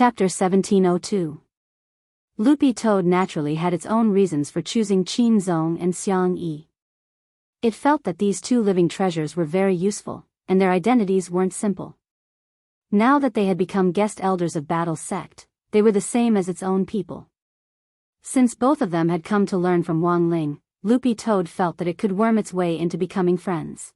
Chapter 1702. Loopy Toad naturally had its own reasons for choosing Qin Zong and Xiang Yi. It felt that these two living treasures were very useful, and their identities weren't simple. Now that they had become guest elders of Battle's sect, they were the same as its own people. Since both of them had come to learn from Wang Ling, Loopy Toad felt that it could worm its way into becoming friends.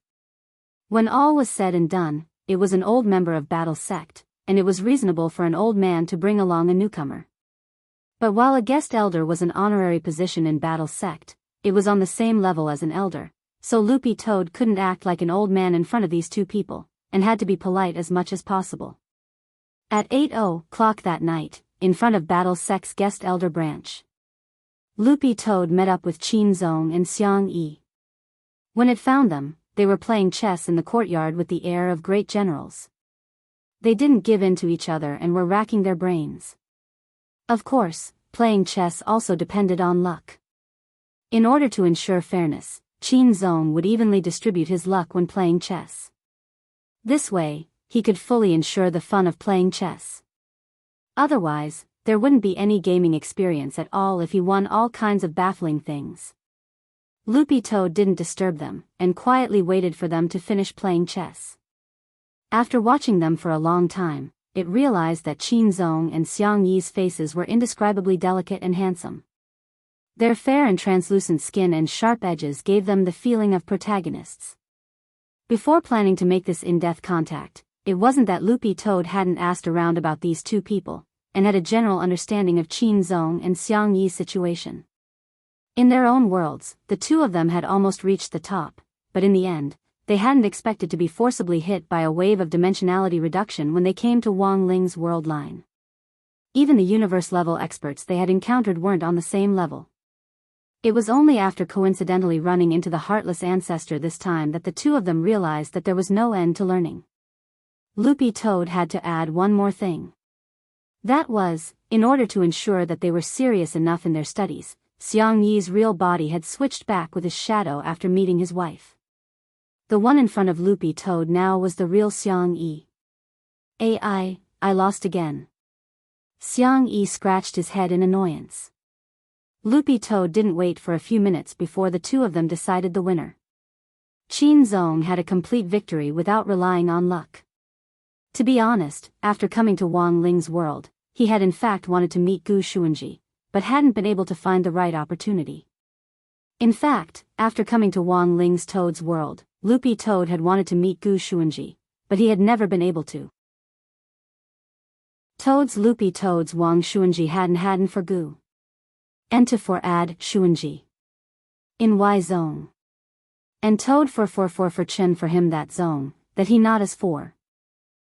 When all was said and done, it was an old member of Battle's sect, and it was reasonable for an old man to bring along a newcomer. But while a guest elder was an honorary position in Battle's sect, it was on the same level as an elder, so Loopy Toad couldn't act like an old man in front of these two people, and had to be polite as much as possible. At 8:00 that night, in front of Battle's sect's guest elder branch, Loopy Toad met up with Qin Zong and Xiang Yi. When it found them, they were playing chess in the courtyard with the air of great generals. They didn't give in to each other and were racking their brains. Of course, playing chess also depended on luck. In order to ensure fairness, Qin Zong would evenly distribute his luck when playing chess. This way, he could fully ensure the fun of playing chess. Otherwise, there wouldn't be any gaming experience at all if he won all kinds of baffling things. Loopy Toad didn't disturb them, and quietly waited for them to finish playing chess. After watching them for a long time, it realized that Qin Zong and Xiang Yi's faces were indescribably delicate and handsome. Their fair and translucent skin and sharp edges gave them the feeling of protagonists. Before planning to make this in-depth contact, it wasn't that Loopy Toad hadn't asked around about these two people, and had a general understanding of Qin Zong and Xiang Yi's situation. In their own worlds, the two of them had almost reached the top, but in the end, they hadn't expected to be forcibly hit by a wave of dimensionality reduction when they came to Wang Ling's world line. Even the universe-level experts they had encountered weren't on the same level. It was only after coincidentally running into the heartless ancestor this time that the two of them realized that there was no end to learning. Loopy Toad had to add one more thing. That was, in order to ensure that they were serious enough in their studies, Xiang Yi's real body had switched back with his shadow after meeting his wife. The one in front of Loopy Toad now was the real Xiang Yi. I lost again. Xiang Yi scratched his head in annoyance. Loopy Toad didn't wait for a few minutes before the two of them decided the winner. Qin Zong had a complete victory without relying on luck. To be honest, after coming to Wang Ling's world, he had in fact wanted to meet Gu Xuanji, but hadn't been able to find the right opportunity. In fact, after coming to Wang Ling's Toad's world, Loopy Toad had wanted to meet Gu Xuanji, but he had never been able to. Loopy Toad's Wang Xuanji hadn't for Gu. And to for Ad Xuanji. In Y zone. And Toad for Chen for him that zone, that he not as for.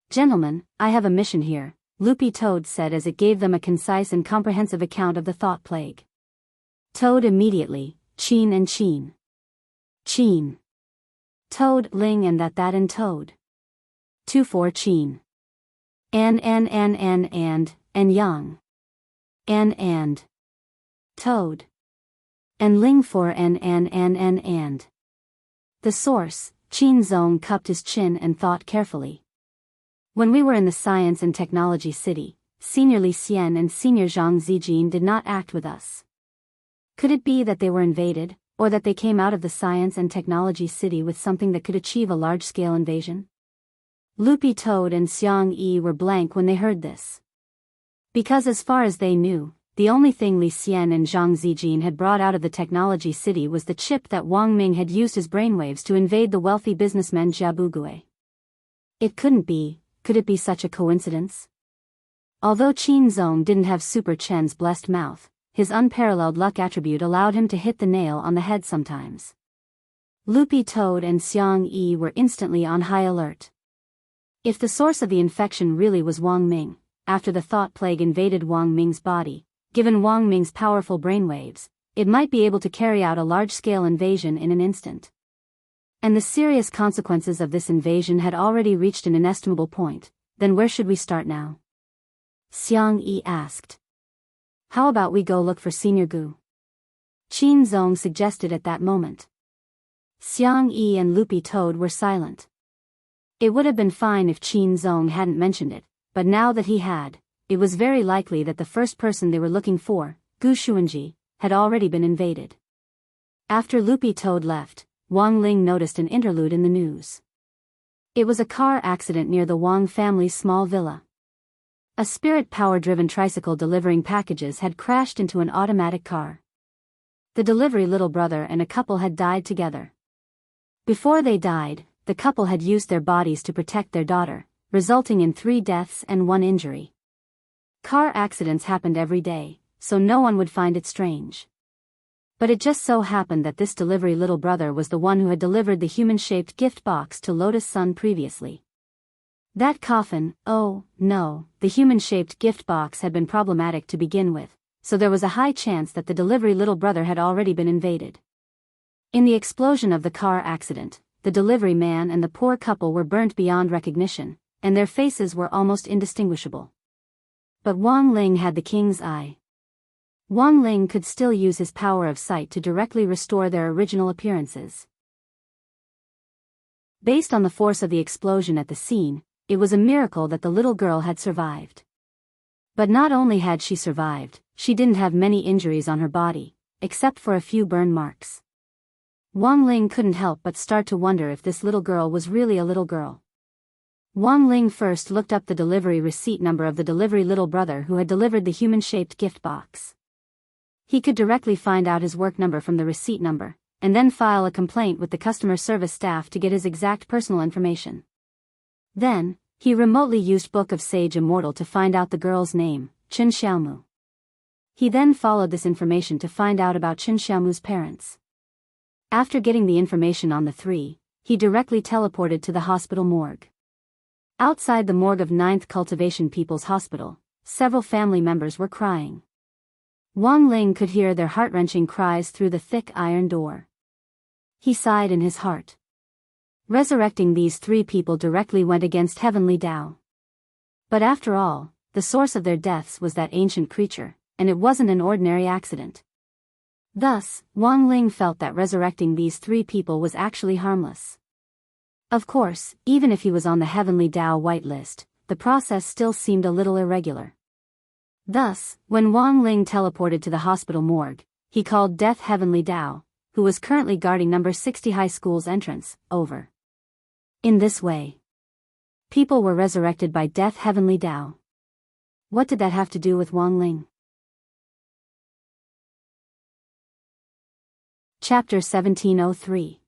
Gentlemen, I have a mission here, Loopy Toad said as it gave them a concise and comprehensive account of the thought plague. Toad immediately, Qin and Qin. Qin. Toad, Ling and that and Toad. 2 for Qin. And Yang. And. Toad. And Ling for and. The source, Qin Zong cupped his chin and thought carefully. When we were in the Science and Technology City, Senior Li Xian and Senior Zhang Zijin did not act with us. Could it be that they were invaded, or that they came out of the Science and Technology City with something that could achieve a large-scale invasion? Loopy Toad and Xiang Yi were blank when they heard this. Because as far as they knew, the only thing Li Xian and Zhang Zijin had brought out of the Technology City was the chip that Wang Ming had used his brainwaves to invade the wealthy businessman Jiabugui. It couldn't be, could it be such a coincidence? Although Qin Zong didn't have Super Chen's blessed mouth, his unparalleled luck attribute allowed him to hit the nail on the head sometimes. Loopy Toad and Xiang Yi were instantly on high alert. If the source of the infection really was Wang Ming, after the thought plague invaded Wang Ming's body, given Wang Ming's powerful brainwaves, it might be able to carry out a large-scale invasion in an instant. And the serious consequences of this invasion had already reached an inestimable point. Then where should we start now? Xiang Yi asked. How about we go look for Senior Gu? Qin Zong suggested at that moment. Xiang Yi and Loopy Toad were silent. It would have been fine if Qin Zong hadn't mentioned it, but now that he had, it was very likely that the first person they were looking for, Gu Xuanji, had already been invaded. After Loopy Toad left, Wang Ling noticed an interlude in the news. It was a car accident near the Wang family's small villa. A spirit power-driven tricycle delivering packages had crashed into an automatic car. The delivery little brother and a couple had died together. Before they died, the couple had used their bodies to protect their daughter, resulting in 3 deaths and 1 injury. Car accidents happened every day, so no one would find it strange. But it just so happened that this delivery little brother was the one who had delivered the human-shaped gift box to Lotus Sun previously. That coffin, oh, no, the human-shaped gift box had been problematic to begin with, so there was a high chance that the delivery little brother had already been invaded. In the explosion of the car accident, the delivery man and the poor couple were burnt beyond recognition, and their faces were almost indistinguishable. But Wang Ling had the king's eye. Wang Ling could still use his power of sight to directly restore their original appearances. Based on the force of the explosion at the scene, it was a miracle that the little girl had survived. But not only had she survived, she didn't have many injuries on her body, except for a few burn marks. Wang Ling couldn't help but start to wonder if this little girl was really a little girl. Wang Ling first looked up the delivery receipt number of the delivery little brother who had delivered the human-shaped gift box. He could directly find out his work number from the receipt number, and then file a complaint with the customer service staff to get his exact personal information. Then, he remotely used Book of Sage Immortal to find out the girl's name, Chen Xiaomu. He then followed this information to find out about Chen Xiaomu's parents. After getting the information on the 3, he directly teleported to the hospital morgue. Outside the morgue of 9th Cultivation People's Hospital, several family members were crying. Wang Ling could hear their heart-wrenching cries through the thick iron door. He sighed in his heart. Resurrecting these 3 people directly went against Heavenly Tao. But after all, the source of their deaths was that ancient creature, and it wasn't an ordinary accident. Thus, Wang Ling felt that resurrecting these 3 people was actually harmless. Of course, even if he was on the Heavenly Tao whitelist, the process still seemed a little irregular. Thus, when Wang Ling teleported to the hospital morgue, he called Death Heavenly Tao, who was currently guarding number 60 high school's entrance, over. In this way, people were resurrected by Death Heavenly Tao. What did that have to do with Wang Ling? Chapter 1703.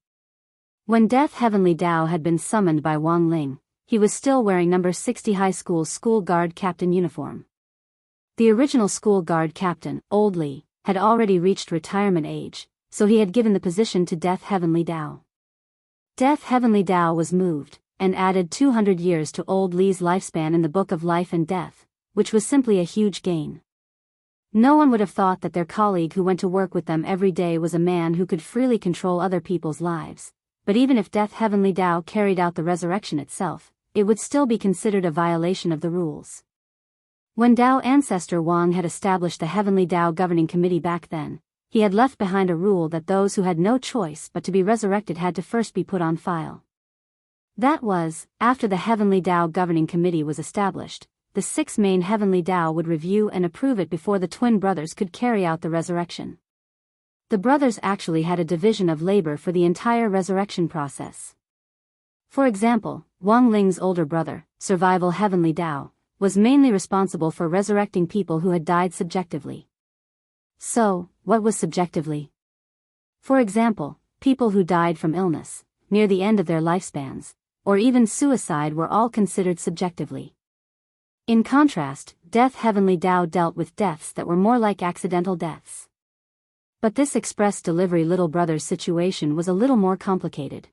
When Death Heavenly Tao had been summoned by Wang Ling, he was still wearing number 60 high school's school guard captain uniform. The original school guard captain, Old Li, had already reached retirement age, so he had given the position to Death Heavenly Tao. Death Heavenly Tao was moved, and added 200 years to Old Li's lifespan in the Book of Life and Death, which was simply a huge gain. No one would have thought that their colleague who went to work with them every day was a man who could freely control other people's lives, but even if Death Heavenly Tao carried out the resurrection itself, it would still be considered a violation of the rules. When Tao ancestor Wang had established the Heavenly Tao Governing Committee back then, he had left behind a rule that those who had no choice but to be resurrected had to first be put on file. That was, after the Heavenly Tao Governing Committee was established, the 6 main Heavenly Tao would review and approve it before the twin brothers could carry out the resurrection. The brothers actually had a division of labor for the entire resurrection process. For example, Wang Ling's older brother, Survival Heavenly Tao, was mainly responsible for resurrecting people who had died subjectively. So, what was subjectively? For example, people who died from illness, near the end of their lifespans, or even suicide were all considered subjectively. In contrast, Death Heavenly Tao dealt with deaths that were more like accidental deaths. But this express delivery little brother's situation was a little more complicated.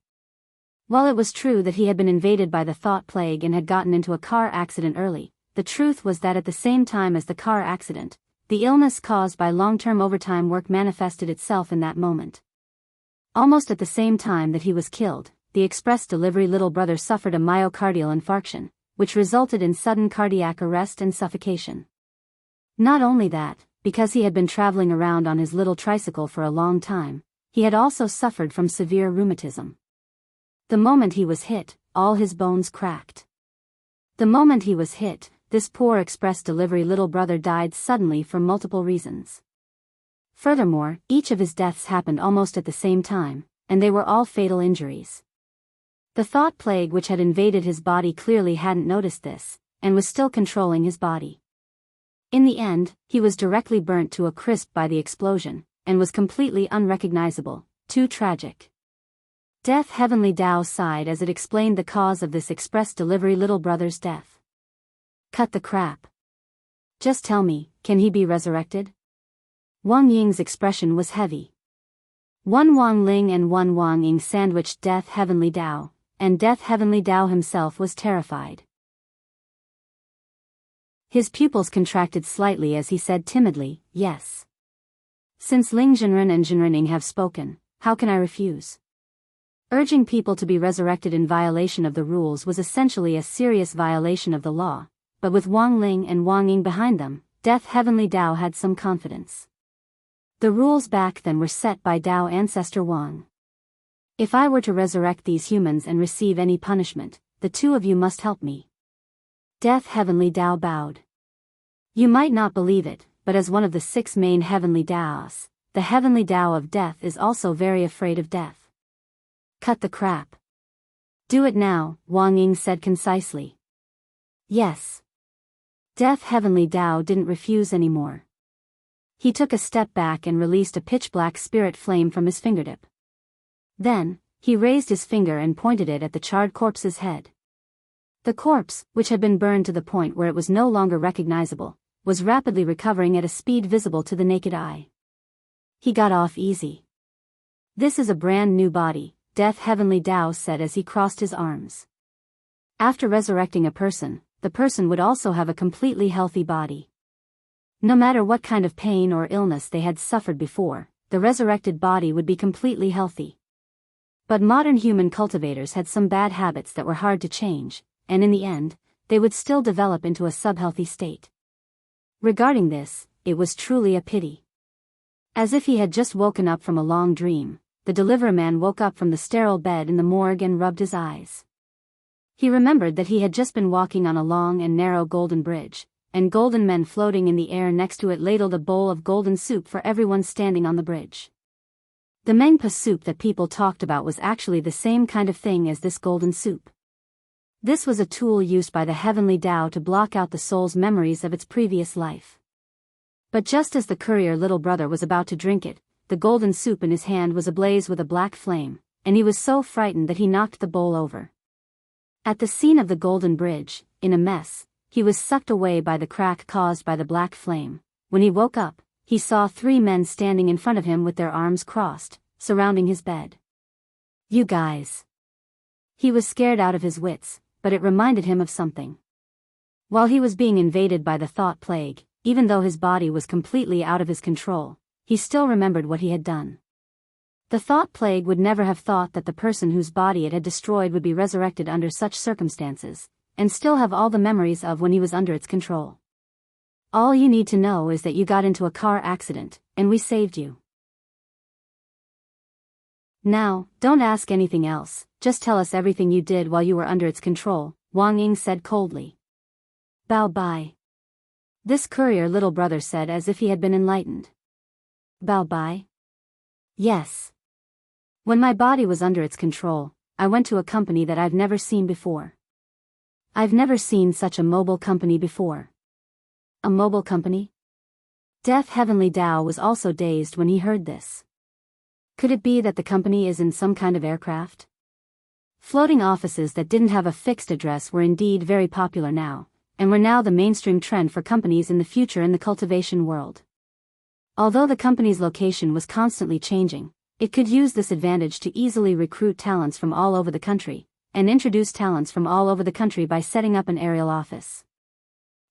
While it was true that he had been invaded by the thought plague and had gotten into a car accident early, the truth was that at the same time as the car accident, the illness caused by long-term overtime work manifested itself in that moment. Almost at the same time that he was killed, the express delivery little brother suffered a myocardial infarction, which resulted in sudden cardiac arrest and suffocation. Not only that, because he had been traveling around on his little tricycle for a long time, he had also suffered from severe rheumatism. The moment he was hit, all his bones cracked. The moment he was hit, this poor express delivery little brother died suddenly for multiple reasons. Furthermore, each of his deaths happened almost at the same time, and they were all fatal injuries. The thought plague which had invaded his body clearly hadn't noticed this, and was still controlling his body. In the end, he was directly burnt to a crisp by the explosion, and was completely unrecognizable. Too tragic. Death Heavenly Tao sighed as it explained the cause of this express delivery little brother's death. Cut the crap. Just tell me, can he be resurrected? Wang Ying's expression was heavy. One Wang Ling and one Wang Ying sandwiched Death Heavenly Tao, and Death Heavenly Tao himself was terrified. His pupils contracted slightly as he said timidly, yes. Since Ling Zhenren and Zhenrening have spoken, how can I refuse? Urging people to be resurrected in violation of the rules was essentially a serious violation of the law, but with Wang Ling and Wang Ying behind them, Death Heavenly Tao had some confidence. The rules back then were set by Tao ancestor Wang. If I were to resurrect these humans and receive any punishment, the two of you must help me. Death Heavenly Tao bowed. You might not believe it, but as one of the 6 main heavenly Taos, the heavenly Tao of death is also very afraid of death. Cut the crap. Do it now, Wang Ying said concisely. Yes. Death Heavenly Tao didn't refuse anymore. He took a step back and released a pitch-black spirit flame from his fingertip. Then, he raised his finger and pointed it at the charred corpse's head. The corpse, which had been burned to the point where it was no longer recognizable, was rapidly recovering at a speed visible to the naked eye. He got off easy. This is a brand new body, Death Heavenly Tao said as he crossed his arms. After resurrecting a person, the person would also have a completely healthy body. No matter what kind of pain or illness they had suffered before, the resurrected body would be completely healthy. But modern human cultivators had some bad habits that were hard to change, and in the end, they would still develop into a subhealthy state. Regarding this, it was truly a pity. As if he had just woken up from a long dream, the delivery man woke up from the sterile bed in the morgue and rubbed his eyes. He remembered that he had just been walking on a long and narrow golden bridge, and golden men floating in the air next to it ladled a bowl of golden soup for everyone standing on the bridge. The Mengpa soup that people talked about was actually the same kind of thing as this golden soup. This was a tool used by the heavenly Tao to block out the soul's memories of its previous life. But just as the courier little brother was about to drink it, the golden soup in his hand was ablaze with a black flame, and he was so frightened that he knocked the bowl over. At the scene of the golden bridge, in a mess, he was sucked away by the crack caused by the black flame. When he woke up, he saw 3 men standing in front of him with their arms crossed, surrounding his bed. You guys. He was scared out of his wits, but it reminded him of something. While he was being invaded by the thought plague, even though his body was completely out of his control, he still remembered what he had done. The thought plague would never have thought that the person whose body it had destroyed would be resurrected under such circumstances, and still have all the memories of when he was under its control. All you need to know is that you got into a car accident, and we saved you. Now, don't ask anything else, just tell us everything you did while you were under its control, Wang Ying said coldly. Bow bye. This courier little brother said as if he had been enlightened. Bow bye? Yes. When my body was under its control, I went to a company that I've never seen before. I've never seen such a mobile company before. A mobile company? Death Heavenly Tao was also dazed when he heard this. Could it be that the company is in some kind of aircraft? Floating offices that didn't have a fixed address were indeed very popular now, and were now the mainstream trend for companies in the future in the cultivation world. Although the company's location was constantly changing, it could use this advantage to easily recruit talents from all over the country, and introduce talents from all over the country by setting up an aerial office.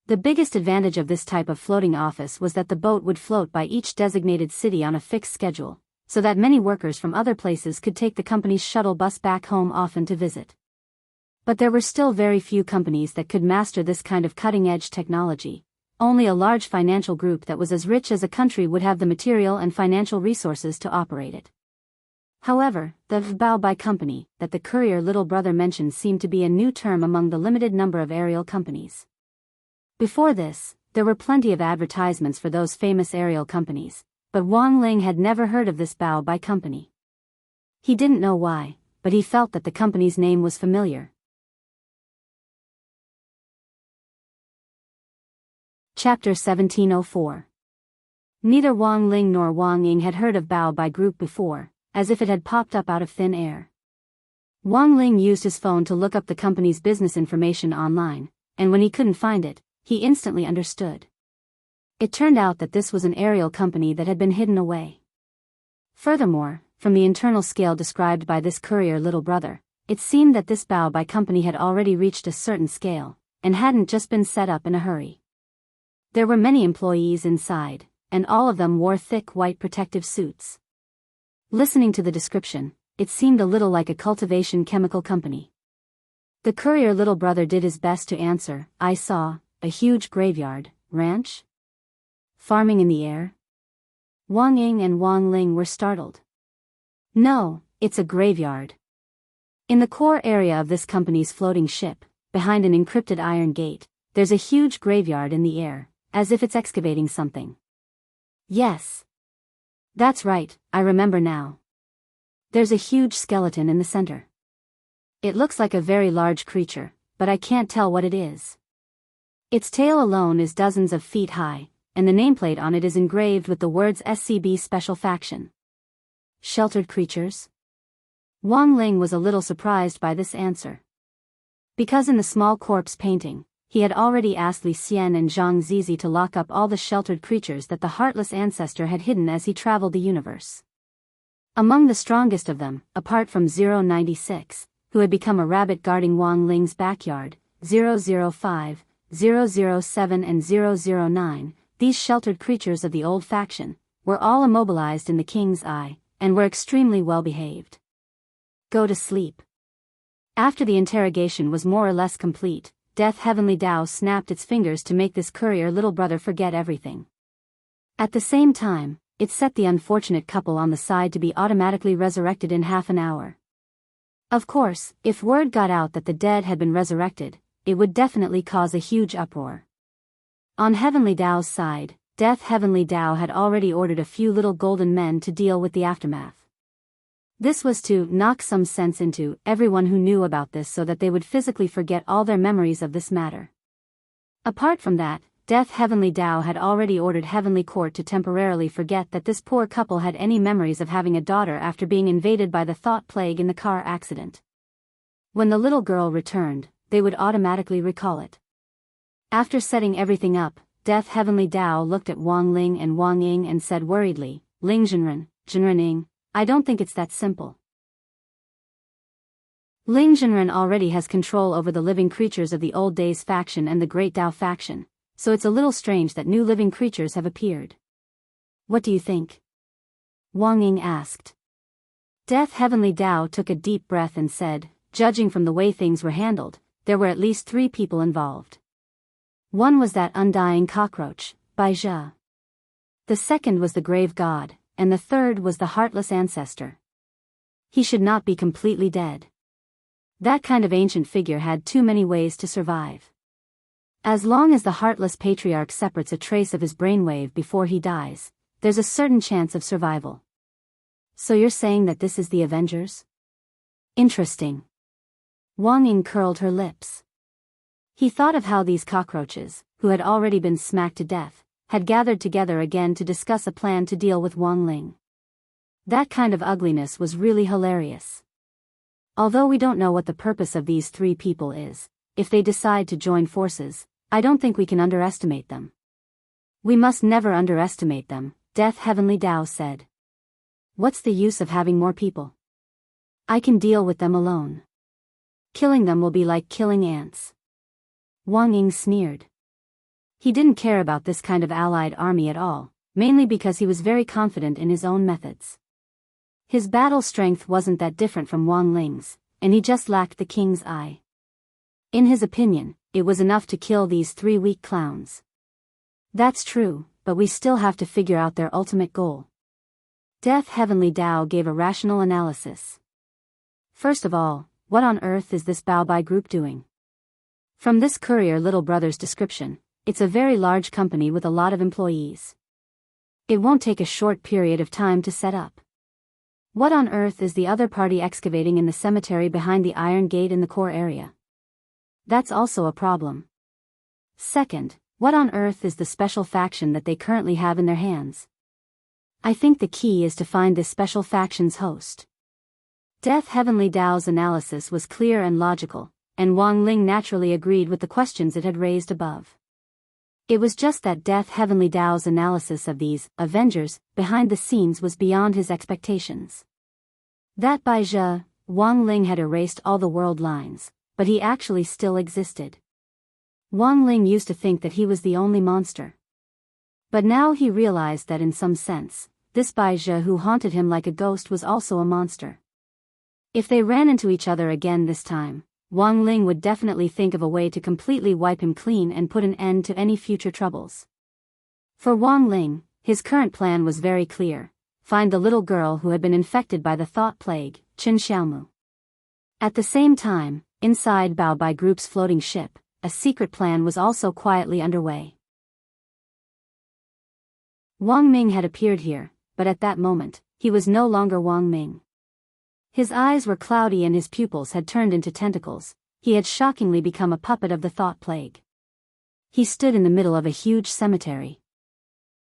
The biggest advantage of this type of floating office was that the boat would float by each designated city on a fixed schedule, so that many workers from other places could take the company's shuttle bus back home often to visit. But there were still very few companies that could master this kind of cutting-edge technology. Only a large financial group that was as rich as a country would have the material and financial resources to operate it. However, the Bao-Bai company that the courier little brother mentioned seemed to be a new term among the limited number of aerial companies. Before this, there were plenty of advertisements for those famous aerial companies, but Wang Ling had never heard of this Bao Bai company. He didn't know why, but he felt that the company's name was familiar. Chapter 1704. Neither Wang Ling nor Wang Ying had heard of Bao Bai Group before, as if it had popped up out of thin air. Wang Ling used his phone to look up the company's business information online, and when he couldn't find it, he instantly understood. It turned out that this was an aerial company that had been hidden away. Furthermore, from the internal scale described by this courier little brother, it seemed that this Bao Bai company had already reached a certain scale, and hadn't just been set up in a hurry. There were many employees inside, and all of them wore thick white protective suits. Listening to the description, it seemed a little like a cultivation chemical company. The courier little brother did his best to answer. I saw a huge graveyard, ranch? Farming in the air? Wang Ying and Wang Ling were startled. No, it's a graveyard. In the core area of this company's floating ship, behind an encrypted iron gate, there's a huge graveyard in the air, as if it's excavating something. Yes. That's right, I remember now. There's a huge skeleton in the center. It looks like a very large creature, but I can't tell what it is. Its tail alone is dozens of feet high, and the nameplate on it is engraved with the words SCB Special Faction. Sheltered creatures? Wang Ling was a little surprised by this answer. Because in the small corpse painting, he had already asked Li Xian and Zhang Zizi to lock up all the sheltered creatures that the heartless ancestor had hidden as he traveled the universe. Among the strongest of them, apart from 096, who had become a rabbit guarding Wang Ling's backyard, 005, 007 and 009, these sheltered creatures of the old faction, were all immobilized in the king's eye, and were extremely well behaved. Go to sleep. After the interrogation was more or less complete, Death Heavenly Tao snapped its fingers to make this courier little brother forget everything. At the same time, it set the unfortunate couple on the side to be automatically resurrected in half an hour. Of course, if word got out that the dead had been resurrected, it would definitely cause a huge uproar. On Heavenly Tao's side, Death Heavenly Tao had already ordered a few little golden men to deal with the aftermath. This was to knock some sense into everyone who knew about this so that they would physically forget all their memories of this matter. Apart from that, Death Heavenly Tao had already ordered Heavenly Court to temporarily forget that this poor couple had any memories of having a daughter after being invaded by the thought plague in the car accident. When the little girl returned, they would automatically recall it. After setting everything up, Death Heavenly Tao looked at Wang Ling and Wang Ying and said worriedly, Ling Zhenren, I don't think it's that simple. Ling Zhenren already has control over the living creatures of the Old Days faction and the Great Tao faction, so it's a little strange that new living creatures have appeared. What do you think? Wang Ying asked. Death Heavenly Tao took a deep breath and said, judging from the way things were handled, there were at least 3 people involved. One was that undying cockroach, Bai Zhe. The second was the grave god, and the third was the heartless ancestor. He should not be completely dead. That kind of ancient figure had too many ways to survive. As long as the heartless patriarch separates a trace of his brainwave before he dies, there's a certain chance of survival. So you're saying that this is the Avengers? Interesting. Wang Ying curled her lips. He thought of how these cockroaches, who had already been smacked to death, had gathered together again to discuss a plan to deal with Wang Ling. That kind of ugliness was really hilarious. Although we don't know what the purpose of these 3 people is, if they decide to join forces, I don't think we can underestimate them. We must never underestimate them, Death Heavenly Tao said. What's the use of having more people? I can deal with them alone. Killing them will be like killing ants. Wang Ying sneered. He didn't care about this kind of allied army at all, mainly because he was very confident in his own methods. His battle strength wasn't that different from Wang Ling's, and he just lacked the king's eye. In his opinion, it was enough to kill these 3 weak clowns. That's true, but we still have to figure out their ultimate goal. Death Heavenly Tao gave a rational analysis. First of all, what on earth is this Bao Bai group doing? From this courier little brother's description, it's a very large company with a lot of employees. It won't take a short period of time to set up. What on earth is the other party excavating in the cemetery behind the iron gate in the core area? That's also a problem. Second, what on earth is the special faction that they currently have in their hands? I think the key is to find this special faction's host. Death Heavenly Dao's analysis was clear and logical, and Wang Ling naturally agreed with the questions it had raised above. It was just that Death Heavenly Dao's analysis of these Avengers behind the scenes was beyond his expectations. That by Zhe, Wang Ling had erased all the world lines, but he actually still existed. Wang Ling used to think that he was the only monster. But now he realized that in some sense, this Bai Zhe who haunted him like a ghost was also a monster. If they ran into each other again this time, Wang Ling would definitely think of a way to completely wipe him clean and put an end to any future troubles. For Wang Ling, his current plan was very clear: find the little girl who had been infected by the thought plague, Chen Xiaomu. At the same time, inside Bao Bai Group's floating ship, a secret plan was also quietly underway. Wang Ming had appeared here, but at that moment, he was no longer Wang Ming. His eyes were cloudy and his pupils had turned into tentacles. He had shockingly become a puppet of the thought plague. He stood in the middle of a huge cemetery.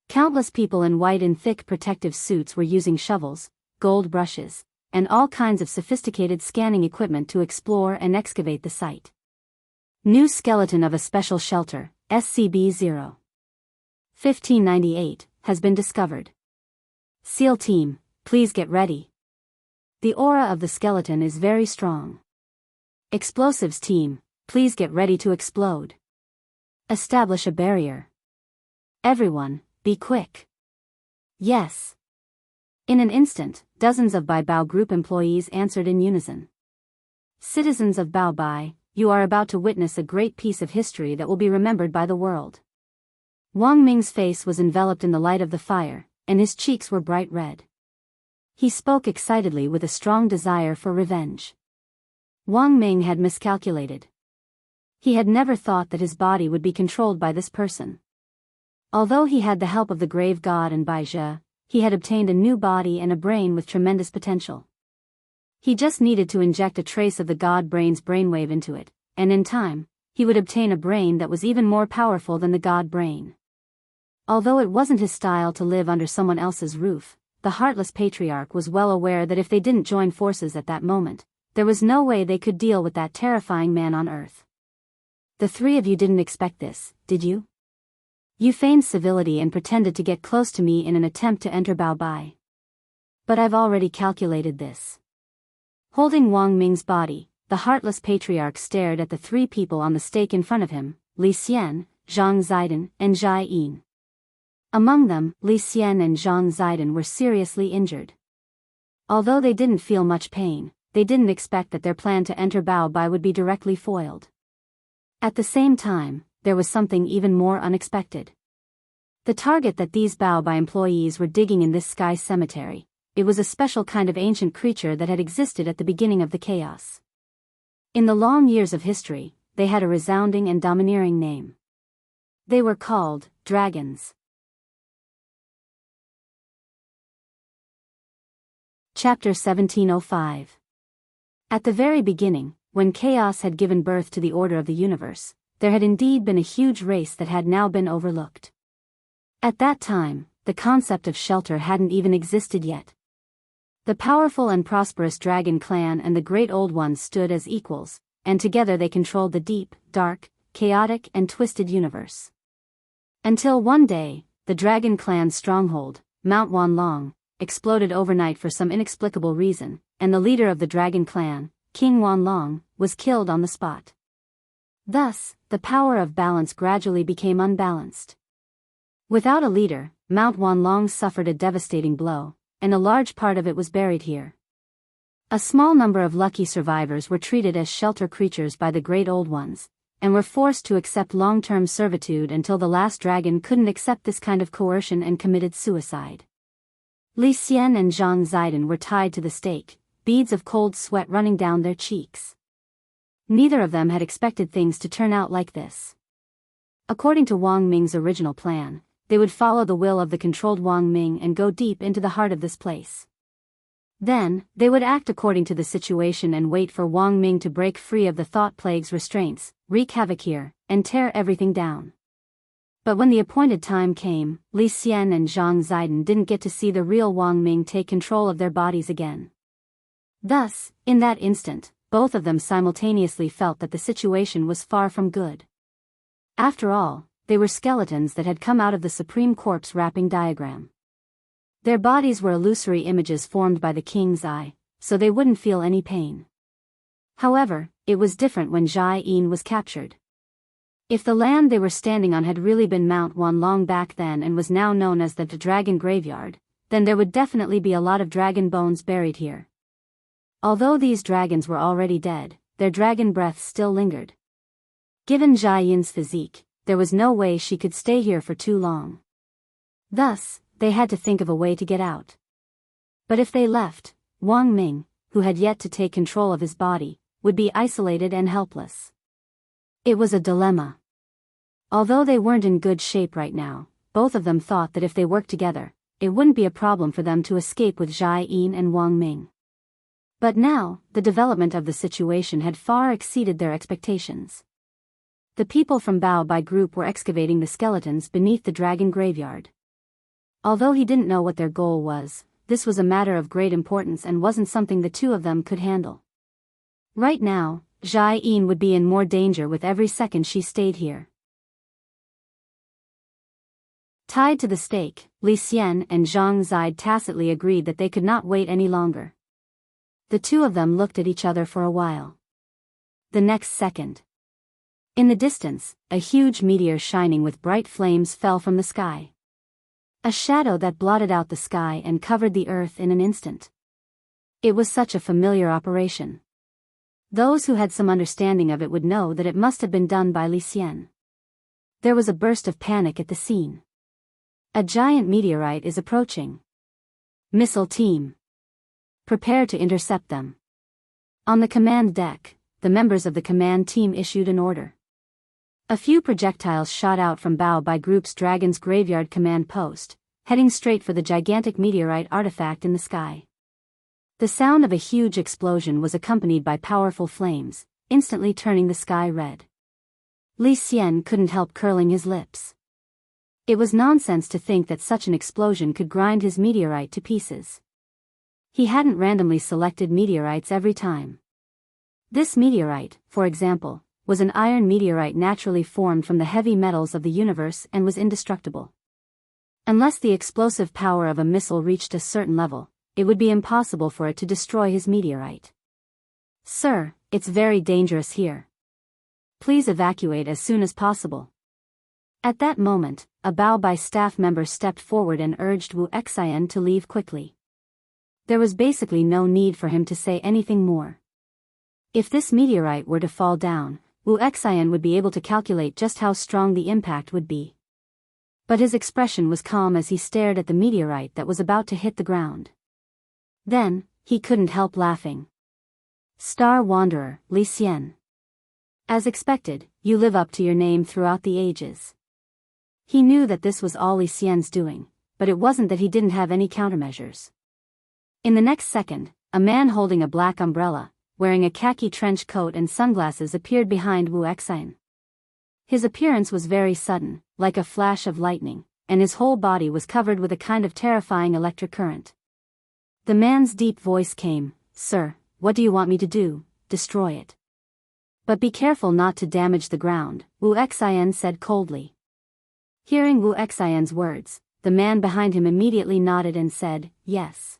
Countless people in white and thick protective suits were using shovels, gold brushes, and all kinds of sophisticated scanning equipment to explore and excavate the site. New skeleton of a special shelter, SCB-0. 1598, has been discovered. SEAL team, please get ready. The aura of the skeleton is very strong. Explosives team, please get ready to explode. Establish a barrier. Everyone, be quick. Yes. In an instant, dozens of Bai Bao Group employees answered in unison. Citizens of Bao Bai, you are about to witness a great piece of history that will be remembered by the world. Wang Ming's face was enveloped in the light of the fire, and his cheeks were bright red. He spoke excitedly with a strong desire for revenge. Wang Ming had miscalculated. He had never thought that his body would be controlled by this person. Although he had the help of the grave god and Bai Zhe, he had obtained a new body and a brain with tremendous potential. He just needed to inject a trace of the god brain's brainwave into it, and in time, he would obtain a brain that was even more powerful than the god brain. Although it wasn't his style to live under someone else's roof, the heartless patriarch was well aware that if they didn't join forces at that moment, there was no way they could deal with that terrifying man on Earth. The three of you didn't expect this, did you? You feigned civility and pretended to get close to me in an attempt to enter Bao Bai. But I've already calculated this. Holding Wang Ming's body, the heartless patriarch stared at the three people on the stake in front of him, Li Xian, Zhang Zaidan, and Zhai Yin. Among them, Li Xian and Zhang Zaidan were seriously injured. Although they didn't feel much pain, they didn't expect that their plan to enter Bao Bai would be directly foiled. At the same time, there was something even more unexpected. The target that these Bao Bai employees were digging in this sky cemetery, it was a special kind of ancient creature that had existed at the beginning of the chaos. In the long years of history, they had a resounding and domineering name. They were called dragons. Chapter 1705. At the very beginning, when chaos had given birth to the order of the universe, there had indeed been a huge race that had now been overlooked. At that time, the concept of shelter hadn't even existed yet. The powerful and prosperous dragon clan and the great old ones stood as equals, and together they controlled the deep, dark, chaotic and twisted universe. Until one day, the dragon clan's stronghold, Mount Wanlong, exploded overnight for some inexplicable reason, and the leader of the dragon clan, King Wanlong, was killed on the spot. Thus, the power of balance gradually became unbalanced. Without a leader, Mount Wanlong suffered a devastating blow, and a large part of it was buried here. A small number of lucky survivors were treated as shelter creatures by the great old ones, and were forced to accept long-term servitude until the last dragon couldn't accept this kind of coercion and committed suicide. Li Xian and Zhang Zaidan were tied to the stake, beads of cold sweat running down their cheeks. Neither of them had expected things to turn out like this. According to Wang Ming's original plan, they would follow the will of the controlled Wang Ming and go deep into the heart of this place. Then, they would act according to the situation and wait for Wang Ming to break free of the thought plague's restraints, wreak havoc here, and tear everything down. But when the appointed time came, Li Xian and Zhang Ziden didn't get to see the real Wang Ming take control of their bodies again. Thus, in that instant, both of them simultaneously felt that the situation was far from good. After all, they were skeletons that had come out of the Supreme Corpse wrapping diagram. Their bodies were illusory images formed by the king's eye, so they wouldn't feel any pain. However, it was different when Jai Yin was captured. If the land they were standing on had really been Mount Wan long back then and was now known as the Dragon Graveyard, then there would definitely be a lot of dragon bones buried here. Although these dragons were already dead, their dragon breath still lingered. Given Jai Yin's physique, there was no way she could stay here for too long. Thus, they had to think of a way to get out. But if they left, Wang Ming, who had yet to take control of his body, would be isolated and helpless. It was a dilemma. Although they weren't in good shape right now, both of them thought that if they worked together, it wouldn't be a problem for them to escape with Jai Yin and Wang Ming. But now, the development of the situation had far exceeded their expectations. The people from Bao Bai Group were excavating the skeletons beneath the dragon graveyard. Although he didn't know what their goal was, this was a matter of great importance and wasn't something the two of them could handle. Right now, Jai Yin would be in more danger with every second she stayed here. Tied to the stake, Li Xian and Zhang Zide tacitly agreed that they could not wait any longer. The two of them looked at each other for a while. The next second. In the distance, a huge meteor shining with bright flames fell from the sky. A shadow that blotted out the sky and covered the earth in an instant. It was such a familiar operation. Those who had some understanding of it would know that it must have been done by Li Xian. There was a burst of panic at the scene. A giant meteorite is approaching. Missile team. Prepare to intercept them. On the command deck, the members of the command team issued an order. A few projectiles shot out from Bao Bai Group's Dragon's Graveyard command post, heading straight for the gigantic meteorite artifact in the sky. The sound of a huge explosion was accompanied by powerful flames, instantly turning the sky red. Li Xian couldn't help curling his lips. It was nonsense to think that such an explosion could grind his meteorite to pieces. He hadn't randomly selected meteorites every time. This meteorite, for example, was an iron meteorite naturally formed from the heavy metals of the universe and was indestructible. Unless the explosive power of a missile reached a certain level, it would be impossible for it to destroy his meteorite. "Sir, it's very dangerous here. Please evacuate as soon as possible." At that moment, a Bao Bai staff member stepped forward and urged Wu Xian to leave quickly. There was basically no need for him to say anything more. If this meteorite were to fall down, Wu Xian would be able to calculate just how strong the impact would be. But his expression was calm as he stared at the meteorite that was about to hit the ground. Then, he couldn't help laughing. "Star Wanderer, Li Xian. As expected, you live up to your name throughout the ages." He knew that this was all Li Xian's doing, but it wasn't that he didn't have any countermeasures. In the next second, a man holding a black umbrella, wearing a khaki trench coat and sunglasses appeared behind Wu Xian. His appearance was very sudden, like a flash of lightning, and his whole body was covered with a kind of terrifying electric current. The man's deep voice came, "Sir, what do you want me to do? Destroy it. But be careful not to damage the ground," Wu Xian said coldly. Hearing Wu Xian's words, the man behind him immediately nodded and said, "Yes."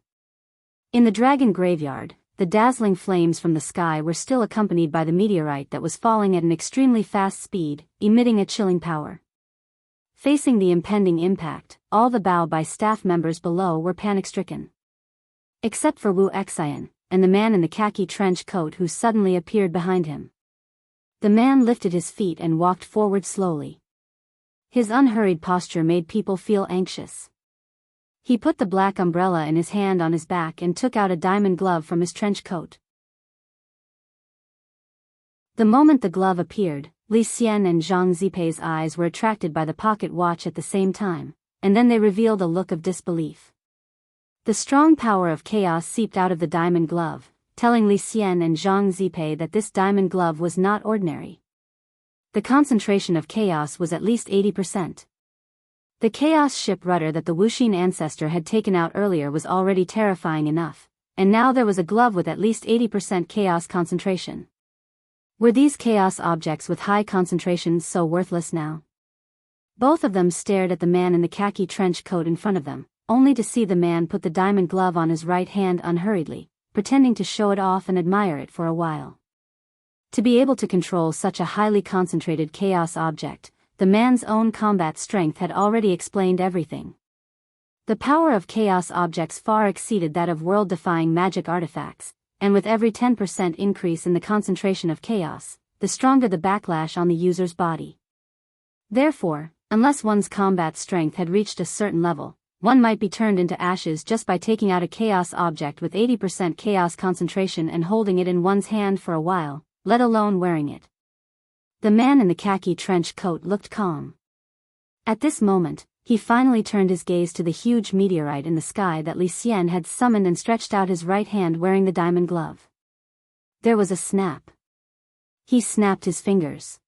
In the dragon graveyard, the dazzling flames from the sky were still accompanied by the meteorite that was falling at an extremely fast speed, emitting a chilling power. Facing the impending impact, all the Bao Bai staff members below were panic-stricken. Except for Wu Xian, and the man in the khaki trench coat who suddenly appeared behind him. The man lifted his feet and walked forward slowly. His unhurried posture made people feel anxious. He put the black umbrella in his hand on his back and took out a diamond glove from his trench coat. The moment the glove appeared, Li Xian and Zhang Zipei's eyes were attracted by the pocket watch at the same time, and then they revealed a look of disbelief. The strong power of chaos seeped out of the diamond glove, telling Li Xian and Zhang Zipei that this diamond glove was not ordinary. The concentration of chaos was at least 80%. The chaos ship rudder that the Wuxin ancestor had taken out earlier was already terrifying enough, and now there was a glove with at least 80% chaos concentration. Were these chaos objects with high concentrations so worthless now? Both of them stared at the man in the khaki trench coat in front of them, only to see the man put the diamond glove on his right hand unhurriedly, pretending to show it off and admire it for a while. To be able to control such a highly concentrated chaos object, the man's own combat strength had already explained everything. The power of chaos objects far exceeded that of world-defying magic artifacts, and with every 10% increase in the concentration of chaos, the stronger the backlash on the user's body. Therefore, unless one's combat strength had reached a certain level, one might be turned into ashes just by taking out a chaos object with 80% chaos concentration and holding it in one's hand for a while, let alone wearing it. The man in the khaki trench coat looked calm. At this moment, he finally turned his gaze to the huge meteorite in the sky that Li Xian had summoned and stretched out his right hand wearing the diamond glove. There was a snap. He snapped his fingers.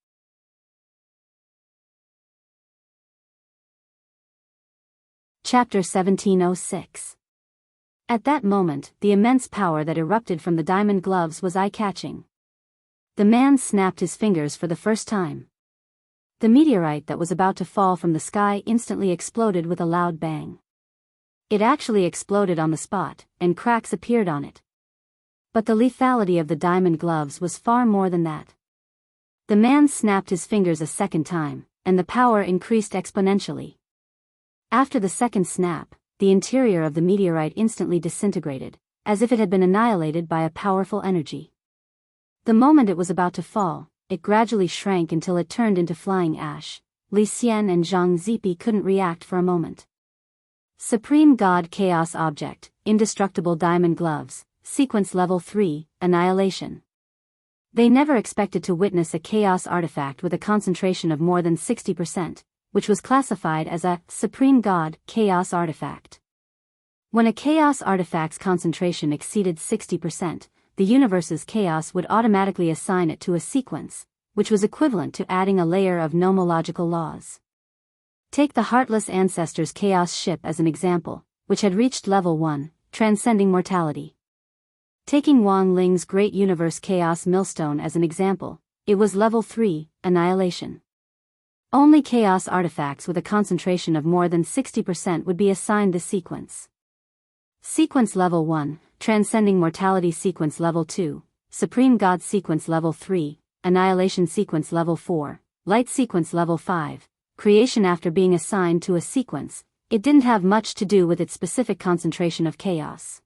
Chapter 1706. At that moment, the immense power that erupted from the diamond gloves was eye-catching. The man snapped his fingers for the first time. The meteorite that was about to fall from the sky instantly exploded with a loud bang. It actually exploded on the spot, and cracks appeared on it. But the lethality of the diamond gloves was far more than that. The man snapped his fingers a second time, and the power increased exponentially. After the second snap, the interior of the meteorite instantly disintegrated, as if it had been annihilated by a powerful energy. The moment it was about to fall, it gradually shrank until it turned into flying ash. Li Xian and Zhang Zipei couldn't react for a moment. Supreme God Chaos Object, Indestructible Diamond Gloves, Sequence Level 3, Annihilation. They never expected to witness a chaos artifact with a concentration of more than 60%, which was classified as a Supreme God Chaos Artifact. When a chaos artifact's concentration exceeded 60%, the universe's chaos would automatically assign it to a sequence, which was equivalent to adding a layer of nomological laws. Take the Heartless Ancestors' chaos ship as an example, which had reached level 1, transcending mortality. Taking Wang Ling's Great Universe Chaos Millstone as an example, it was level 3, Annihilation. Only chaos artifacts with a concentration of more than 60% would be assigned this sequence. Sequence Level 1, Transcending Mortality. Sequence Level 2, Supreme God. Sequence Level 3, Annihilation. Sequence Level 4, Light. Sequence Level 5, Creation. After being assigned to a sequence, it didn't have much to do with its specific concentration of chaos.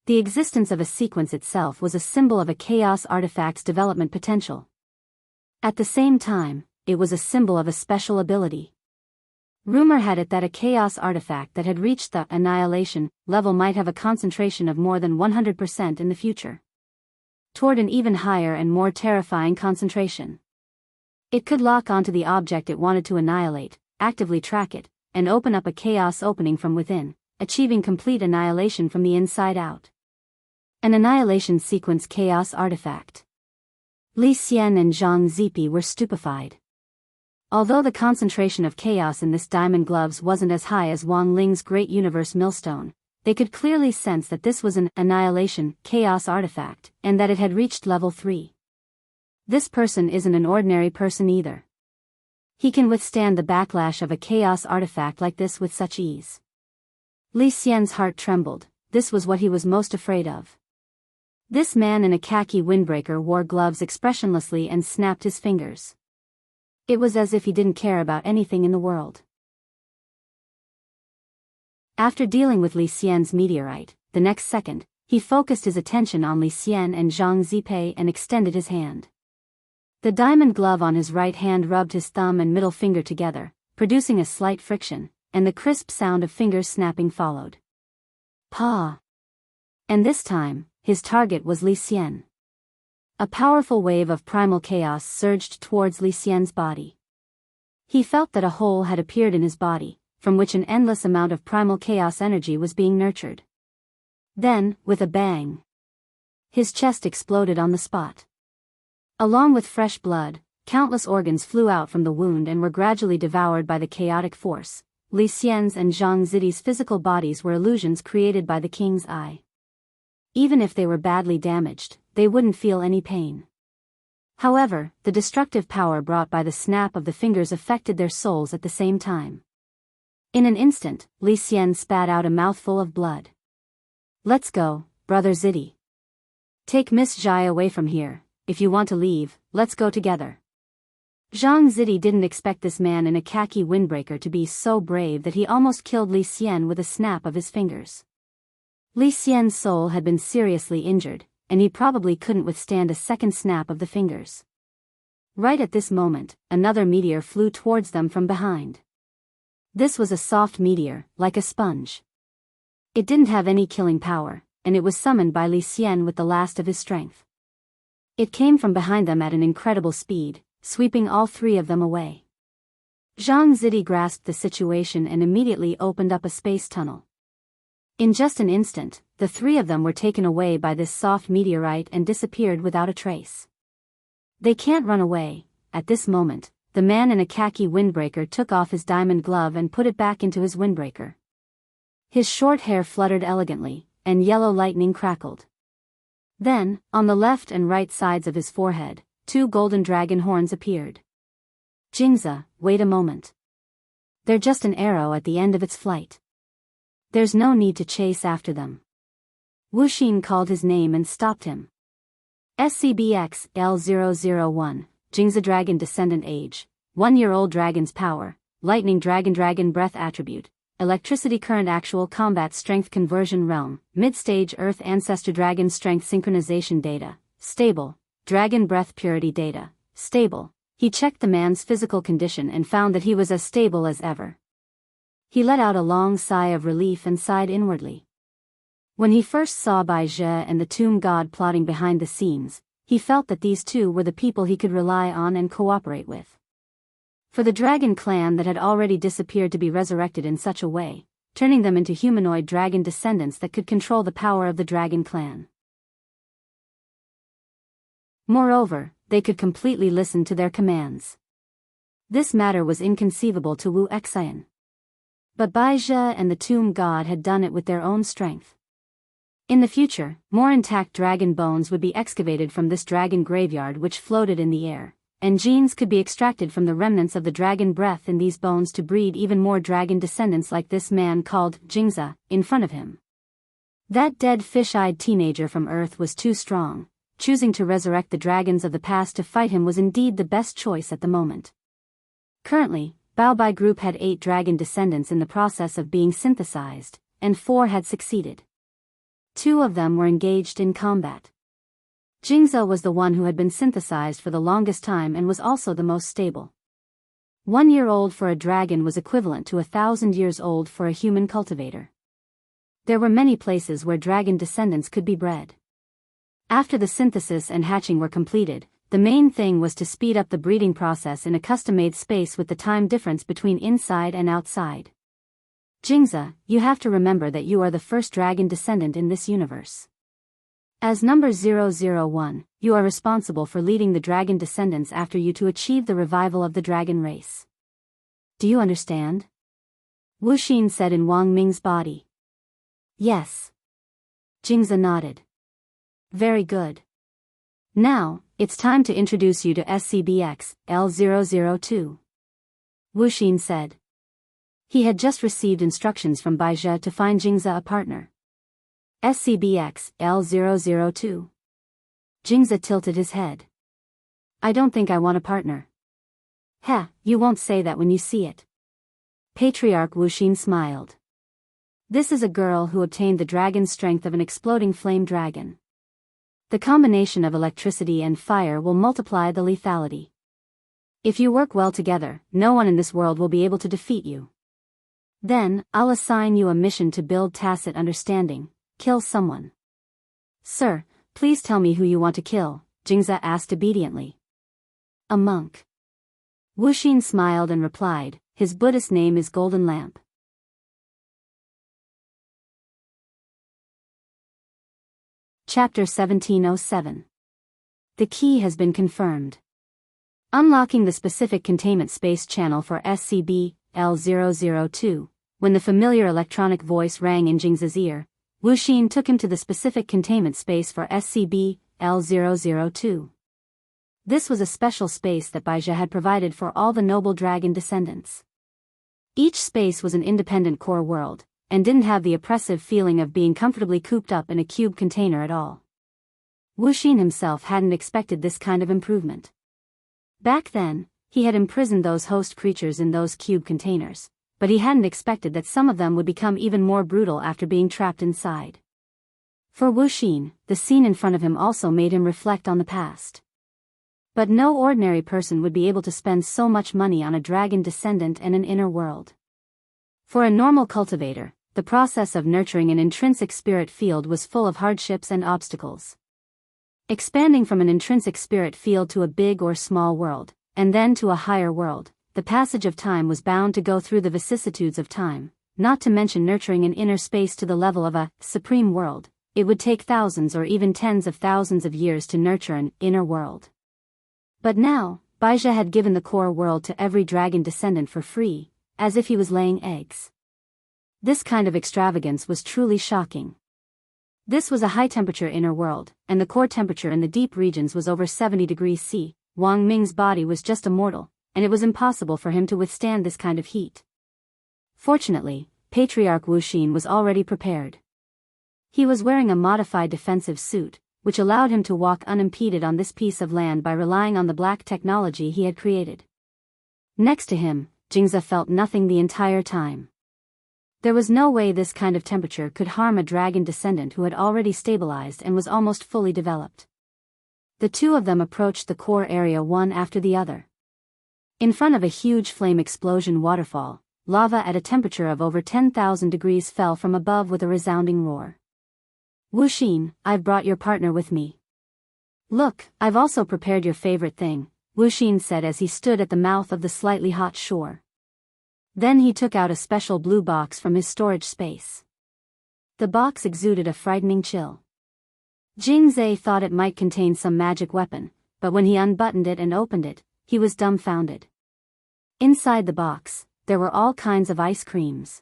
The existence of a sequence itself was a symbol of a chaos artifact's development potential. At the same time, it was a symbol of a special ability. Rumor had it that a chaos artifact that had reached the annihilation level might have a concentration of more than 100% in the future. Toward an even higher and more terrifying concentration. It could lock onto the object it wanted to annihilate, actively track it, and open up a chaos opening from within, achieving complete annihilation from the inside out. An annihilation sequence chaos artifact. Li Xian and Zhang Zipei were stupefied. Although the concentration of chaos in this diamond gloves wasn't as high as Wang Ling's Great Universe Millstone, they could clearly sense that this was an annihilation chaos artifact, and that it had reached level 3. This person isn't an ordinary person either. He can withstand the backlash of a chaos artifact like this with such ease. Li Xian's heart trembled. This was what he was most afraid of. This man in a khaki windbreaker wore gloves expressionlessly and snapped his fingers. It was as if he didn't care about anything in the world. After dealing with Li Xian's meteorite, the next second, he focused his attention on Li Xian and Zhang Zipei and extended his hand. The diamond glove on his right hand rubbed his thumb and middle finger together, producing a slight friction, and the crisp sound of fingers snapping followed. Pa! And this time, his target was Li Xian. A powerful wave of primal chaos surged towards Li Xian's body. He felt that a hole had appeared in his body, from which an endless amount of primal chaos energy was being nurtured. Then, with a bang, his chest exploded on the spot. Along with fresh blood, countless organs flew out from the wound and were gradually devoured by the chaotic force. Li Xian's and Zhang Zidi's physical bodies were illusions created by the king's eye. Even if they were badly damaged, they wouldn't feel any pain. However, the destructive power brought by the snap of the fingers affected their souls at the same time. In an instant, Li Xian spat out a mouthful of blood. "Let's go, brother Zidi. Take Miss Zhai away from here. If you want to leave, let's go together." Zhang Zidi didn't expect this man in a khaki windbreaker to be so brave that he almost killed Li Xian with a snap of his fingers. Li Xian's soul had been seriously injured, and he probably couldn't withstand a second snap of the fingers. Right at this moment, another meteor flew towards them from behind. This was a soft meteor, like a sponge. It didn't have any killing power, and it was summoned by Li Xian with the last of his strength. It came from behind them at an incredible speed, sweeping all three of them away. Zhang Zidi grasped the situation and immediately opened up a space tunnel. In just an instant, the three of them were taken away by this soft meteorite and disappeared without a trace. They can't run away. At this moment, the man in a khaki windbreaker took off his diamond glove and put it back into his windbreaker. His short hair fluttered elegantly, and yellow lightning crackled. Then, on the left and right sides of his forehead, two golden dragon horns appeared. "Jingza, wait a moment. They're just an arrow at the end of its flight. There's no need to chase after them." Wu Xin called his name and stopped him. SCBX L001, Jingza Dragon Descendant Age, 1-year-old Dragon's Power, Lightning Dragon Breath Attribute, Electricity Current Actual Combat Strength Conversion Realm, Mid-Stage Earth Ancestor Dragon Strength Synchronization Data, Stable, Dragon Breath Purity Data, Stable. He checked the man's physical condition and found that he was as stable as ever. He let out a long sigh of relief and sighed inwardly. When he first saw Bai Zhe and the tomb god plotting behind the scenes, he felt that these two were the people he could rely on and cooperate with. For the dragon clan that had already disappeared to be resurrected in such a way, turning them into humanoid dragon descendants that could control the power of the dragon clan. Moreover, they could completely listen to their commands. This matter was inconceivable to Wu Xian. But Bai Zhe and the tomb god had done it with their own strength. In the future, more intact dragon bones would be excavated from this dragon graveyard which floated in the air, and genes could be extracted from the remnants of the dragon breath in these bones to breed even more dragon descendants like this man called Jingza in front of him. That dead fish-eyed teenager from Earth was too strong. Choosing to resurrect the dragons of the past to fight him was indeed the best choice at the moment. Currently, Bao Bai Group had 8 dragon descendants in the process of being synthesized, and 4 had succeeded. 2 of them were engaged in combat. Jingza was the one who had been synthesized for the longest time and was also the most stable. 1 year old for a dragon was equivalent to 1,000 years old for a human cultivator. There were many places where dragon descendants could be bred. After the synthesis and hatching were completed, the main thing was to speed up the breeding process in a custom-made space with the time difference between inside and outside. Jingza, you have to remember that you are the first dragon descendant in this universe. As number 001, you are responsible for leading the dragon descendants after you to achieve the revival of the dragon race. Do you understand? Wu Xin said in Wang Ming's body. Yes. Jingza nodded. Very good. Now, it's time to introduce you to SCBX L002. Wu Xin said. He had just received instructions from Bai Zhe to find Jingza a partner. SCBX L002. Jingza tilted his head. I don't think I want a partner. Heh, you won't say that when you see it. Patriarch Wu Xin smiled. This is a girl who obtained the dragon strength of an exploding flame dragon. The combination of electricity and fire will multiply the lethality. If you work well together, no one in this world will be able to defeat you. Then, I'll assign you a mission to build tacit understanding. Kill someone. Sir, please tell me who you want to kill. Jingze asked obediently. A monk. Wuxin smiled and replied, his Buddhist name is Golden Lamp. Chapter 1707. The key has been confirmed. Unlocking the specific containment space channel for SCP-L002, when the familiar electronic voice rang in Jingze's ear, Wuxin took him to the specific containment space for SCP-L002. This was a special space that Baizha had provided for all the noble dragon descendants. Each space was an independent core world, and didn't have the oppressive feeling of being comfortably cooped up in a cube container at all. Wuxin himself hadn't expected this kind of improvement. Back then, he had imprisoned those host creatures in those cube containers, but he hadn't expected that some of them would become even more brutal after being trapped inside. For Wuxin, the scene in front of him also made him reflect on the past. But no ordinary person would be able to spend so much money on a dragon descendant and an inner world. For a normal cultivator, the process of nurturing an intrinsic spirit field was full of hardships and obstacles. Expanding from an intrinsic spirit field to a big or small world, and then to a higher world, the passage of time was bound to go through the vicissitudes of time, not to mention nurturing an inner space to the level of a supreme world. It would take thousands or even tens of thousands of years to nurture an inner world. But now, Baizha had given the core world to every dragon descendant for free, as if he was laying eggs. This kind of extravagance was truly shocking. This was a high-temperature inner world, and the core temperature in the deep regions was over 70 degrees C. Wang Ming's body was just a mortal, and it was impossible for him to withstand this kind of heat. Fortunately, Patriarch Wuxin was already prepared. He was wearing a modified defensive suit, which allowed him to walk unimpeded on this piece of land by relying on the black technology he had created. Next to him, Jingze felt nothing the entire time. There was no way this kind of temperature could harm a dragon descendant who had already stabilized and was almost fully developed. The two of them approached the core area one after the other. In front of a huge flame explosion waterfall, lava at a temperature of over 10,000 degrees fell from above with a resounding roar. Wuxin, I've brought your partner with me. Look, I've also prepared your favorite thing, Wuxin said as he stood at the mouth of the slightly hot shore. Then he took out a special blue box from his storage space. The box exuded a frightening chill. Jingze thought it might contain some magic weapon, but when he unbuttoned it and opened it, he was dumbfounded. Inside the box, there were all kinds of ice creams.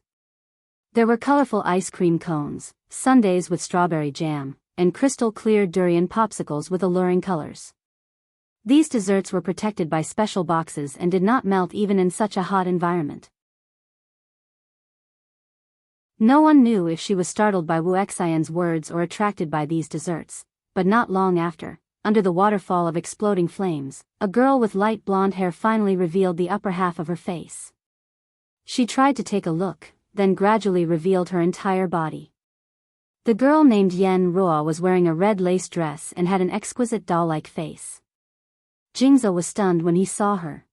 There were colorful ice cream cones, sundaes with strawberry jam, and crystal-clear durian popsicles with alluring colors. These desserts were protected by special boxes and did not melt even in such a hot environment. No one knew if she was startled by Wu Xian's words or attracted by these desserts, but not long after, under the waterfall of exploding flames, a girl with light blonde hair finally revealed the upper half of her face. She tried to take a look, then gradually revealed her entire body. The girl named Yen Ruo was wearing a red lace dress and had an exquisite doll-like face. Jingze was stunned when he saw her.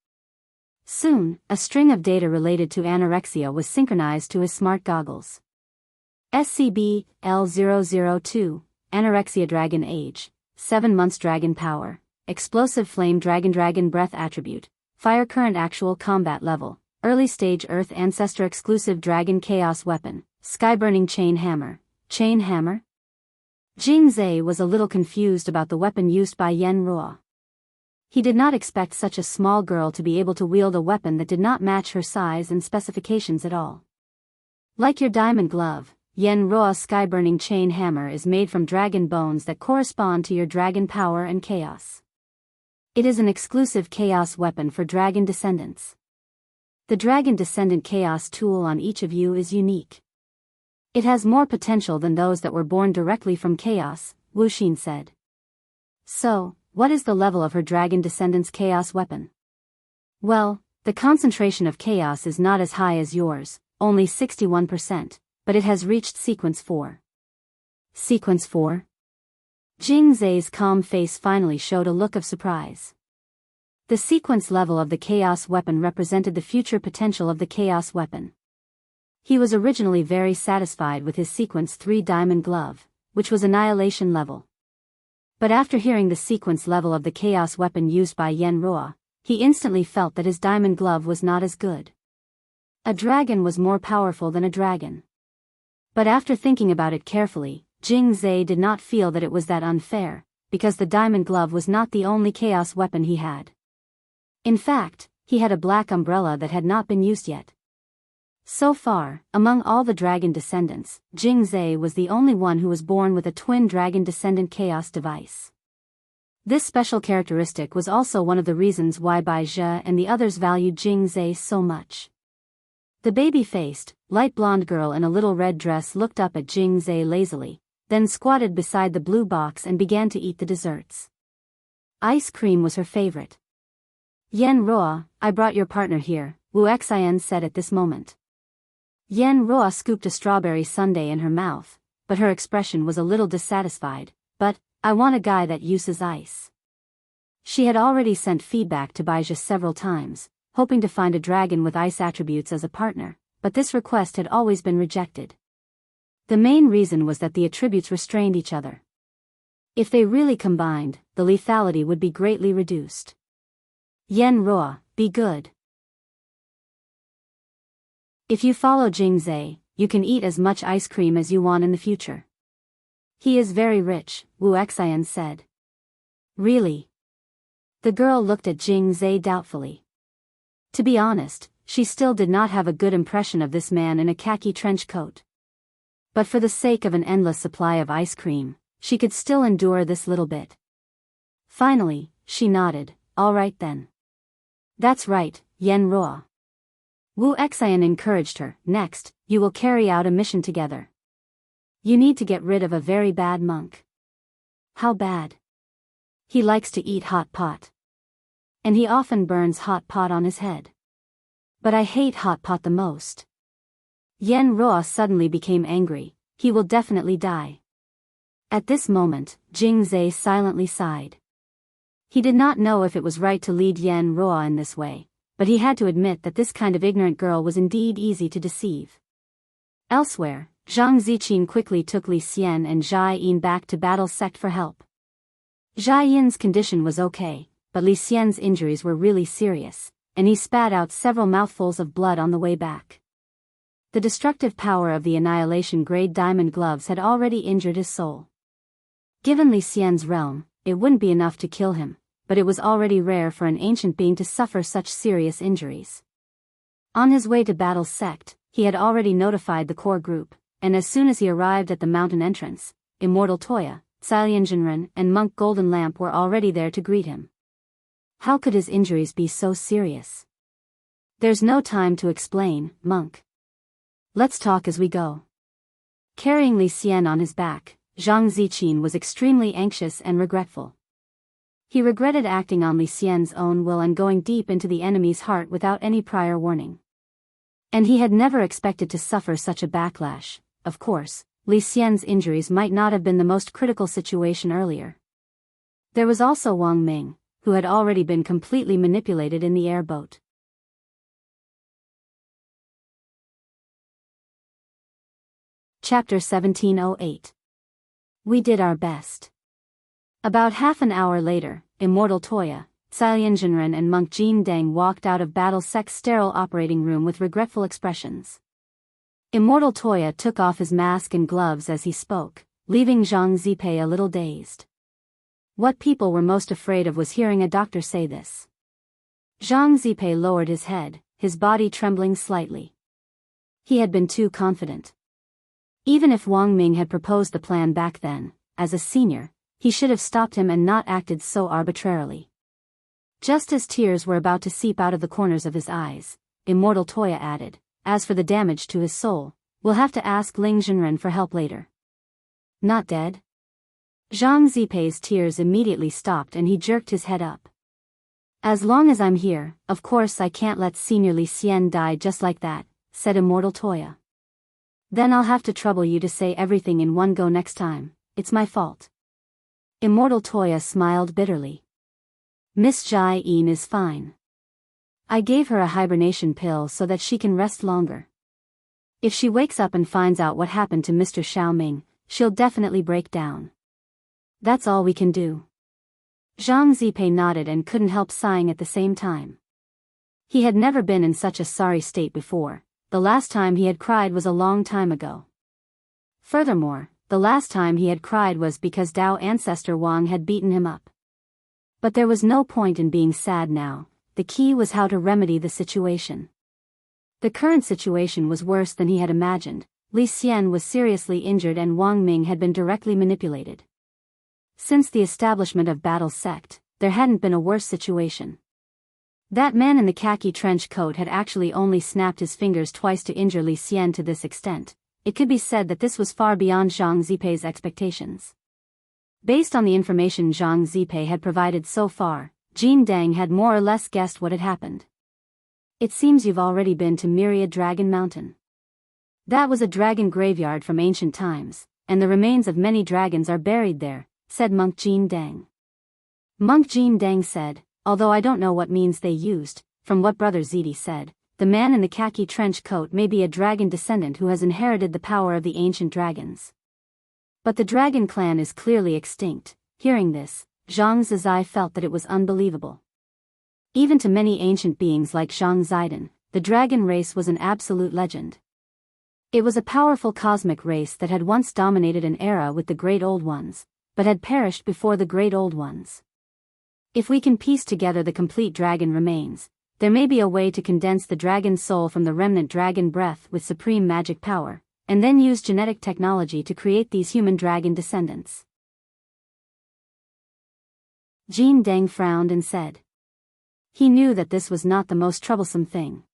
Soon, a string of data related to anorexia was synchronized to his smart goggles. SCP-L002, Anorexia Dragon Age, 7 months Dragon Power, Explosive Flame Dragon Breath Attribute, Fire Current Actual Combat Level, Early Stage Earth Ancestor Exclusive Dragon Chaos Weapon, Sky-Burning Chain Hammer. Chain Hammer? Jingze was a little confused about the weapon used by Yen Ruo. He did not expect such a small girl to be able to wield a weapon that did not match her size and specifications at all. Like your diamond glove, Yen Ruo's sky-burning chain hammer is made from dragon bones that correspond to your dragon power and chaos. It is an exclusive chaos weapon for dragon descendants. The dragon descendant chaos tool on each of you is unique. It has more potential than those that were born directly from chaos, Wuxin said. So, what is the level of her dragon descendant's chaos weapon? Well, the concentration of chaos is not as high as yours, only 61%, but it has reached sequence 4. Sequence 4? Jingze's calm face finally showed a look of surprise. The sequence level of the chaos weapon represented the future potential of the chaos weapon. He was originally very satisfied with his sequence 3 diamond glove, which was annihilation level. But after hearing the sequence level of the chaos weapon used by Yen Roa, he instantly felt that his diamond glove was not as good. A dragon was more powerful than a dragon. But after thinking about it carefully, Jing Zhe did not feel that it was that unfair, because the diamond glove was not the only chaos weapon he had. In fact, he had a black umbrella that had not been used yet. So far, among all the dragon descendants, Jing Zhe was the only one who was born with a twin dragon descendant chaos device. This special characteristic was also one of the reasons why Bai Zhe and the others valued Jing Zhe so much. The baby-faced, light blonde girl in a little red dress looked up at Jing Zhe lazily, then squatted beside the blue box and began to eat the desserts. Ice cream was her favorite. Yen Roa, I brought your partner here, Wu Xian said at this moment. Yen Roa scooped a strawberry sundae in her mouth, but her expression was a little dissatisfied. But, I want a guy that uses ice. She had already sent feedback to Baizha several times, hoping to find a dragon with ice attributes as a partner, but this request had always been rejected. The main reason was that the attributes restrained each other. If they really combined, the lethality would be greatly reduced. Yen Roa, be good. If you follow Jing Zhe, you can eat as much ice cream as you want in the future. He is very rich, Wu Xian said. Really? The girl looked at Jing Zhe doubtfully. To be honest, she still did not have a good impression of this man in a khaki trench coat. But for the sake of an endless supply of ice cream, she could still endure this little bit. Finally, she nodded, all right then. That's right, Yen Roa. Wu Xian encouraged her. Next, you will carry out a mission together. You need to get rid of a very bad monk. How bad? He likes to eat hot pot. And he often burns hot pot on his head. But I hate hot pot the most. Yen Roa suddenly became angry. He will definitely die. At this moment, Jing Zhe silently sighed. He did not know if it was right to lead Yen Roa in this way, but he had to admit that this kind of ignorant girl was indeed easy to deceive. Elsewhere, Zhang Ziqin quickly took Li Xian and Jia Yin back to Battle Sect for help. Jia Yin's condition was okay, but Li Xian's injuries were really serious, and he spat out several mouthfuls of blood on the way back. The destructive power of the annihilation-grade diamond gloves had already injured his soul. Given Li Xian's realm, it wouldn't be enough to kill him, but it was already rare for an ancient being to suffer such serious injuries. On his way to Battle Sect, he had already notified the core group, and as soon as he arrived at the mountain entrance, Immortal Toya, Cilian Jinren and Monk Golden Lamp were already there to greet him. How could his injuries be so serious? There's no time to explain, Monk. Let's talk as we go. Carrying Li Xian on his back, Zhang Ziqin was extremely anxious and regretful. He regretted acting on Li Xian's own will and going deep into the enemy's heart without any prior warning. And he had never expected to suffer such a backlash. Of course, Li Xian's injuries might not have been the most critical situation earlier. There was also Wang Ming, who had already been completely manipulated in the airboat. Chapter 1708. We did our best. About half an hour later, Immortal Toya, Cilian Jinren and Monk Jin Deng walked out of Battle Sec's sterile operating room with regretful expressions. Immortal Toya took off his mask and gloves as he spoke, leaving Zhang Zipei a little dazed. What people were most afraid of was hearing a doctor say this. Zhang Zipei lowered his head, his body trembling slightly. He had been too confident. Even if Wang Ming had proposed the plan back then, as a senior, he should have stopped him and not acted so arbitrarily. Just as tears were about to seep out of the corners of his eyes, Immortal Toya added, as for the damage to his soul, we'll have to ask Ling Jinren for help later. Not dead? Zhang Zipei's tears immediately stopped and he jerked his head up. As long as I'm here, of course I can't let Senior Li Xian die just like that, said Immortal Toya. Then I'll have to trouble you to say everything in one go next time. It's my fault. Immortal Toya smiled bitterly. Miss Jai Yin is fine. I gave her a hibernation pill so that she can rest longer. If she wakes up and finds out what happened to Mr. Xiaoming, she'll definitely break down. That's all we can do. Zhang Zipei nodded and couldn't help sighing at the same time. He had never been in such a sorry state before. The last time he had cried was a long time ago. Furthermore, the last time he had cried was because Dao ancestor Wang had beaten him up. But there was no point in being sad now. The key was how to remedy the situation. The current situation was worse than he had imagined. Li Xian was seriously injured and Wang Ming had been directly manipulated. Since the establishment of Battle Sect, there hadn't been a worse situation. That man in the khaki trench coat had actually only snapped his fingers twice to injure Li Xian to this extent. It could be said that this was far beyond Zhang Zipei's expectations. Based on the information Zhang Zipei had provided so far, Jin Deng had more or less guessed what had happened. It seems you've already been to Myriad Dragon Mountain. That was a dragon graveyard from ancient times, and the remains of many dragons are buried there, said Monk Jin Deng. Monk Jin Deng said, although I don't know what means they used, from what Brother Zidi said, the man in the khaki trench coat may be a dragon descendant who has inherited the power of the ancient dragons. But the dragon clan is clearly extinct. Hearing this, Zhang Zizai felt that it was unbelievable. Even to many ancient beings like Zhang Zidon, the dragon race was an absolute legend. It was a powerful cosmic race that had once dominated an era with the Great Old Ones, but had perished before the Great Old Ones. If we can piece together the complete dragon remains, there may be a way to condense the dragon soul from the remnant dragon breath with supreme magic power, and then use genetic technology to create these human dragon descendants. Jin Deng frowned and said. He knew that this was not the most troublesome thing.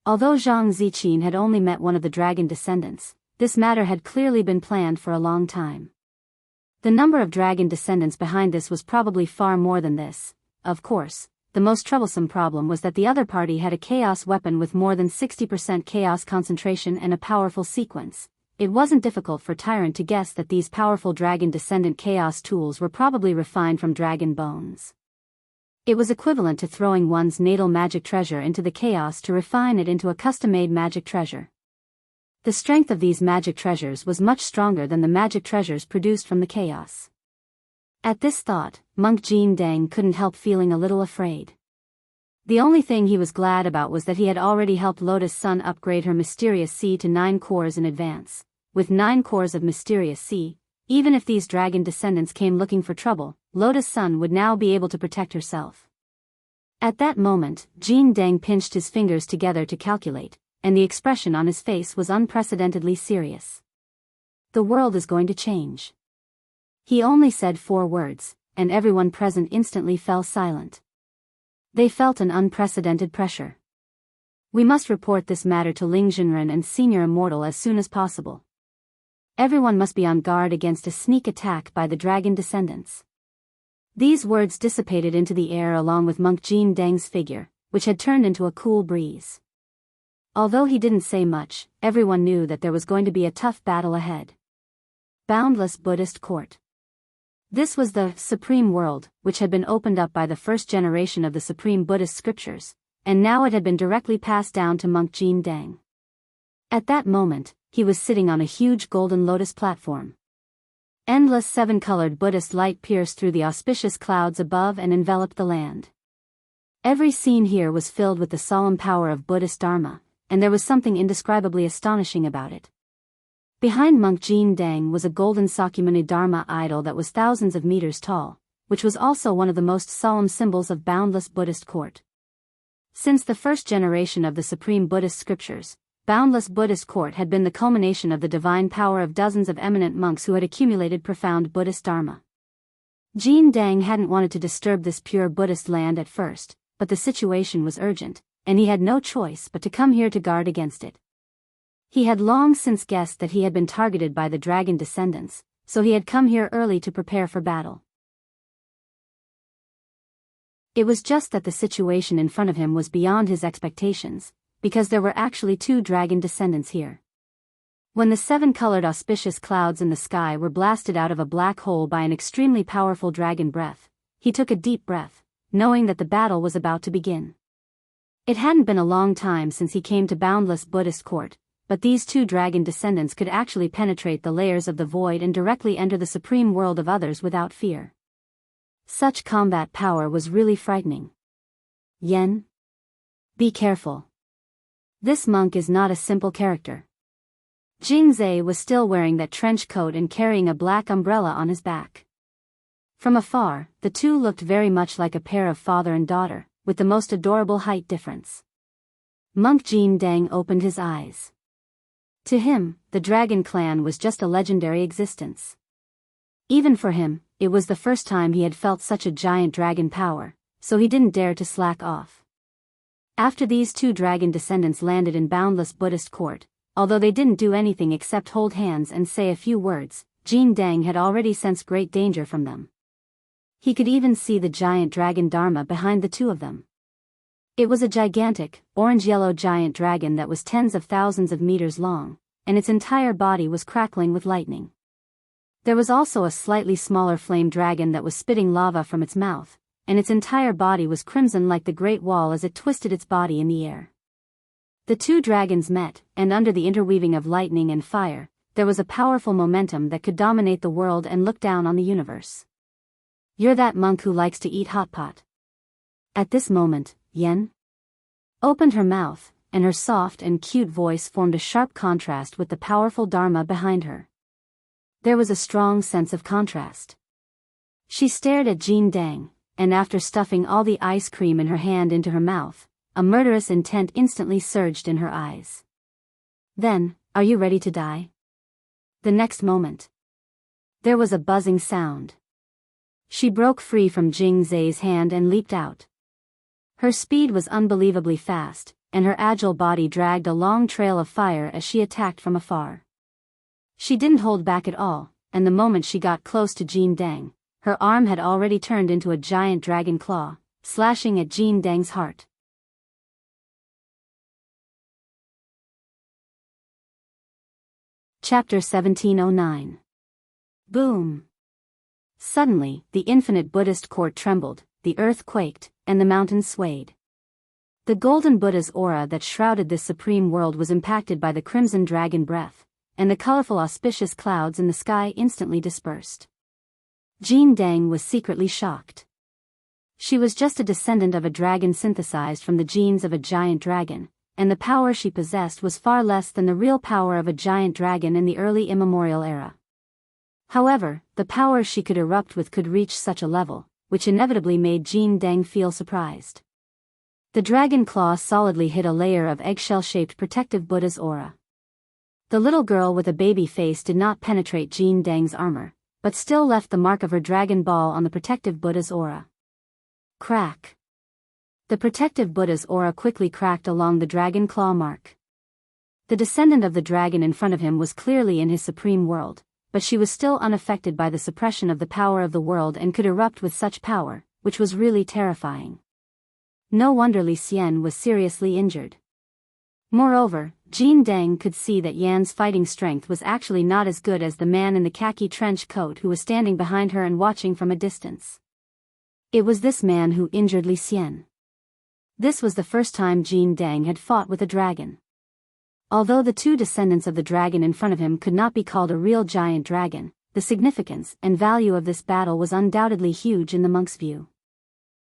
Although Zhang Ziqin had only met one of the dragon descendants, this matter had clearly been planned for a long time. The number of dragon descendants behind this was probably far more than this. Of course, the most troublesome problem was that the other party had a chaos weapon with more than 60% chaos concentration and a powerful sequence. It wasn't difficult for Tyrant to guess that these powerful dragon descendant chaos tools were probably refined from dragon bones. It was equivalent to throwing one's natal magic treasure into the chaos to refine it into a custom-made magic treasure. The strength of these magic treasures was much stronger than the magic treasures produced from the chaos. At this thought, Monk Jin Deng couldn't help feeling a little afraid. The only thing he was glad about was that he had already helped Lotus Sun upgrade her Mysterious Sea to 9 cores in advance. With 9 cores of Mysterious Sea, even if these dragon descendants came looking for trouble, Lotus Sun would now be able to protect herself. At that moment, Jin Deng pinched his fingers together to calculate, and the expression on his face was unprecedentedly serious. The world is going to change. He only said 4 words, and everyone present instantly fell silent. They felt an unprecedented pressure. We must report this matter to Ling Jinren and Senior Immortal as soon as possible. Everyone must be on guard against a sneak attack by the dragon descendants. These words dissipated into the air along with Monk Jin Deng's figure, which had turned into a cool breeze. Although he didn't say much, everyone knew that there was going to be a tough battle ahead. Boundless Buddhist Court. This was the Supreme World, which had been opened up by the first generation of the Supreme Buddhist scriptures, and now it had been directly passed down to Monk Jin Deng. At that moment, he was sitting on a huge golden lotus platform. Endless 7-colored Buddhist light pierced through the auspicious clouds above and enveloped the land. Every scene here was filled with the solemn power of Buddhist Dharma, and there was something indescribably astonishing about it. Behind Monk Jin Deng was a golden Sakyamuni Dharma idol that was thousands of meters tall, which was also one of the most solemn symbols of boundless Buddhist court. Since the first generation of the Supreme Buddhist scriptures, boundless Buddhist court had been the culmination of the divine power of dozens of eminent monks who had accumulated profound Buddhist Dharma. Jin Deng hadn't wanted to disturb this pure Buddhist land at first, but the situation was urgent, and he had no choice but to come here to guard against it. He had long since guessed that he had been targeted by the dragon descendants, so he had come here early to prepare for battle. It was just that the situation in front of him was beyond his expectations, because there were actually 2 dragon descendants here. When the 7-colored auspicious clouds in the sky were blasted out of a black hole by an extremely powerful dragon breath, he took a deep breath, knowing that the battle was about to begin. It hadn't been a long time since he came to boundless Buddhist court, but these two dragon descendants could actually penetrate the layers of the void and directly enter the supreme world of others without fear. Such combat power was really frightening. Yen? Be careful. This monk is not a simple character. Jingzhe was still wearing that trench coat and carrying a black umbrella on his back. From afar, the two looked very much like a pair of father and daughter, with the most adorable height difference. Monk Jin Dang opened his eyes. To him, the dragon clan was just a legendary existence. Even for him, it was the first time he had felt such a giant dragon power, so he didn't dare to slack off. After these two dragon descendants landed in boundless Buddhist court, although they didn't do anything except hold hands and say a few words, Jin Dang had already sensed great danger from them. He could even see the giant dragon Dharma behind the two of them. It was a gigantic, orange-yellow giant dragon that was tens of thousands of meters long, and its entire body was crackling with lightning. There was also a slightly smaller flame dragon that was spitting lava from its mouth, and its entire body was crimson like the Great Wall as it twisted its body in the air. The two dragons met, and under the interweaving of lightning and fire, there was a powerful momentum that could dominate the world and look down on the universe. You're that monk who likes to eat hot pot. At this moment, Yen opened her mouth, and her soft and cute voice formed a sharp contrast with the powerful Dharma behind her. There was a strong sense of contrast. She stared at Jin Dang, and after stuffing all the ice cream in her hand into her mouth, a murderous intent instantly surged in her eyes. Then, are you ready to die? The next moment, there was a buzzing sound. She broke free from Jing Zhe's hand and leaped out. Her speed was unbelievably fast, and her agile body dragged a long trail of fire as she attacked from afar. She didn't hold back at all, and the moment she got close to Jin Dang, her arm had already turned into a giant dragon claw, slashing at Jin Dang's heart. Chapter 1709. Boom! Suddenly, the infinite Buddhist court trembled, the earth quaked, and the mountains swayed. The golden Buddha's aura that shrouded this supreme world was impacted by the crimson dragon breath, and the colorful auspicious clouds in the sky instantly dispersed. Jin Dang was secretly shocked. She was just a descendant of a dragon synthesized from the genes of a giant dragon, and the power she possessed was far less than the real power of a giant dragon in the early immemorial era. However, the power she could erupt with could reach such a level, which inevitably made Jin Dang feel surprised. The dragon claw solidly hid a layer of eggshell-shaped protective Buddha's aura. The little girl with a baby face did not penetrate Jin Dang's armor, but still left the mark of her dragon ball on the protective Buddha's aura. Crack! The protective Buddha's aura quickly cracked along the dragon claw mark. The descendant of the dragon in front of him was clearly in his supreme world, but she was still unaffected by the suppression of the power of the world and could erupt with such power, which was really terrifying. No wonder Li Xian was seriously injured. Moreover, Jin Dang could see that Yan's fighting strength was actually not as good as the man in the khaki trench coat who was standing behind her and watching from a distance. It was this man who injured Li Xian. This was the first time Jin Dang had fought with a dragon. Although the two descendants of the dragon in front of him could not be called a real giant dragon, the significance and value of this battle was undoubtedly huge in the monk's view.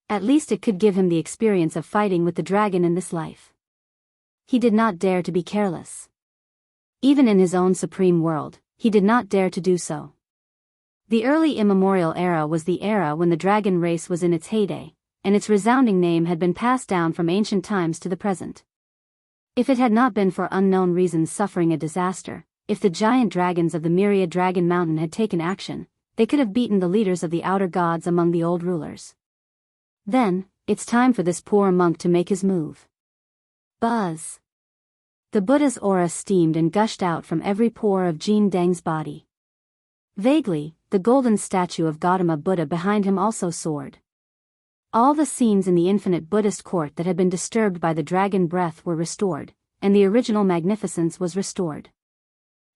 At least it could give him the experience of fighting with the dragon in this life. He did not dare to be careless. Even in his own supreme world, he did not dare to do so. The early immemorial era was the era when the dragon race was in its heyday, and its resounding name had been passed down from ancient times to the present. If it had not been for unknown reasons suffering a disaster, if the giant dragons of the myriad dragon mountain had taken action, they could have beaten the leaders of the outer gods among the old rulers. Then, it's time for this poor monk to make his move. Buzz! The Buddha's aura steamed and gushed out from every pore of Jin Dang's body. Vaguely, the golden statue of Gautama Buddha behind him also soared. All the scenes in the infinite Buddhist court that had been disturbed by the dragon breath were restored, and the original magnificence was restored.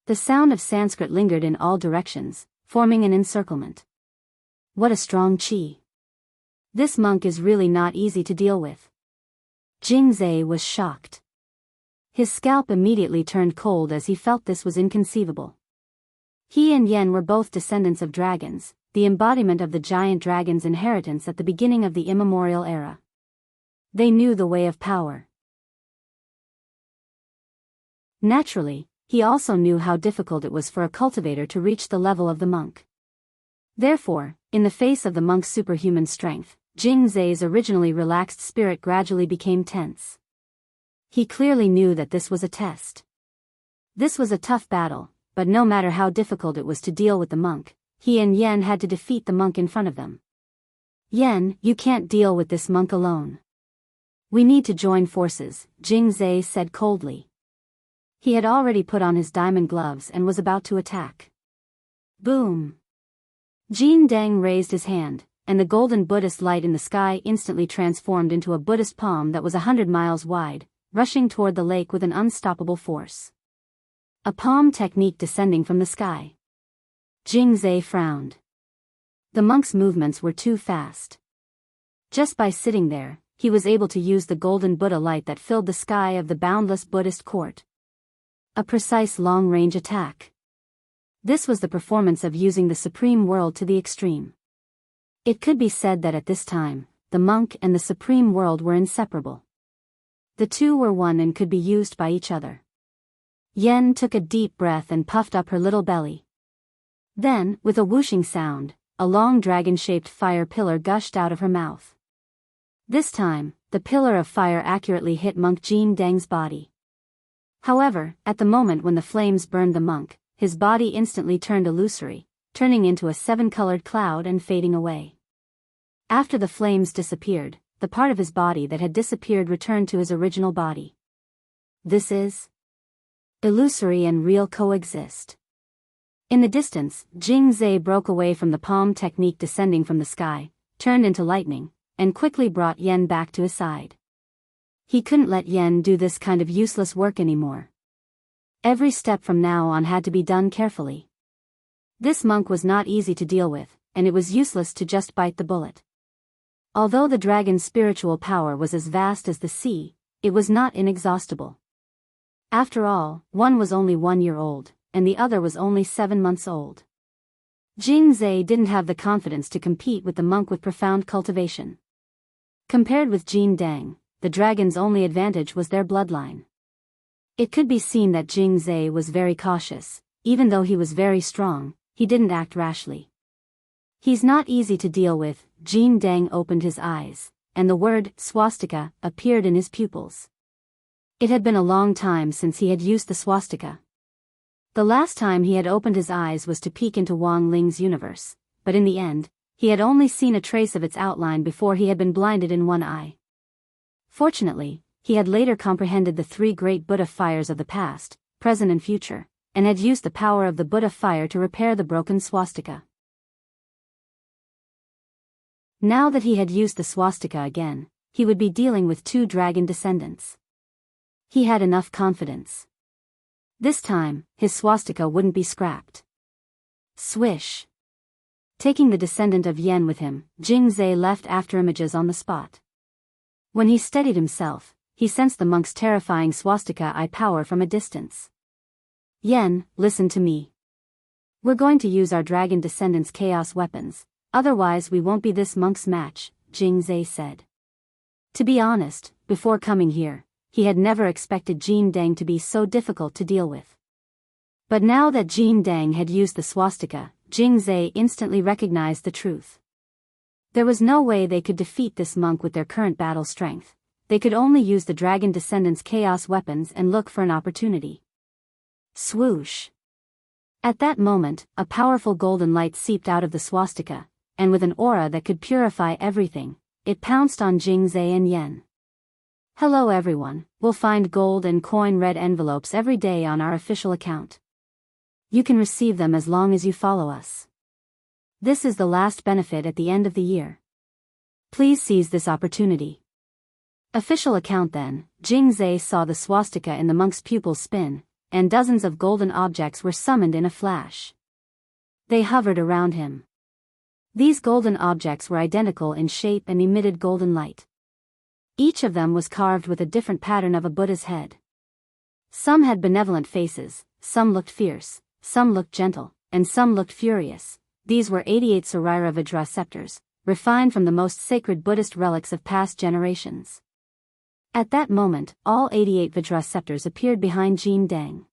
The sound of Sanskrit lingered in all directions, forming an encirclement. What a strong qi! This monk is really not easy to deal with. Jingzhe was shocked. His scalp immediately turned cold as he felt this was inconceivable. He and Yen were both descendants of dragons, the embodiment of the giant dragon's inheritance at the beginning of the immemorial era. They knew the way of power. Naturally, he also knew how difficult it was for a cultivator to reach the level of the monk. Therefore, in the face of the monk's superhuman strength, Jing Zai's originally relaxed spirit gradually became tense. He clearly knew that this was a test. This was a tough battle, but no matter how difficult it was to deal with the monk, he and Yen had to defeat the monk in front of them. Yen, you can't deal with this monk alone. We need to join forces, Jing Zai said coldly. He had already put on his diamond gloves and was about to attack. Boom! Jin Dang raised his hand, and the golden Buddhist light in the sky instantly transformed into a Buddhist palm that was 100 miles wide, rushing toward the lake with an unstoppable force. A palm technique descending from the sky. Jing Zai frowned. The monk's movements were too fast. Just by sitting there, he was able to use the golden Buddha light that filled the sky of the boundless Buddhist court. A precise long-range attack. This was the performance of using the supreme world to the extreme. It could be said that at this time, the monk and the supreme world were inseparable. The two were one and could be used by each other. Yen took a deep breath and puffed up her little belly. Then, with a whooshing sound, a long dragon-shaped fire pillar gushed out of her mouth. This time, the pillar of fire accurately hit Monk Jin Dang's body. However, at the moment when the flames burned the monk, his body instantly turned illusory, turning into a 7-colored cloud and fading away. After the flames disappeared, the part of his body that had disappeared returned to his original body. This is illusory and real coexist. In the distance, Jing Zai broke away from the palm technique descending from the sky, turned into lightning, and quickly brought Yen back to his side. He couldn't let Yen do this kind of useless work anymore. Every step from now on had to be done carefully. This monk was not easy to deal with, and it was useless to just bite the bullet. Although the dragon's spiritual power was as vast as the sea, it was not inexhaustible. After all, one was only 1 year old, and the other was only 7 months old. Jing Zai didn't have the confidence to compete with the monk with profound cultivation. Compared with Jin Dang, the dragon's only advantage was their bloodline. It could be seen that Jing Zai was very cautious. Even though he was very strong, he didn't act rashly. He's not easy to deal with. Jin Dang opened his eyes, and the word swastika appeared in his pupils. It had been a long time since he had used the swastika. The last time he had opened his eyes was to peek into Wang Ling's universe, but in the end, he had only seen a trace of its outline before he had been blinded in one eye. Fortunately, he had later comprehended the 3 great Buddha fires of the past, present and future, and had used the power of the Buddha fire to repair the broken swastika. Now that he had used the swastika again, he would be dealing with 2 dragon descendants. He had enough confidence. This time, his swastika wouldn't be scrapped. Swish. Taking the descendant of Yen with him, Jing Zai left after images on the spot. When he steadied himself, he sensed the monk's terrifying swastika eye power from a distance. Yen, listen to me. We're going to use our dragon descendants' chaos weapons, otherwise we won't be this monk's match, Jing Zai said. To be honest, before coming here, he had never expected Jin Dang to be so difficult to deal with. But now that Jin Dang had used the swastika, Jing Zai instantly recognized the truth. There was no way they could defeat this monk with their current battle strength. They could only use the dragon descendants' chaos weapons and look for an opportunity. Swoosh. At that moment, a powerful golden light seeped out of the swastika, and with an aura that could purify everything, it pounced on Jing Zai and Yen. Hello everyone, we'll find gold and coin red envelopes every day on our official account. You can receive them as long as you follow us. This is the last benefit at the end of the year. Please seize this opportunity. Official account then, Jing Zai saw the swastika in the monk's pupils spin, and dozens of golden objects were summoned in a flash. They hovered around him. These golden objects were identical in shape and emitted golden light. Each of them was carved with a different pattern of a Buddha's head. Some had benevolent faces, some looked fierce, some looked gentle, and some looked furious. These were 88 Sarira Vajra scepters, refined from the most sacred Buddhist relics of past generations. At that moment, all 88 Vajra scepters appeared behind Jin Dang.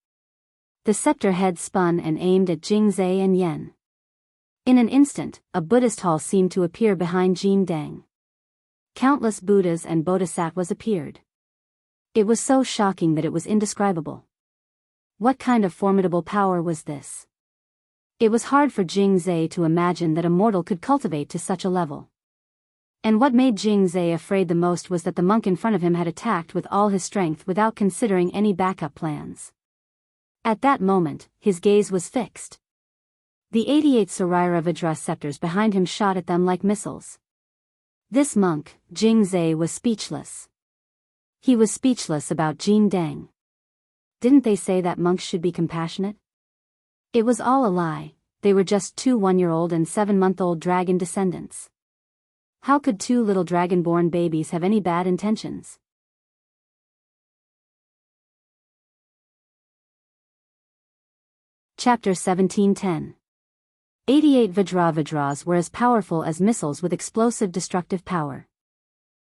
The scepter head spun and aimed at Jingzai and Yen. In an instant, a Buddhist hall seemed to appear behind Jin Dang. Countless Buddhas and Bodhisattvas appeared. It was so shocking that it was indescribable. What kind of formidable power was this? It was hard for Jingzai to imagine that a mortal could cultivate to such a level. And what made Jingzai afraid the most was that the monk in front of him had attacked with all his strength without considering any backup plans. At that moment, his gaze was fixed. The 88 Sarira Vajra scepters behind him shot at them like missiles. This monk, Jingzai, was speechless. He was speechless about Jin Dang. Didn't they say that monks should be compassionate? It was all a lie. They were just 2 one-year-old and 7-month-old dragon descendants. How could 2 little dragon-born babies have any bad intentions? Chapter 17:10. 88 Vajras were as powerful as missiles with explosive destructive power.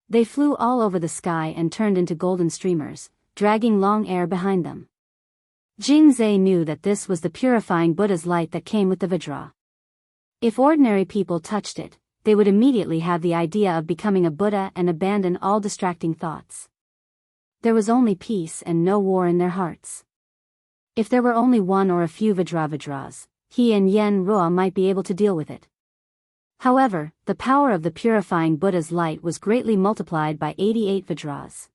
They flew all over the sky and turned into golden streamers, dragging long air behind them. Jingzai knew that this was the purifying Buddha's light that came with the Vajra. If ordinary people touched it, they would immediately have the idea of becoming a Buddha and abandon all distracting thoughts. There was only peace and no war in their hearts. If there were only 1 or a few Vajras, he and Yen Ruo might be able to deal with it. However, the power of the purifying Buddha's light was greatly multiplied by 88 Vajras.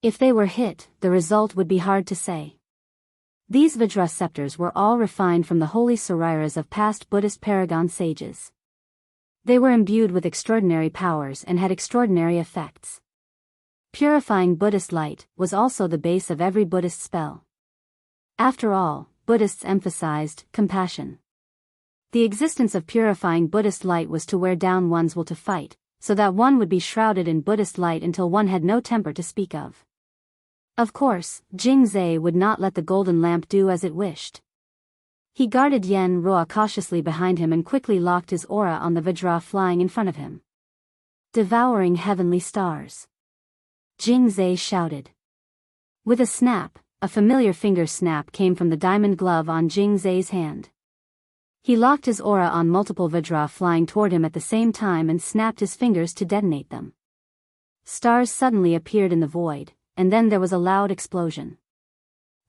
If they were hit, the result would be hard to say. These Vajra scepters were all refined from the holy Sariras of past Buddhist paragon sages. They were imbued with extraordinary powers and had extraordinary effects. Purifying Buddhist light was also the base of every Buddhist spell. After all, Buddhists emphasized compassion. The existence of purifying Buddhist light was to wear down one's will to fight, so that one would be shrouded in Buddhist light until one had no temper to speak of. Of course, Jingzai would not let the golden lamp do as it wished. He guarded Yen Ruo cautiously behind him and quickly locked his aura on the Vajra flying in front of him. Devouring heavenly stars. Jingzai shouted. With a snap, a familiar finger snap came from the diamond glove on Jingzai's hand. He locked his aura on multiple Vajra flying toward him at the same time and snapped his fingers to detonate them. Stars suddenly appeared in the void, and then there was a loud explosion.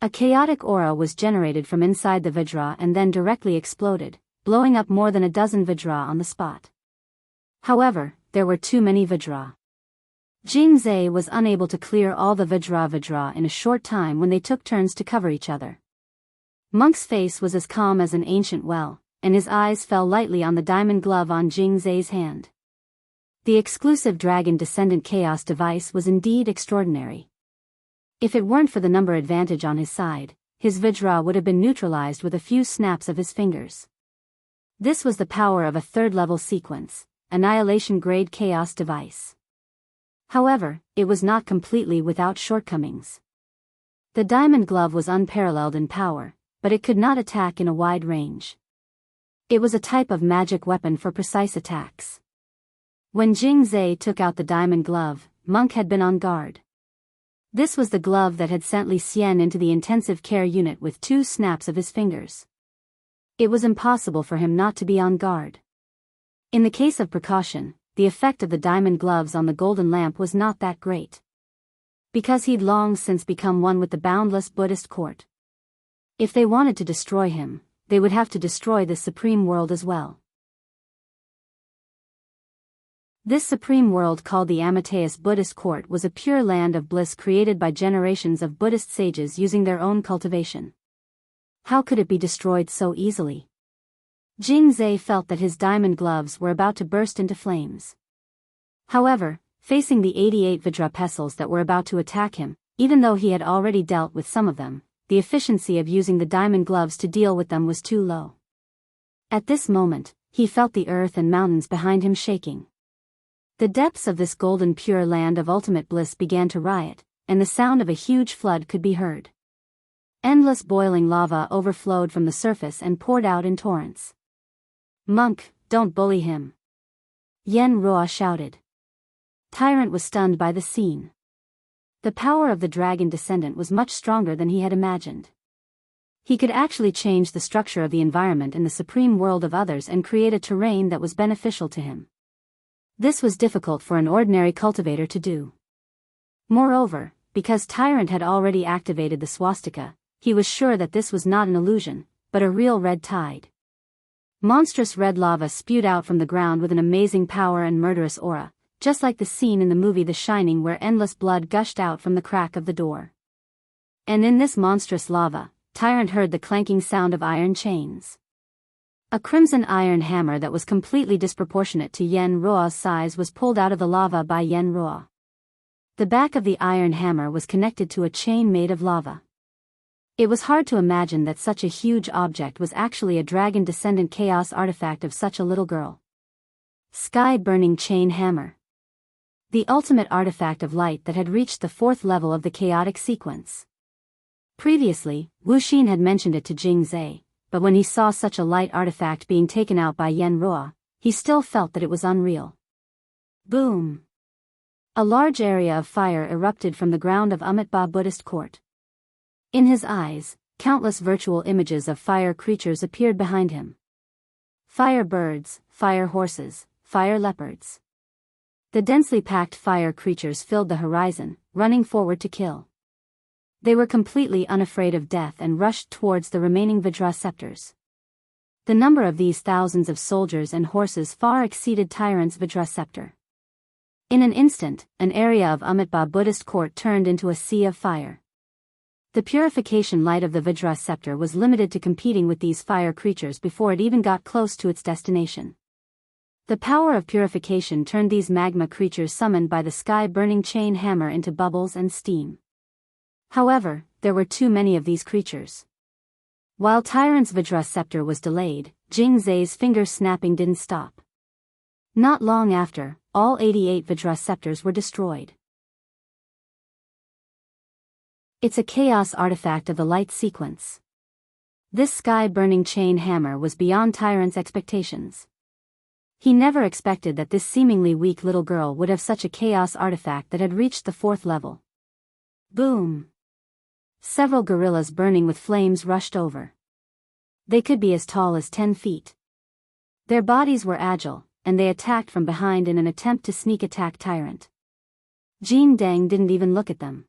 A chaotic aura was generated from inside the Vajra and then directly exploded, blowing up more than a dozen Vajra on the spot. However, there were too many Vajra. Jingzai was unable to clear all the Vajra in a short time when they took turns to cover each other. Monk's face was as calm as an ancient well, and his eyes fell lightly on the diamond glove on Jingzai's hand. The exclusive dragon descendant chaos device was indeed extraordinary. If it weren't for the number advantage on his side, his Vajra would have been neutralized with a few snaps of his fingers. This was the power of a 3rd-level sequence, annihilation-grade chaos device. However, it was not completely without shortcomings. The diamond glove was unparalleled in power, but it could not attack in a wide range. It was a type of magic weapon for precise attacks. When Jingzai took out the diamond glove, Monk had been on guard. This was the glove that had sent Li Xian into the intensive care unit with 2 snaps of his fingers. It was impossible for him not to be on guard. In the case of precaution, the effect of the diamond gloves on the golden lamp was not that great. Because he'd long since become one with the boundless Buddhist court. If they wanted to destroy him, they would have to destroy this supreme world as well. This supreme world called the Amateus Buddhist court was a pure land of bliss created by generations of Buddhist sages using their own cultivation. How could it be destroyed so easily? Jingzai felt that his diamond gloves were about to burst into flames. However, facing the 88 Vajra pestles that were about to attack him, even though he had already dealt with some of them, the efficiency of using the diamond gloves to deal with them was too low. At this moment, he felt the earth and mountains behind him shaking. The depths of this golden pure land of ultimate bliss began to riot, and the sound of a huge flood could be heard. Endless boiling lava overflowed from the surface and poured out in torrents. "Monk, don't bully him," Yenrua shouted. Tyrant was stunned by the scene. The power of the dragon descendant was much stronger than he had imagined. He could actually change the structure of the environment in the supreme world of others and create a terrain that was beneficial to him. This was difficult for an ordinary cultivator to do. Moreover, because Tyrant had already activated the swastika, he was sure that this was not an illusion, but a real red tide. Monstrous red lava spewed out from the ground with an amazing power and murderous aura, just like the scene in the movie The Shining where endless blood gushed out from the crack of the door. And in this monstrous lava, Tyrant heard the clanking sound of iron chains. A crimson iron hammer that was completely disproportionate to Yenrua's size was pulled out of the lava by Yenrua. The back of the iron hammer was connected to a chain made of lava. It was hard to imagine that such a huge object was actually a dragon descendant chaos artifact of such a little girl. Sky-burning chain hammer. The ultimate artifact of light that had reached the 4th level of the chaotic sequence. Previously, Wu Xin had mentioned it to Jing Zhe, but when he saw such a light artifact being taken out by Yenrua, he still felt that it was unreal. Boom! A large area of fire erupted from the ground of Amitabha Buddhist court. In his eyes, countless virtual images of fire creatures appeared behind him. Fire birds, fire horses, fire leopards. The densely packed fire creatures filled the horizon, running forward to kill. They were completely unafraid of death and rushed towards the remaining Vajraceptors. The number of these thousands of soldiers and horses far exceeded Tyrant's Vajraceptor. In an instant, an area of Amitabha Buddhist court turned into a sea of fire. The purification light of the Vajraceptor was limited to competing with these fire creatures before it even got close to its destination. The power of purification turned these magma creatures summoned by the sky-burning chain hammer into bubbles and steam. However, there were too many of these creatures. While Tyrant's Vajraceptor was delayed, Jing Zhe's finger snapping didn't stop. Not long after, all 88 Vajraceptors were destroyed. It's a chaos artifact of the light sequence. This sky-burning chain hammer was beyond Tyrant's expectations. He never expected that this seemingly weak little girl would have such a chaos artifact that had reached the 4th level. Boom! Several gorillas burning with flames rushed over. They could be as tall as 10 feet. Their bodies were agile, and they attacked from behind in an attempt to sneak attack Tyrant. Jin Deng didn't even look at them.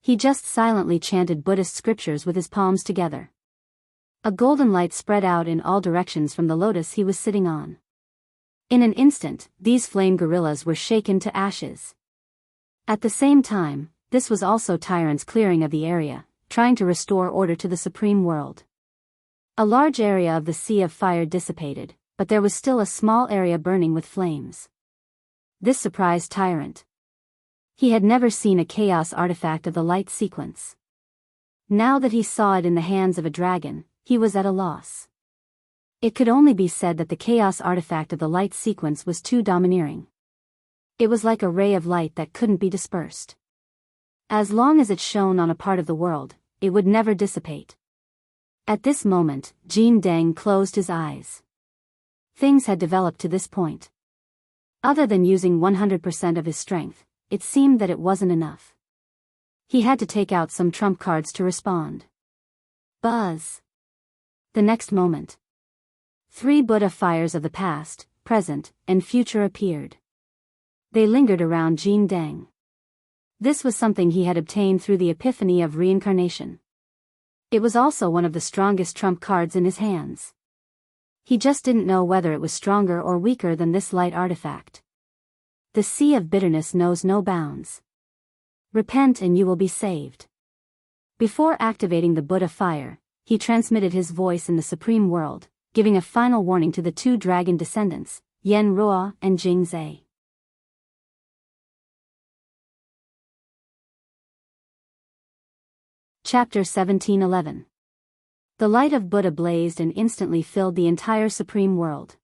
He just silently chanted Buddhist scriptures with his palms together. A golden light spread out in all directions from the lotus he was sitting on. In an instant, these flame gorillas were shaken to ashes. At the same time, this was also Tyrant's clearing of the area, trying to restore order to the supreme world. A large area of the sea of fire dissipated, but there was still a small area burning with flames. This surprised Tyrant. He had never seen a chaos artifact of the light sequence. Now that he saw it in the hands of a dragon, he was at a loss. It could only be said that the chaos artifact of the light sequence was too domineering. It was like a ray of light that couldn't be dispersed. As long as it shone on a part of the world, it would never dissipate. At this moment, Jin Deng closed his eyes. Things had developed to this point. Other than using 100% of his strength, it seemed that it wasn't enough. He had to take out some trump cards to respond. Buzz. The next moment, 3 Buddha fires of the past, present, and future appeared. They lingered around Jin Deng. This was something he had obtained through the epiphany of reincarnation. It was also one of the strongest trump cards in his hands. He just didn't know whether it was stronger or weaker than this light artifact. The sea of bitterness knows no bounds. Repent and you will be saved. Before activating the Buddha fire, he transmitted his voice in the supreme world, giving a final warning to the 2 dragon descendants, Yenrua and Jing Zhe. Chapter 1711. The light of Buddha blazed and instantly filled the entire supreme world.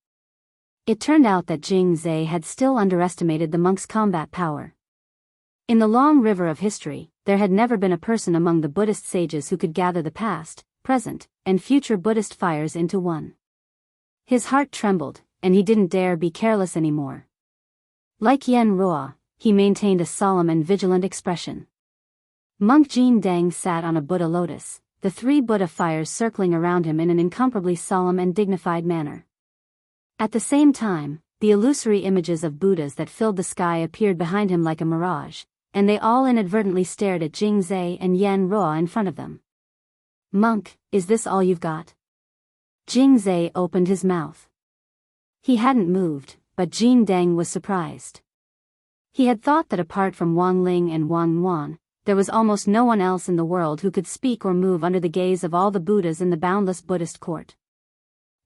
It turned out that Jing Zhe had still underestimated the monk's combat power. In the long river of history, there had never been a person among the Buddhist sages who could gather the past, present, and future Buddhist fires into one. His heart trembled, and he didn't dare be careless anymore. Like Yen Ruo, he maintained a solemn and vigilant expression. Monk Jin Dang sat on a Buddha lotus, the 3 Buddha fires circling around him in an incomparably solemn and dignified manner. At the same time, the illusory images of Buddhas that filled the sky appeared behind him like a mirage, and they all inadvertently stared at Jing Zhe and Yen Ruo in front of them. "Monk, is this all you've got?" Jing Zhe opened his mouth. He hadn't moved, but Jin Dang was surprised. He had thought that apart from Wang Ling and Wang Yuan, there was almost no one else in the world who could speak or move under the gaze of all the Buddhas in the boundless Buddhist court.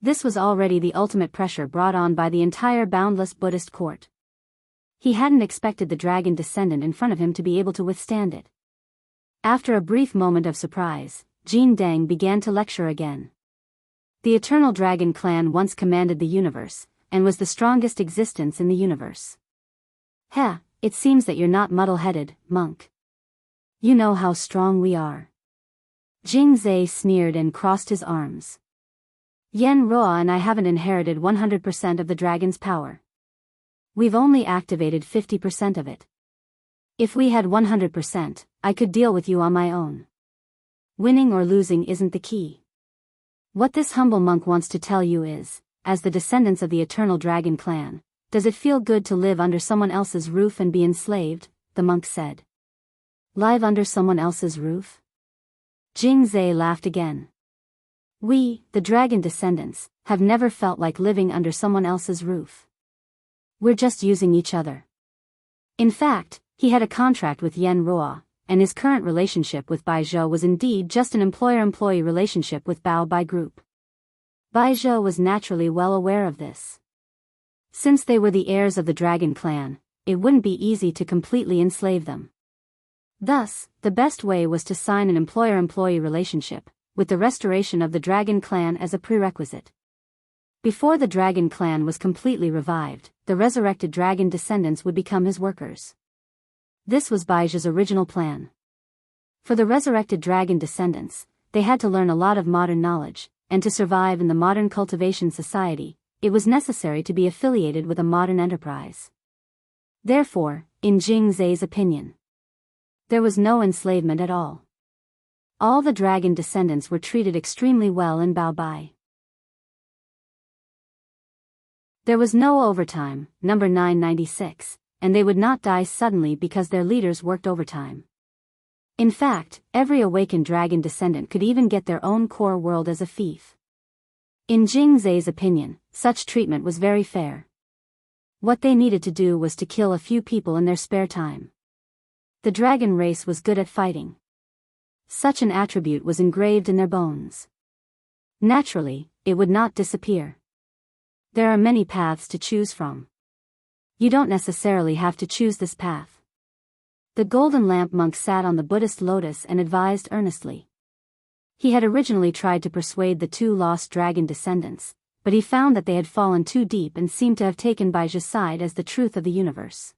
This was already the ultimate pressure brought on by the entire boundless Buddhist court. He hadn't expected the dragon descendant in front of him to be able to withstand it. After a brief moment of surprise, Jin Dang began to lecture again. The Eternal Dragon clan once commanded the universe, and was the strongest existence in the universe. "Heh, it seems that you're not muddle-headed, monk. You know how strong we are." Jing Zhe sneered and crossed his arms. "Yen Ruo and I haven't inherited 100% of the dragon's power. We've only activated 50% of it. If we had 100%, I could deal with you on my own. Winning or losing isn't the key. What this humble monk wants to tell you is, as the descendants of the Eternal Dragon clan, does it feel good to live under someone else's roof and be enslaved?" the monk said. "Live under someone else's roof?" Jing Zhe laughed again. "We, the dragon descendants, have never felt like living under someone else's roof. We're just using each other." In fact, he had a contract with Yen Ruo, and his current relationship with Bai Zhou was indeed just an employer-employee relationship with Bao Bai Group. Bai Zhou was naturally well aware of this. Since they were the heirs of the dragon clan, it wouldn't be easy to completely enslave them. Thus, the best way was to sign an employer-employee relationship, with the restoration of the dragon clan as a prerequisite. Before the dragon clan was completely revived, the resurrected dragon descendants would become his workers. This was Baizha's original plan. For the resurrected dragon descendants, they had to learn a lot of modern knowledge, and to survive in the modern cultivation society, it was necessary to be affiliated with a modern enterprise. Therefore, in Jing Zhe's opinion, there was no enslavement at all. All the dragon descendants were treated extremely well in Bao Bai. There was no overtime, number 996, and they would not die suddenly because their leaders worked overtime. In fact, every awakened dragon descendant could even get their own core world as a fief. In Jing Zhe's opinion, such treatment was very fair. What they needed to do was to kill a few people in their spare time. The dragon race was good at fighting. Such an attribute was engraved in their bones. Naturally, it would not disappear. There are many paths to choose from. You don't necessarily have to choose this path. The golden lamp monk sat on the Buddhist lotus and advised earnestly. He had originally tried to persuade the 2 lost dragon descendants, but he found that they had fallen too deep and seemed to have taken Baizha's side as the truth of the universe.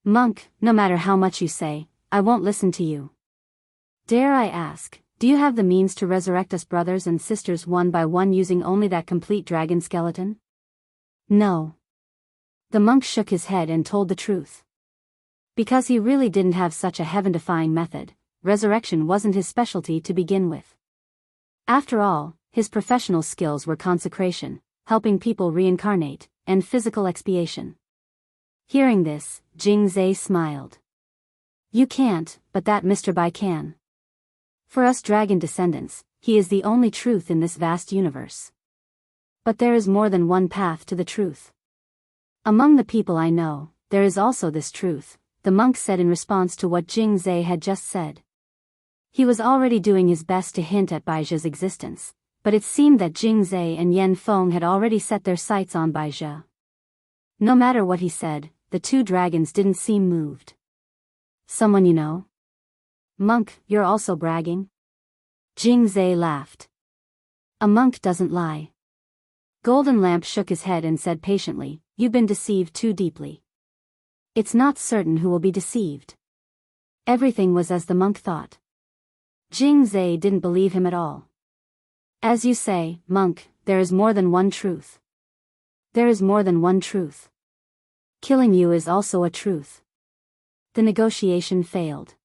"Monk, no matter how much you say, I won't listen to you. Dare I ask, do you have the means to resurrect us brothers and sisters one by one using only that complete dragon skeleton?" "No." The monk shook his head and told the truth. Because he really didn't have such a heaven-defying method, resurrection wasn't his specialty to begin with. After all, his professional skills were consecration, helping people reincarnate, and physical expiation. Hearing this, Jing Zhe smiled. "You can't, but that Mr. Bai can. For us dragon descendants, he is the only truth in this vast universe. But there is more than one path to the truth. Among the people I know, there is also this truth," the monk said in response to what Jing Zhe had just said. He was already doing his best to hint at Baizha's existence, but it seemed that Jing Zhe and Yen Feng had already set their sights on Baizha. No matter what he said, the 2 dragons didn't seem moved. "Someone you know?" "Monk, you're also bragging?" Jing Zhe laughed. "A monk doesn't lie." Golden Lamp shook his head and said patiently, "You've been deceived too deeply. It's not certain who will be deceived. Everything was as the monk thought. Jing Zhe didn't believe him at all. As you say, monk, there is more than one truth. There is more than one truth. Killing you is also a truth. The negotiation failed.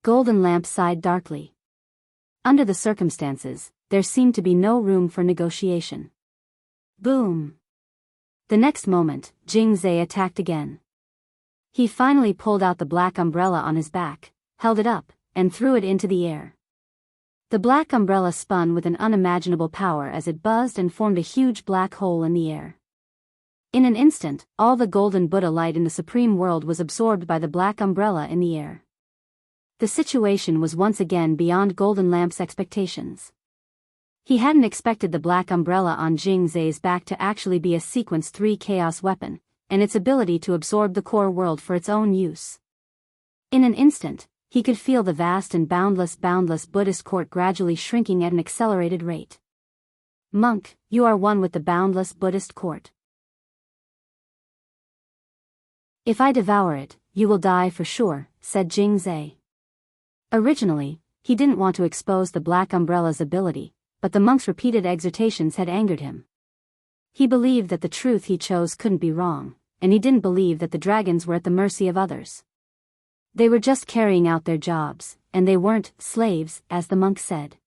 Golden Lamp sighed darkly. Under the circumstances, there seemed to be no room for negotiation. Boom! The next moment, Jing Zhe attacked again. He finally pulled out the black umbrella on his back, held it up, and threw it into the air. The black umbrella spun with an unimaginable power as it buzzed and formed a huge black hole in the air. In an instant, all the golden Buddha light in the supreme world was absorbed by the black umbrella in the air. The situation was once again beyond Golden Lamp's expectations. He hadn't expected the black umbrella on Jing Zhe's back to actually be a Sequence 3 chaos weapon, and its ability to absorb the core world for its own use. In an instant, he could feel the vast and boundless Buddhist court gradually shrinking at an accelerated rate. Monk, you are one with the boundless Buddhist court. If I devour it, you will die for sure, said Jing Zhe. Originally, he didn't want to expose the black umbrella's ability, but the monk's repeated exhortations had angered him. He believed that the truth he chose couldn't be wrong, and he didn't believe that the dragons were at the mercy of others. They were just carrying out their jobs, and they weren't slaves, as the monk said.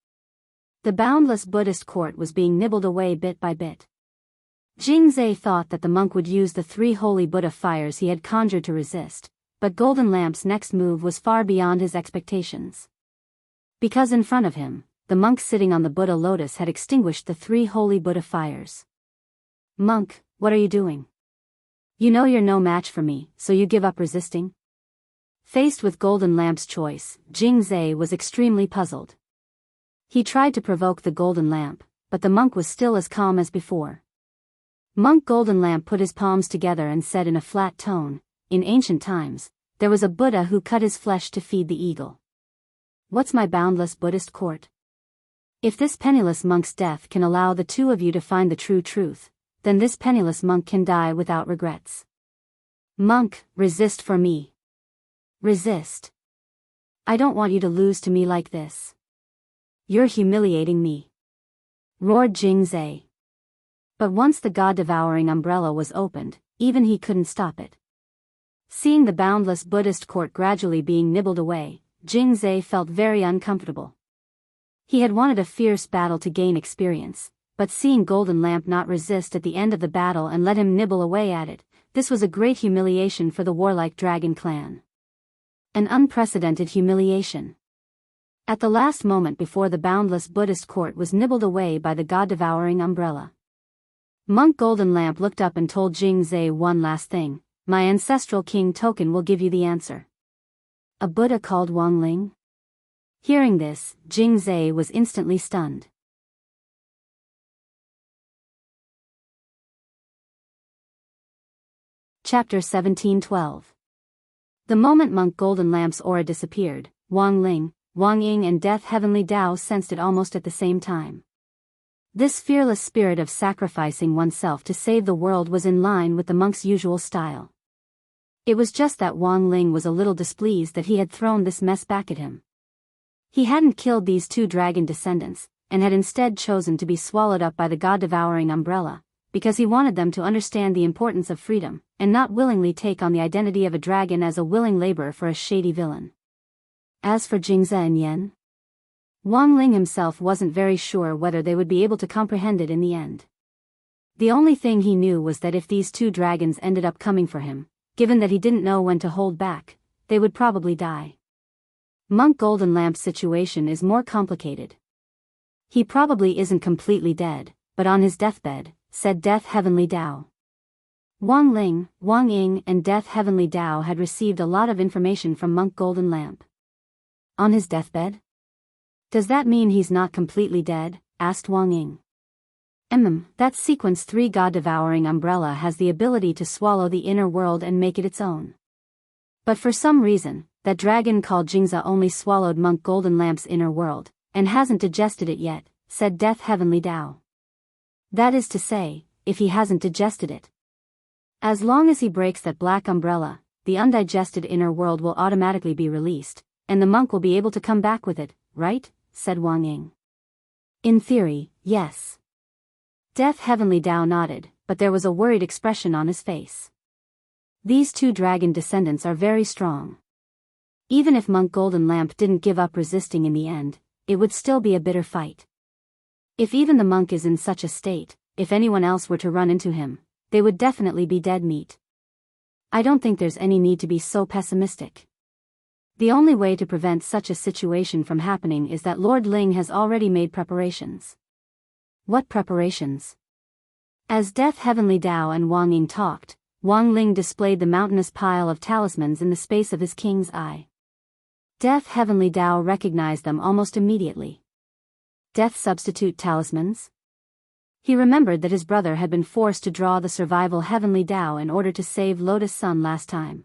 The boundless Buddhist court was being nibbled away bit by bit. Jing Zhe thought that the monk would use the 3 holy Buddha fires he had conjured to resist, but Golden Lamp's next move was far beyond his expectations. Because in front of him, the monk sitting on the Buddha lotus had extinguished the 3 holy Buddha fires. Monk, what are you doing? You know you're no match for me, so you give up resisting? Faced with Golden Lamp's choice, Jing Zhe was extremely puzzled. He tried to provoke the Golden Lamp, but the monk was still as calm as before. Monk Golden Lamp put his palms together and said in a flat tone, in ancient times, there was a Buddha who cut his flesh to feed the eagle. What's my boundless Buddhist court? If this penniless monk's death can allow the 2 of you to find the true truth, then this penniless monk can die without regrets. Monk, resist for me. Resist. I don't want you to lose to me like this. You're humiliating me. Roared Jing Zhe. But once the god-devouring umbrella was opened, even he couldn't stop it. Seeing the boundless Buddhist court gradually being nibbled away, Jing Zhe felt very uncomfortable. He had wanted a fierce battle to gain experience, but seeing Golden Lamp not resist at the end of the battle and let him nibble away at it, this was a great humiliation for the warlike dragon clan. An unprecedented humiliation. At the last moment before the boundless Buddhist court was nibbled away by the god-devouring umbrella, Monk Golden Lamp looked up and told Jing Zhe one last thing, my ancestral king token will give you the answer. A Buddha called Wang Ling? Hearing this, Jing Zhe was instantly stunned. Chapter 1712. The moment Monk Golden Lamp's aura disappeared, Wang Ling, Wang Ying and Death Heavenly Tao sensed it almost at the same time. This fearless spirit of sacrificing oneself to save the world was in line with the monk's usual style. It was just that Wang Ling was a little displeased that he had thrown this mess back at him. He hadn't killed these 2 dragon descendants, and had instead chosen to be swallowed up by the god-devouring umbrella, because he wanted them to understand the importance of freedom, and not willingly take on the identity of a dragon as a willing laborer for a shady villain. As for Jingze and Yen, Wang Ling himself wasn't very sure whether they would be able to comprehend it in the end. The only thing he knew was that if these 2 dragons ended up coming for him, given that he didn't know when to hold back, they would probably die. Monk Golden Lamp's situation is more complicated. He probably isn't completely dead, but on his deathbed, said Death Heavenly Tao. Wang Ling, Wang Ying and Death Heavenly Tao had received a lot of information from Monk Golden Lamp. On his deathbed? Does that mean he's not completely dead? Asked Wang Ying. That Sequence 3 God-devouring umbrella has the ability to swallow the inner world and make it its own. But for some reason, that dragon called Jingza only swallowed Monk Golden Lamp's inner world, and hasn't digested it yet, said Death Heavenly Tao. That is to say, if he hasn't digested it. As long as he breaks that black umbrella, the undigested inner world will automatically be released, and the monk will be able to come back with it, right? Said Wang Ying. In theory, yes. Deaf Heavenly Tao nodded, but there was a worried expression on his face. These two dragon descendants are very strong. Even if Monk Golden Lamp didn't give up resisting in the end, it would still be a bitter fight. If even the monk is in such a state, if anyone else were to run into him, they would definitely be dead meat. I don't think there's any need to be so pessimistic. The only way to prevent such a situation from happening is that Lord Ling has already made preparations. What preparations? As Deaf Heavenly Tao and Wang Ying talked, Wang Ling displayed the mountainous pile of talismans in the space of his king's eye. Deaf Heavenly Tao recognized them almost immediately. Death substitute talismans? He remembered that his brother had been forced to draw the survival Heavenly Tao in order to save Lotus Sun last time.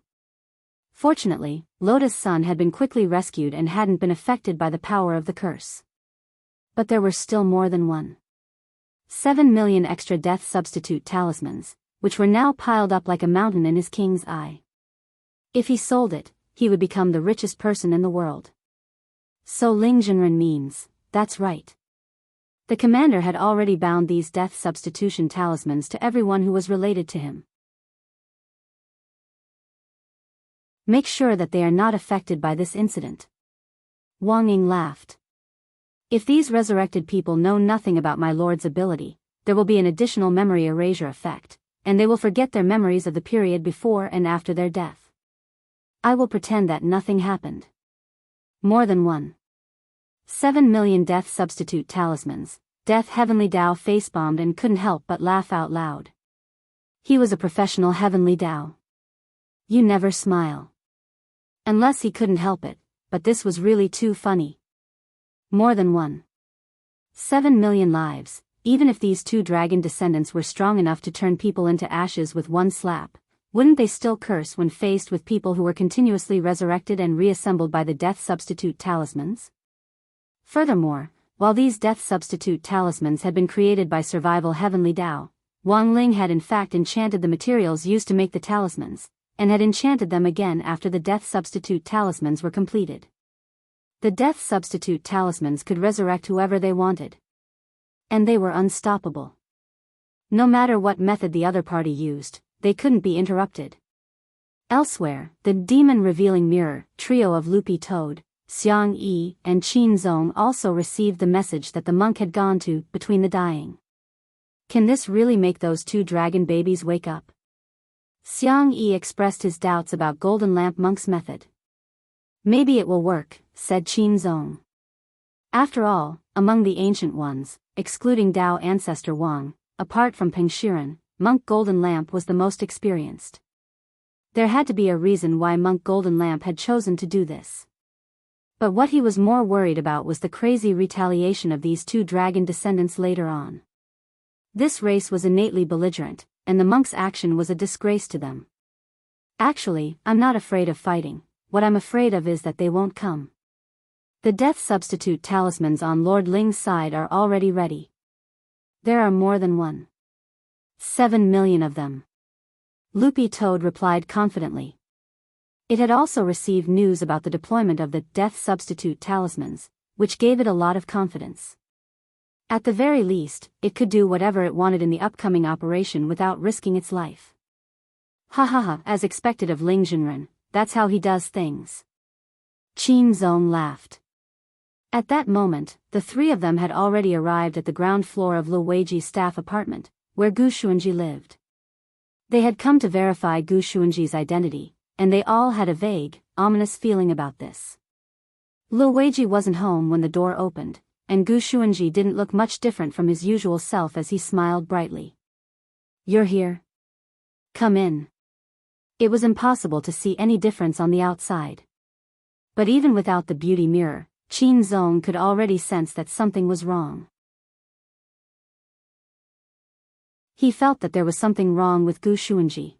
Fortunately, Lotus Sun had been quickly rescued and hadn't been affected by the power of the curse. But there were still more than one. 7 million extra death substitute talismans, which were now piled up like a mountain in his king's eye. If he sold it, he would become the richest person in the world. So Ling Jinren means, that's right. The commander had already bound these death substitution talismans to everyone who was related to him. Make sure that they are not affected by this incident. Wang Ying laughed. If these resurrected people know nothing about my lord's ability, there will be an additional memory erasure effect, and they will forget their memories of the period before and after their death. I will pretend that nothing happened. More than one. 7 million death substitute talismans. Death Heavenly Tao face-bombed and couldn't help but laugh out loud. He was a professional Heavenly Tao. You never smile. Unless he couldn't help it, but this was really too funny. More than one. 7 million lives, even if these two dragon descendants were strong enough to turn people into ashes with one slap, wouldn't they still curse when faced with people who were continuously resurrected and reassembled by the death substitute talismans? Furthermore, while these death substitute talismans had been created by survival Heavenly Tao, Wang Ling had in fact enchanted the materials used to make the talismans, and had enchanted them again after the death substitute talismans were completed. The death substitute talismans could resurrect whoever they wanted. And they were unstoppable. No matter what method the other party used, they couldn't be interrupted. Elsewhere, the demon-revealing mirror trio of Loopy Toad, Xiang Yi, and Qin Zong also received the message that the monk had gone to between the dying. Can this really make those two dragon babies wake up? Xiang Yi expressed his doubts about Golden Lamp Monk's method. Maybe it will work, said Qin Zong. After all, among the ancient ones, excluding Tao ancestor Wang, apart from Peng Shiren, Monk Golden Lamp was the most experienced. There had to be a reason why Monk Golden Lamp had chosen to do this. But what he was more worried about was the crazy retaliation of these two dragon descendants later on. This race was innately belligerent, and the monk's action was a disgrace to them. Actually, I'm not afraid of fighting, what I'm afraid of is that they won't come. The death substitute talismans on Lord Ling's side are already ready. There are more than one. 7 million of them. Loopy Toad replied confidently. It had also received news about the deployment of the death substitute talismans, which gave it a lot of confidence. At the very least, it could do whatever it wanted in the upcoming operation without risking its life. Ha ha ha, as expected of Ling Jinren, that's how he does things. Qin Zong laughed. At that moment, the three of them had already arrived at the ground floor of Lu Weiji's staff apartment, where Gu Xuanji lived. They had come to verify Gu Xuanji's identity, and they all had a vague, ominous feeling about this. Lu Weiji wasn't home when the door opened, and Gu Xuanji didn't look much different from his usual self as he smiled brightly. You're here? Come in. It was impossible to see any difference on the outside. But even without the beauty mirror, Qin Zong could already sense that something was wrong. He felt that there was something wrong with Gu Xuanji.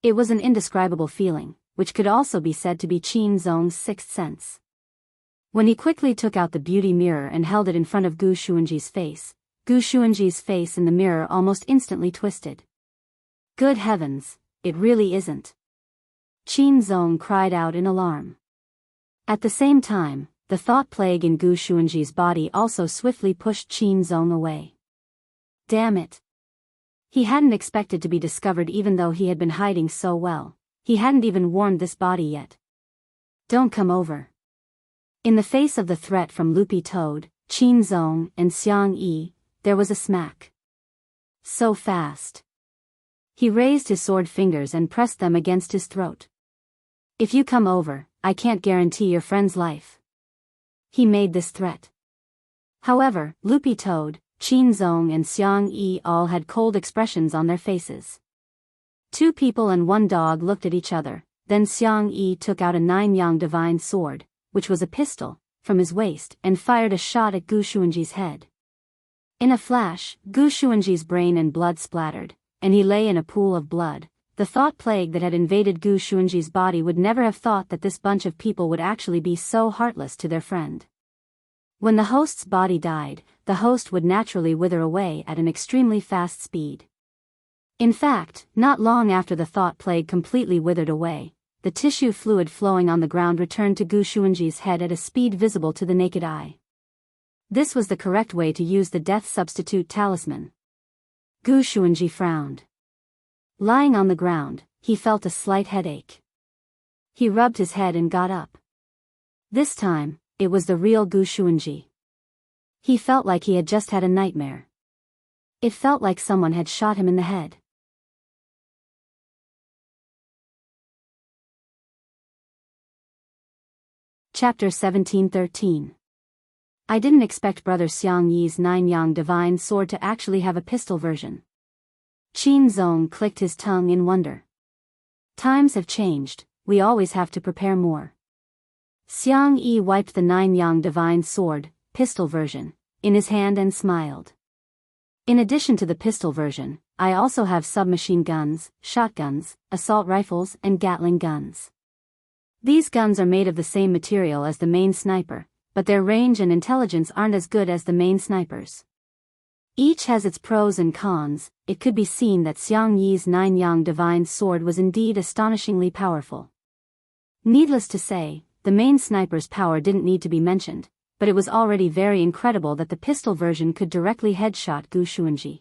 It was an indescribable feeling, which could also be said to be Qin Zong's sixth sense. When he quickly took out the beauty mirror and held it in front of Gu Xuanji's face in the mirror almost instantly twisted. Good heavens, it really isn't. Qin Zong cried out in alarm. At the same time, the thought plague in Gu Xuanji's body also swiftly pushed Qin Zong away. Damn it. He hadn't expected to be discovered even though he had been hiding so well. He hadn't even warned this body yet. Don't come over. In the face of the threat from Loopy Toad, Qin Zong, and Xiang Yi, there was a smack. So fast. He raised his sword fingers and pressed them against his throat. If you come over, I can't guarantee your friend's life. He made this threat. However, Loopy Toad, Qin Zong and Xiang Yi all had cold expressions on their faces. Two people and one dog looked at each other, then Xiang Yi took out a 9-yang divine sword, which was a pistol, from his waist and fired a shot at Gu Xuanji's head. In a flash, Gu Xuanji's brain and blood splattered, and he lay in a pool of blood. The thought plague that had invaded Gu Xuanji's body would never have thought that this bunch of people would actually be so heartless to their friend. When the host's body died, the host would naturally wither away at an extremely fast speed. In fact, not long after the thought plague completely withered away, the tissue fluid flowing on the ground returned to Gu Xuanji's head at a speed visible to the naked eye. This was the correct way to use the death substitute talisman. Gu Xuanji frowned. Lying on the ground, he felt a slight headache. He rubbed his head and got up. This time, it was the real Gu Xuanji. He felt like he had just had a nightmare. It felt like someone had shot him in the head. Chapter 1713. I didn't expect Brother Xiang Yi's 9-yang divine sword to actually have a pistol version. Qin Zong clicked his tongue in wonder. Times have changed, we always have to prepare more. Xiang Yi wiped the 9-yang divine sword, pistol version, in his hand and smiled. In addition to the pistol version, I also have submachine guns, shotguns, assault rifles and Gatling guns. These guns are made of the same material as the main sniper, but their range and intelligence aren't as good as the main sniper's. Each has its pros and cons. It could be seen that Xiang Yi's 9-yang divine sword was indeed astonishingly powerful. Needless to say, the main sniper's power didn't need to be mentioned, but it was already very incredible that the pistol version could directly headshot Gu Xuanji.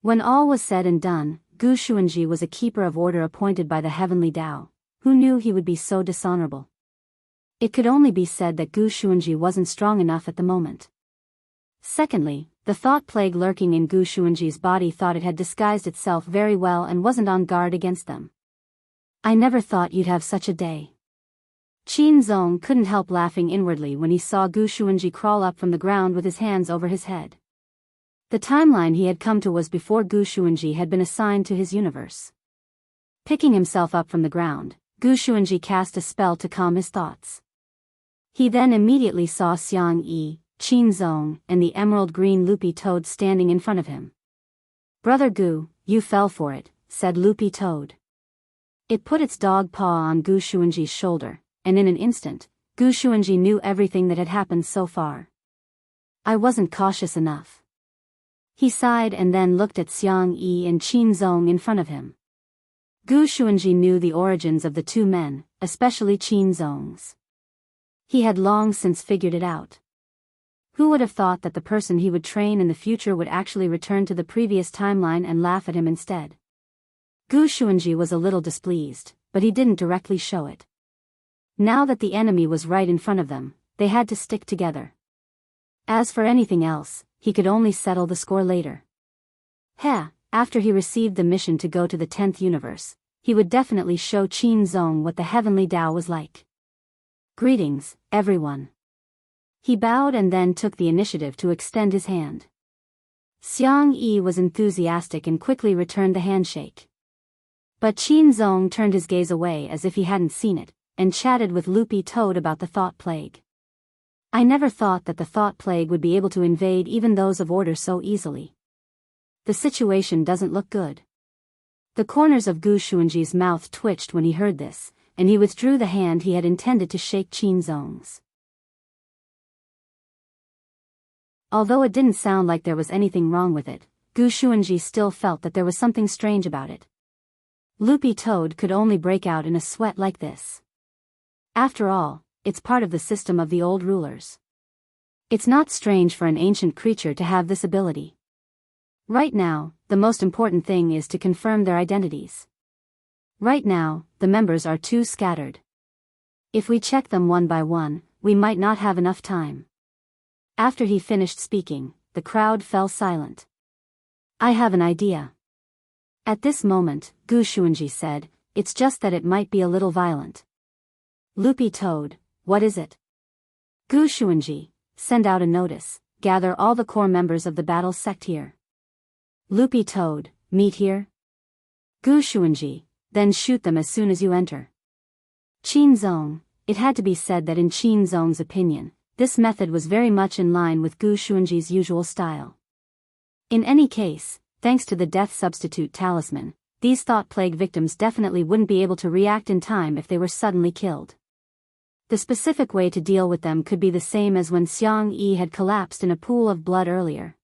When all was said and done, Gu Xuanji was a keeper of order appointed by the heavenly Tao. Who knew he would be so dishonorable? It could only be said that Gu Xuanji wasn't strong enough at the moment. Secondly, the thought plague lurking in Gu Xuanji's body thought it had disguised itself very well and wasn't on guard against them. I never thought you'd have such a day. Qin Zong couldn't help laughing inwardly when he saw Gu Xuanji crawl up from the ground with his hands over his head. The timeline he had come to was before Gu Xuanji had been assigned to his universe. Picking himself up from the ground, Gu Xuanji cast a spell to calm his thoughts. He then immediately saw Xiang Yi, Qin Zong, and the emerald green Loopy Toad standing in front of him. Brother Gu, you fell for it, said Loopy Toad. It put its dog paw on Gu Xuanji's shoulder, and in an instant, Gu Xuanji knew everything that had happened so far. I wasn't cautious enough. He sighed and then looked at Xiang Yi and Qin Zong in front of him. Gu Xuanji knew the origins of the two men, especially Qin Zong's. He had long since figured it out. Who would have thought that the person he would train in the future would actually return to the previous timeline and laugh at him instead? Gu Xuanji was a little displeased, but he didn't directly show it. Now that the enemy was right in front of them, they had to stick together. As for anything else, he could only settle the score later. After he received the mission to go to the 10th universe, he would definitely show Qin Zong what the heavenly Tao was like. Greetings, everyone. He bowed and then took the initiative to extend his hand. Xiang Yi was enthusiastic and quickly returned the handshake. But Qin Zong turned his gaze away as if he hadn't seen it, and chatted with Loopy Toad about the thought plague. I never thought that the thought plague would be able to invade even those of order so easily. The situation doesn't look good. The corners of Gu Xuanji's mouth twitched when he heard this, and he withdrew the hand he had intended to shake Qin Zong's. Although it didn't sound like there was anything wrong with it, Gu Xuanji still felt that there was something strange about it. Loopy Toad could only break out in a sweat like this. After all, it's part of the system of the old rulers. It's not strange for an ancient creature to have this ability. Right now, the most important thing is to confirm their identities. Right now, the members are too scattered. If we check them one by one, we might not have enough time. After he finished speaking, the crowd fell silent. I have an idea. At this moment, Gu Xuanji said, it's just that it might be a little violent. Loopy Toad, what is it? Gu Xuanji, send out a notice, gather all the core members of the battle sect here. Loopy Toad, meet here. Gu Xuanji, then shoot them as soon as you enter. Qin Zong, it had to be said that in Qin Zong's opinion, this method was very much in line with Gu Xuanji's usual style. In any case, thanks to the death substitute talisman, these thought plague victims definitely wouldn't be able to react in time if they were suddenly killed. The specific way to deal with them could be the same as when Xiang Yi had collapsed in a pool of blood earlier.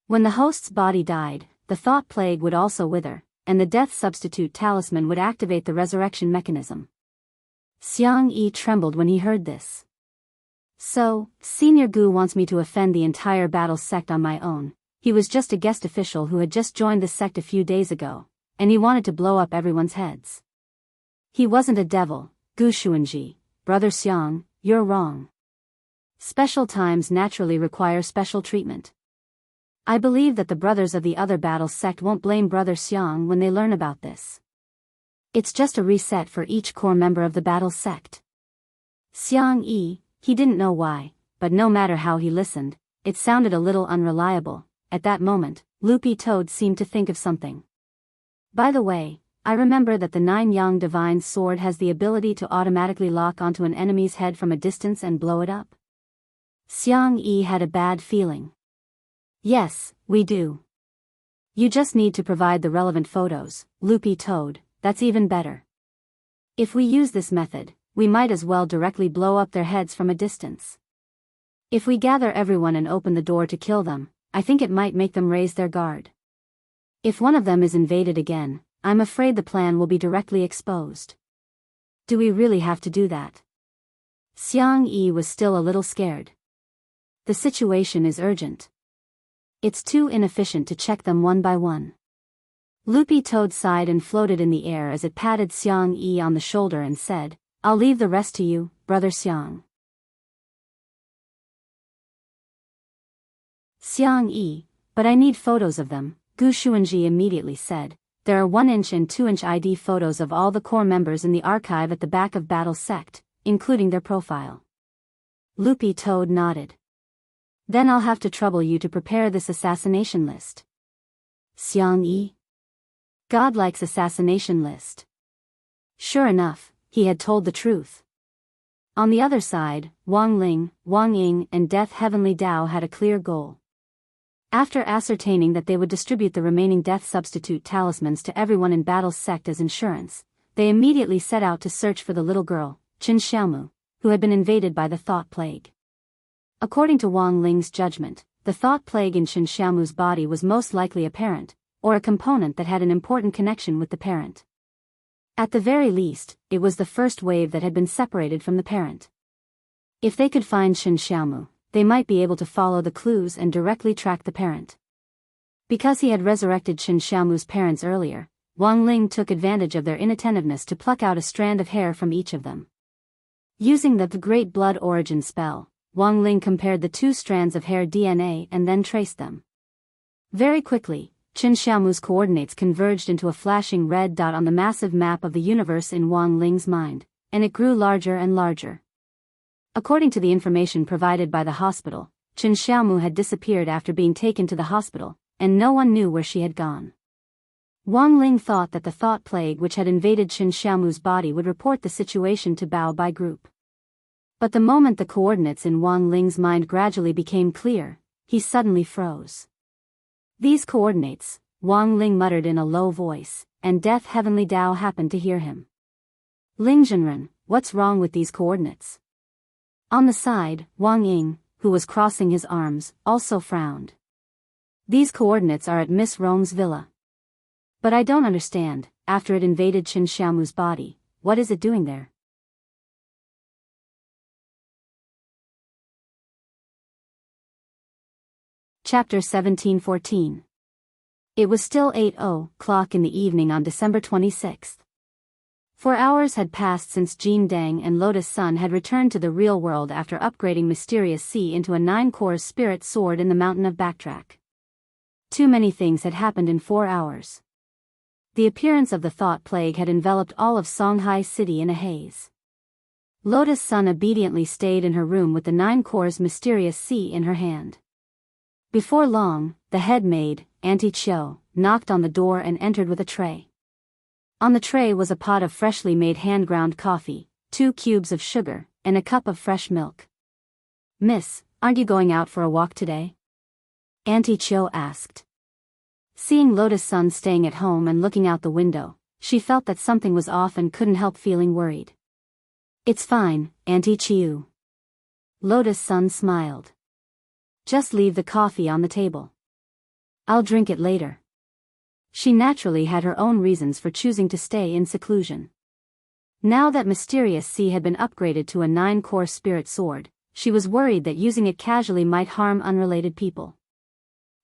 When the host's body died, the thought plague would also wither, and the death substitute talisman would activate the resurrection mechanism. Xiang Yi trembled when he heard this. So, Senior Gu wants me to offend the entire battle sect on my own. He was just a guest official who had just joined the sect a few days ago, and he wanted to blow up everyone's heads. He wasn't a devil, Gu Xuanji. Brother Xiang, you're wrong. Special times naturally require special treatment. I believe that the brothers of the other battle sect won't blame Brother Xiang when they learn about this. It's just a reset for each core member of the battle sect. Xiang Yi, he didn't know why, but no matter how he listened, it sounded a little unreliable. At that moment, Loopy Toad seemed to think of something. By the way, I remember that the Nine Yang Divine Sword has the ability to automatically lock onto an enemy's head from a distance and blow it up. Xiang Yi had a bad feeling. Yes, we do. You just need to provide the relevant photos, Loopy Toad, that's even better. If we use this method, we might as well directly blow up their heads from a distance. If we gather everyone and open the door to kill them, I think it might make them raise their guard. If one of them is invaded again, I'm afraid the plan will be directly exposed. Do we really have to do that? Xiang Yi was still a little scared. The situation is urgent. It's too inefficient to check them one by one. Loopy Toad sighed and floated in the air as it patted Xiang Yi on the shoulder and said, I'll leave the rest to you, Brother Xiang. Xiang Yi, but I need photos of them, Gu Xuanji immediately said. There are 1-inch and 2-inch ID photos of all the core members in the archive at the back of Battle Sect, including their profile. Loopy Toad nodded. Then I'll have to trouble you to prepare this assassination list. Xiang Yi. God likes assassination list. Sure enough, he had told the truth. On the other side, Wang Ling, Wang Ying and Death Heavenly Dao had a clear goal. After ascertaining that they would distribute the remaining death substitute talismans to everyone in Battle Sect as insurance, they immediately set out to search for the little girl, Qin Xiaomu, who had been invaded by the thought plague. According to Wang Ling's judgment, the thought plague in Qin Xiaomu's body was most likely a parent, or a component that had an important connection with the parent. At the very least, it was the first wave that had been separated from the parent. If they could find Qin Xiaomu, they might be able to follow the clues and directly track the parent. Because he had resurrected Qin Xiaomu's parents earlier, Wang Ling took advantage of their inattentiveness to pluck out a strand of hair from each of them. Using the Great Blood Origin spell, Wang Ling compared the 2 strands of hair DNA and then traced them. Very quickly, Qin Xiaomu's coordinates converged into a flashing red dot on the massive map of the universe in Wang Ling's mind, and it grew larger and larger. According to the information provided by the hospital, Qin Xiaomu had disappeared after being taken to the hospital, and no one knew where she had gone. Wang Ling thought that the thought plague which had invaded Qin Xiaomu's body would report the situation to Bao Bai Group. But the moment the coordinates in Wang Ling's mind gradually became clear, he suddenly froze. These coordinates, Wang Ling muttered in a low voice, and Death Heavenly Dao happened to hear him. Ling Zhenren, what's wrong with these coordinates? On the side, Wang Ying, who was crossing his arms, also frowned. These coordinates are at Miss Rome's villa. But I don't understand, after it invaded Qin Xiaomu's body. What is it doing there? Chapter 1714. It was still 8:00 in the evening on December 26th. 4 hours had passed since Jin Dang and Lotus Sun had returned to the real world after upgrading Mysterious Sea into a 9-cores spirit sword in the Mountain of Backtrack. Too many things had happened in 4 hours. The appearance of the thought plague had enveloped all of Songhai City in a haze. Lotus Sun obediently stayed in her room with the 9-cores Mysterious Sea in her hand. Before long, the head maid, Auntie Chiu, knocked on the door and entered with a tray. On the tray was a pot of freshly made hand-ground coffee, 2 cubes of sugar, and a cup of fresh milk. "Miss, aren't you going out for a walk today?" Auntie Chiu asked. Seeing Lotus Sun staying at home and looking out the window, she felt that something was off and couldn't help feeling worried. "It's fine, Auntie Chiu." Lotus Sun smiled. "Just leave the coffee on the table. I'll drink it later." She naturally had her own reasons for choosing to stay in seclusion. Now that Mysterious Sea had been upgraded to a 9-core spirit sword, she was worried that using it casually might harm unrelated people.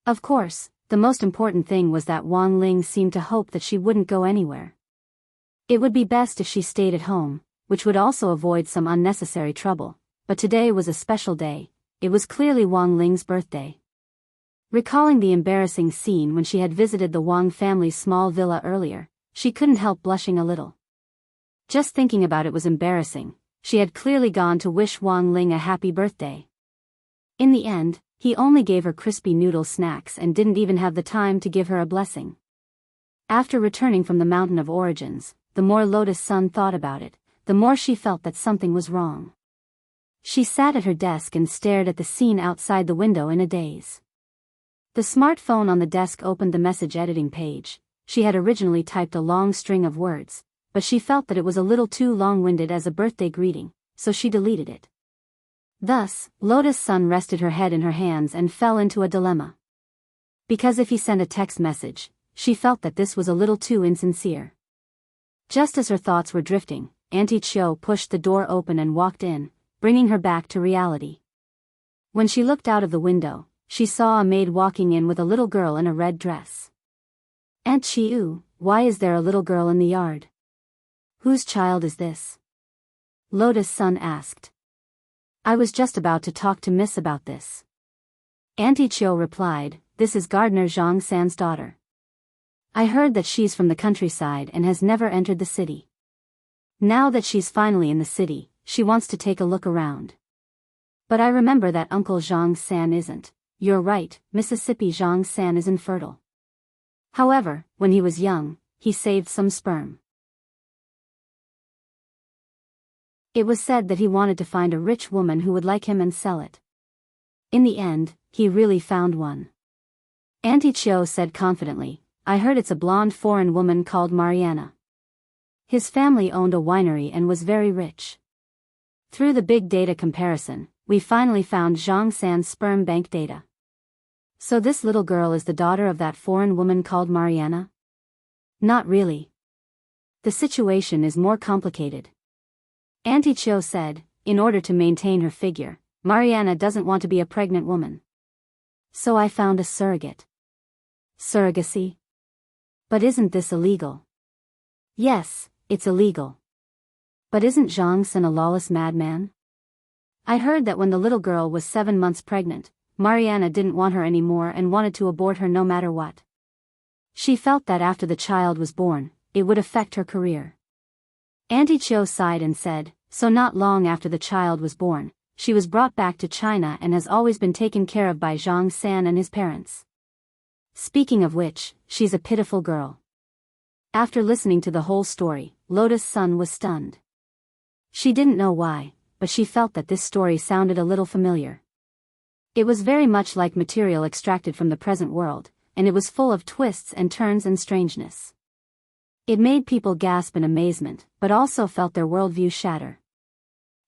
Of course, the most important thing was that Wang Ling seemed to hope that she wouldn't go anywhere. It would be best if she stayed at home, which would also avoid some unnecessary trouble, but today was a special day. It was clearly Wang Ling's birthday. Recalling the embarrassing scene when she had visited the Wang family's small villa earlier, she couldn't help blushing a little. Just thinking about it was embarrassing. She had clearly gone to wish Wang Ling a happy birthday. In the end, he only gave her crispy noodle snacks and didn't even have the time to give her a blessing. After returning from the Mountain of Origins, the more Lotus Sun thought about it, the more she felt that something was wrong. She sat at her desk and stared at the scene outside the window in a daze. The smartphone on the desk opened the message editing page. She had originally typed a long string of words, but she felt that it was a little too long-winded as a birthday greeting, so she deleted it. Thus, Lotus Sun rested her head in her hands and fell into a dilemma. Because if he sent a text message, she felt that this was a little too insincere. Just as her thoughts were drifting, Auntie Chiu pushed the door open and walked in, bringing her back to reality. When she looked out of the window, she saw a maid walking in with a little girl in a red dress. "Aunt Chiu, why is there a little girl in the yard? Whose child is this?" Lotus Sun asked. "I was just about to talk to Miss about this." Auntie Chiu replied, "This is Gardener Zhang San's daughter. I heard that she's from the countryside and has never entered the city. Now that she's finally in the city, she wants to take a look around. But I remember that Uncle Zhang San isn't." "You're right, Mississippi Zhang San is infertile. However, when he was young, he saved some sperm. It was said that he wanted to find a rich woman who would like him and sell it. In the end, he really found one." Auntie Chiu said confidently, "I heard it's a blonde foreign woman called Mariana. His family owned a winery and was very rich. Through the big data comparison, we finally found Zhang San's sperm bank data. So this little girl is the daughter of that foreign woman called Mariana?" "Not really. The situation is more complicated." Auntie Chiu said, "In order to maintain her figure, Mariana doesn't want to be a pregnant woman. So I found a surrogate." "Surrogacy? But isn't this illegal?" "Yes, it's illegal. But isn't Zhang San a lawless madman? I heard that when the little girl was 7 months pregnant, Mariana didn't want her anymore and wanted to abort her no matter what. She felt that after the child was born, it would affect her career." Auntie Chiu sighed and said, "So not long after the child was born, she was brought back to China and has always been taken care of by Zhang San and his parents. Speaking of which, she's a pitiful girl." After listening to the whole story, Lotus Sun was stunned. She didn't know why, but she felt that this story sounded a little familiar. It was very much like material extracted from the present world, and it was full of twists and turns and strangeness. It made people gasp in amazement, but also felt their worldview shatter.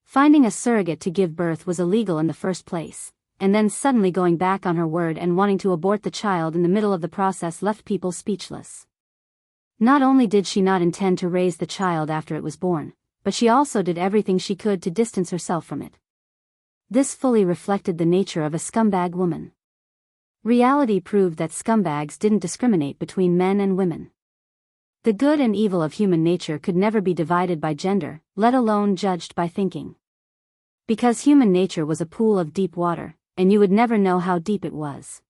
Finding a surrogate to give birth was illegal in the first place, and then suddenly going back on her word and wanting to abort the child in the middle of the process left people speechless. Not only did she not intend to raise the child after it was born, but she also did everything she could to distance herself from it. This fully reflected the nature of a scumbag woman. Reality proved that scumbags didn't discriminate between men and women. The good and evil of human nature could never be divided by gender, let alone judged by thinking. Because human nature was a pool of deep water, and you would never know how deep it was.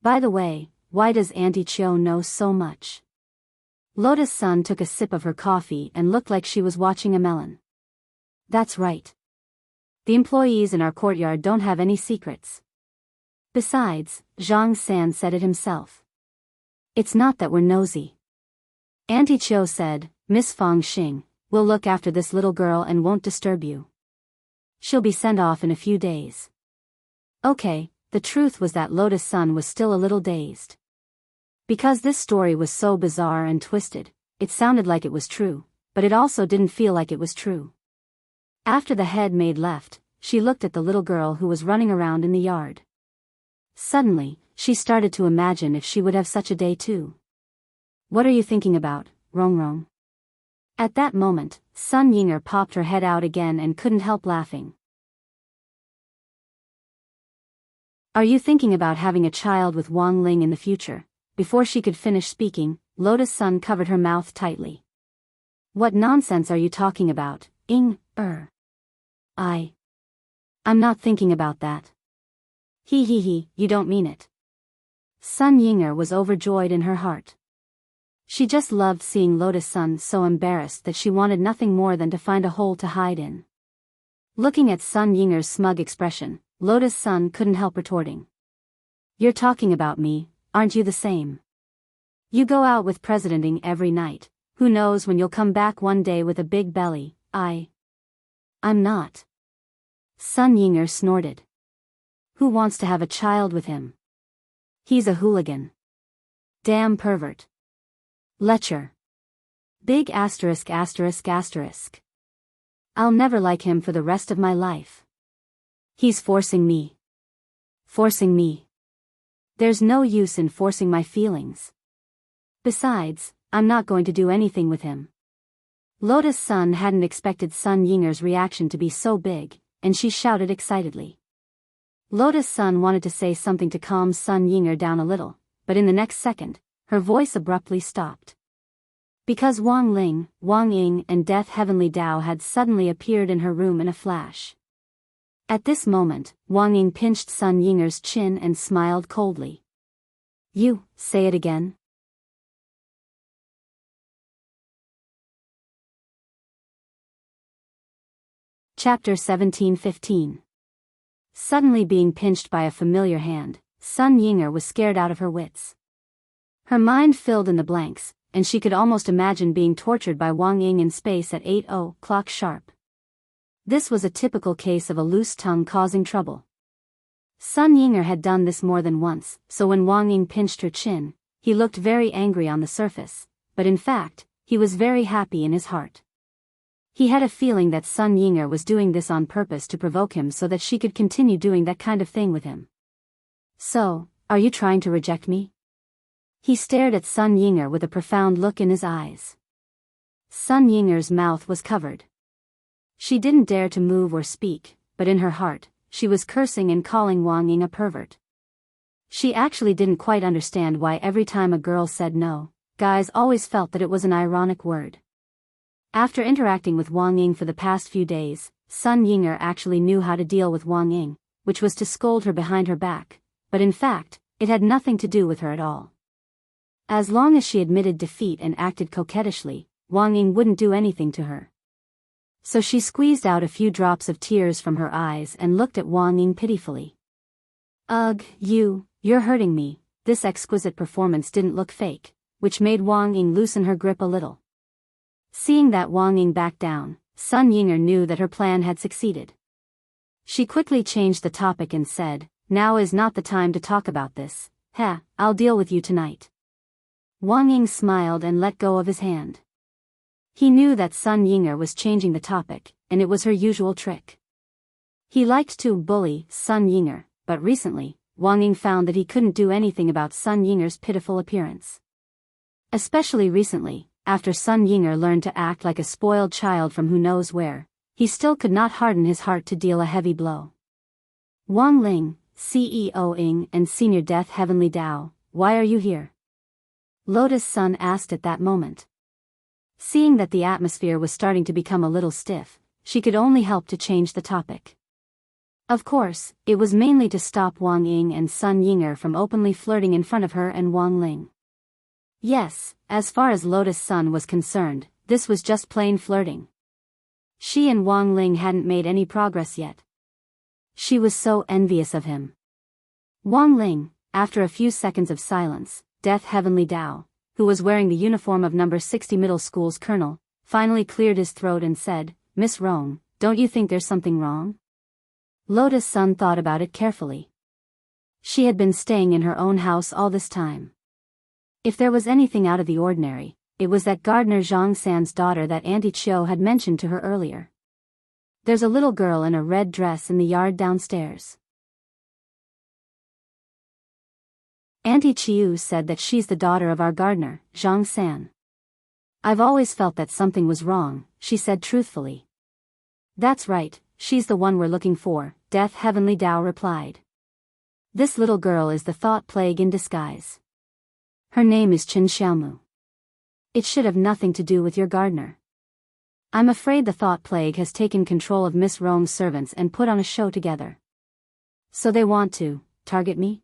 By the way, why does Auntie Chio know so much? Lotus Sun took a sip of her coffee and looked like she was watching a melon. That's right. The employees in our courtyard don't have any secrets. Besides, Zhang San said it himself. It's not that we're nosy. Auntie Chio said, Miss Fong Xing, we'll look after this little girl and won't disturb you. She'll be sent off in a few days. Okay, the truth was that Lotus Sun was still a little dazed. Because this story was so bizarre and twisted, it sounded like it was true, but it also didn't feel like it was true. After the head maid left, she looked at the little girl who was running around in the yard. Suddenly, she started to imagine if she would have such a day too. What are you thinking about, Rong Rong? At that moment, Sun Yinger popped her head out again and couldn't help laughing. Are you thinking about having a child with Wang Ling in the future? Before she could finish speaking, Lotus Sun covered her mouth tightly. What nonsense are you talking about, I'm not thinking about that. He, you don't mean it. Sun Yinger was overjoyed in her heart. She just loved seeing Lotus Sun so embarrassed that she wanted nothing more than to find a hole to hide in. Looking at Sun Yinger's smug expression, Lotus Sun couldn't help retorting. You're talking about me, aren't you the same? You go out with presidenting every night, who knows when you'll come back one day with a big belly. I'm not. Sun Yinger snorted. Who wants to have a child with him? He's a hooligan. Damn pervert. Lecher. Big asterisk asterisk asterisk. I'll never like him for the rest of my life. He's forcing me. Forcing me. There's no use in forcing my feelings. Besides, I'm not going to do anything with him. Lotus Sun hadn't expected Sun Yinger's reaction to be so big, and she shouted excitedly. Lotus Sun wanted to say something to calm Sun Yinger down a little, but in the next second, her voice abruptly stopped. Because Wang Ling, Wang Ying and Death Heavenly Dao had suddenly appeared in her room in a flash. At this moment, Wang Ying pinched Sun Yinger's chin and smiled coldly. You, say it again. Chapter 17:15. Suddenly being pinched by a familiar hand, Sun Yinger was scared out of her wits. Her mind filled in the blanks, and she could almost imagine being tortured by Wang Ying in space at 8:00 sharp. This was a typical case of a loose tongue causing trouble. Sun Yinger had done this more than once, so when Wang Ying pinched her chin, he looked very angry on the surface, but in fact, he was very happy in his heart. He had a feeling that Sun Yinger was doing this on purpose to provoke him so that she could continue doing that kind of thing with him. So, are you trying to reject me? He stared at Sun Yinger with a profound look in his eyes. Sun Yinger's mouth was covered. She didn't dare to move or speak, but in her heart, she was cursing and calling Wang Ying a pervert. She actually didn't quite understand why every time a girl said no, guys always felt that it was an ironic word. After interacting with Wang Ying for the past few days, Sun Yinger actually knew how to deal with Wang Ying, which was to scold her behind her back, but in fact, it had nothing to do with her at all. As long as she admitted defeat and acted coquettishly, Wang Ying wouldn't do anything to her. So she squeezed out a few drops of tears from her eyes and looked at Wang Ying pitifully. Ugh, you're hurting me. This exquisite performance didn't look fake, which made Wang Ying loosen her grip a little. Seeing that Wang Ying backed down, Sun Yinger knew that her plan had succeeded. She quickly changed the topic and said, now is not the time to talk about this. I'll deal with you tonight. Wang Ying smiled and let go of his hand. He knew that Sun Yinger was changing the topic, and it was her usual trick. He liked to bully Sun Yinger, but recently, Wang Ying found that he couldn't do anything about Sun Yinger's pitiful appearance. Especially recently, after Sun Yinger learned to act like a spoiled child from who knows where, he still could not harden his heart to deal a heavy blow. Wang Ling, CEO Ing and Senior Death Heavenly Dao, why are you here? Lotus Sun asked at that moment. Seeing that the atmosphere was starting to become a little stiff, she could only help to change the topic. Of course, it was mainly to stop Wang Ying and Sun Yinger from openly flirting in front of her and Wang Ling. Yes, as far as Lotus Sun was concerned, this was just plain flirting. She and Wang Ling hadn't made any progress yet. She was so envious of him. Wang Ling, after a few seconds of silence, Death Heavenly Dao, who was wearing the uniform of number 60 middle school's colonel, finally cleared his throat and said, Miss Rong, don't you think there's something wrong? Lotus Sun thought about it carefully. She had been staying in her own house all this time. If there was anything out of the ordinary, it was that gardener Zhang San's daughter that Auntie Chiu had mentioned to her earlier. There's a little girl in a red dress in the yard downstairs. Auntie Chiu said that she's the daughter of our gardener, Zhang San. I've always felt that something was wrong, she said truthfully. That's right, she's the one we're looking for, Death Heavenly Dao replied. This little girl is the thought plague in disguise. Her name is Qin Xiaomu. It should have nothing to do with your gardener. I'm afraid the thought plague has taken control of Miss Rong's servants and put on a show together. So they want to target me?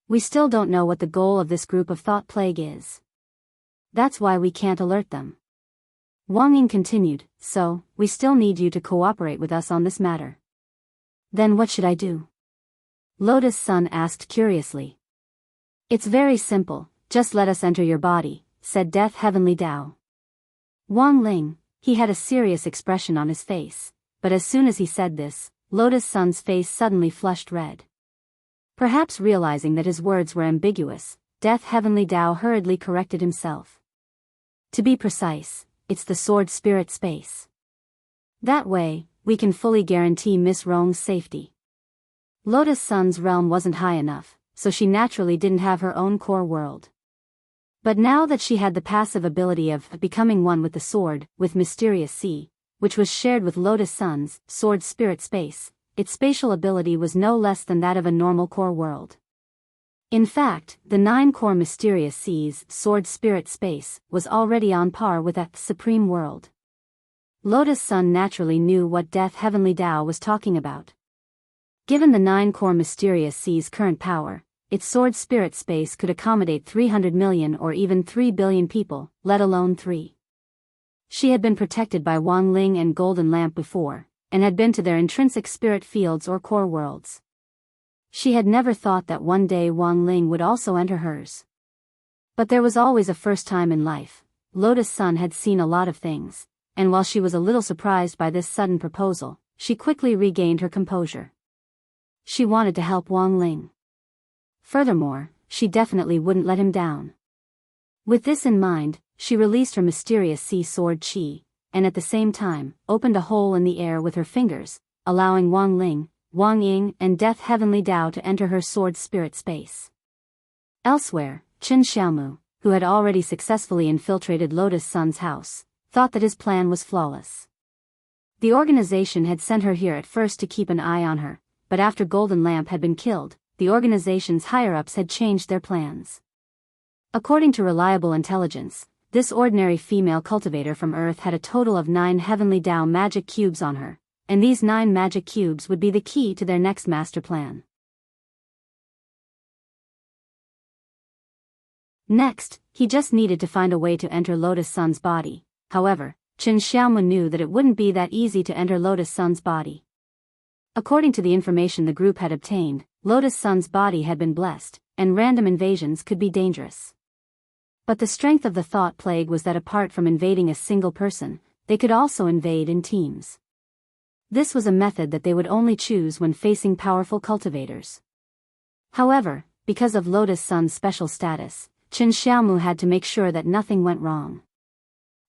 We still don't know what the goal of this group of thought plague is. That's why we can't alert them. Wang Ying continued, so, we still need you to cooperate with us on this matter. Then what should I do? Lotus Sun asked curiously. It's very simple, just let us enter your body, said Death Heavenly Dao. Wang Ling, he had a serious expression on his face, but as soon as he said this, Lotus Sun's face suddenly flushed red. Perhaps realizing that his words were ambiguous, Death Heavenly Dao hurriedly corrected himself. To be precise, it's the sword spirit space. That way, we can fully guarantee Miss Rong's safety. Lotus Sun's realm wasn't high enough, so she naturally didn't have her own core world. But now that she had the passive ability of becoming one with the sword, with Mysterious Sea, which was shared with Lotus Sun's sword spirit space, its spatial ability was no less than that of a normal core world. In fact, the 9-core Mysterious Sea's sword spirit space was already on par with that supreme world. Lotus Sun naturally knew what Death Heavenly Dao was talking about. Given the 9-core Mysterious Sea's current power, its sword spirit space could accommodate 300 million or even 3 billion people, let alone 3. She had been protected by Wang Ling and Golden Lamp before, and had been to their intrinsic spirit fields or core worlds. She had never thought that one day Wang Ling would also enter hers. But there was always a first time in life. Lotus Sun had seen a lot of things, and while she was a little surprised by this sudden proposal, she quickly regained her composure. She wanted to help Wang Ling. Furthermore, she definitely wouldn't let him down. With this in mind, she released her Mysterious Sea sword chi, and at the same time, opened a hole in the air with her fingers, allowing Wang Ling, Wang Ying and Death Heavenly Dao to enter her sword spirit space. Elsewhere, Qin Xiaomu, who had already successfully infiltrated Lotus Sun's house, thought that his plan was flawless. The organization had sent her here at first to keep an eye on her, but after Golden Lamp had been killed, the organization's higher-ups had changed their plans. According to reliable intelligence, this ordinary female cultivator from Earth had a total of 9 Heavenly Dao magic cubes on her, and these 9 magic cubes would be the key to their next master plan. Next, he just needed to find a way to enter Lotus Sun's body. However, Qin Xiaomu knew that it wouldn't be that easy to enter Lotus Sun's body. According to the information the group had obtained, Lotus Sun's body had been blessed, and random invasions could be dangerous. But the strength of the thought plague was that apart from invading a single person, they could also invade in teams. This was a method that they would only choose when facing powerful cultivators. However, because of Lotus Sun's special status, Qin Xiaomu had to make sure that nothing went wrong.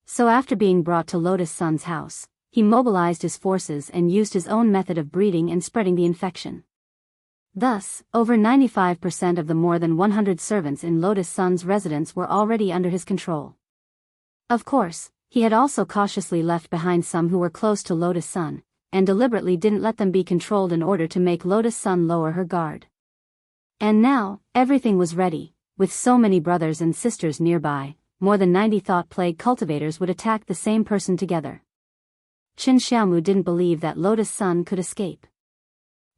So after being brought to Lotus Sun's house, he mobilized his forces and used his own method of breeding and spreading the infection. Thus, over 95% of the more than 100 servants in Lotus Sun's residence were already under his control. Of course, he had also cautiously left behind some who were close to Lotus Sun, and deliberately didn't let them be controlled in order to make Lotus Sun lower her guard. And now, everything was ready. With so many brothers and sisters nearby, more than 90 thought plague cultivators would attack the same person together. Qin Xiaomu didn't believe that Lotus Sun could escape.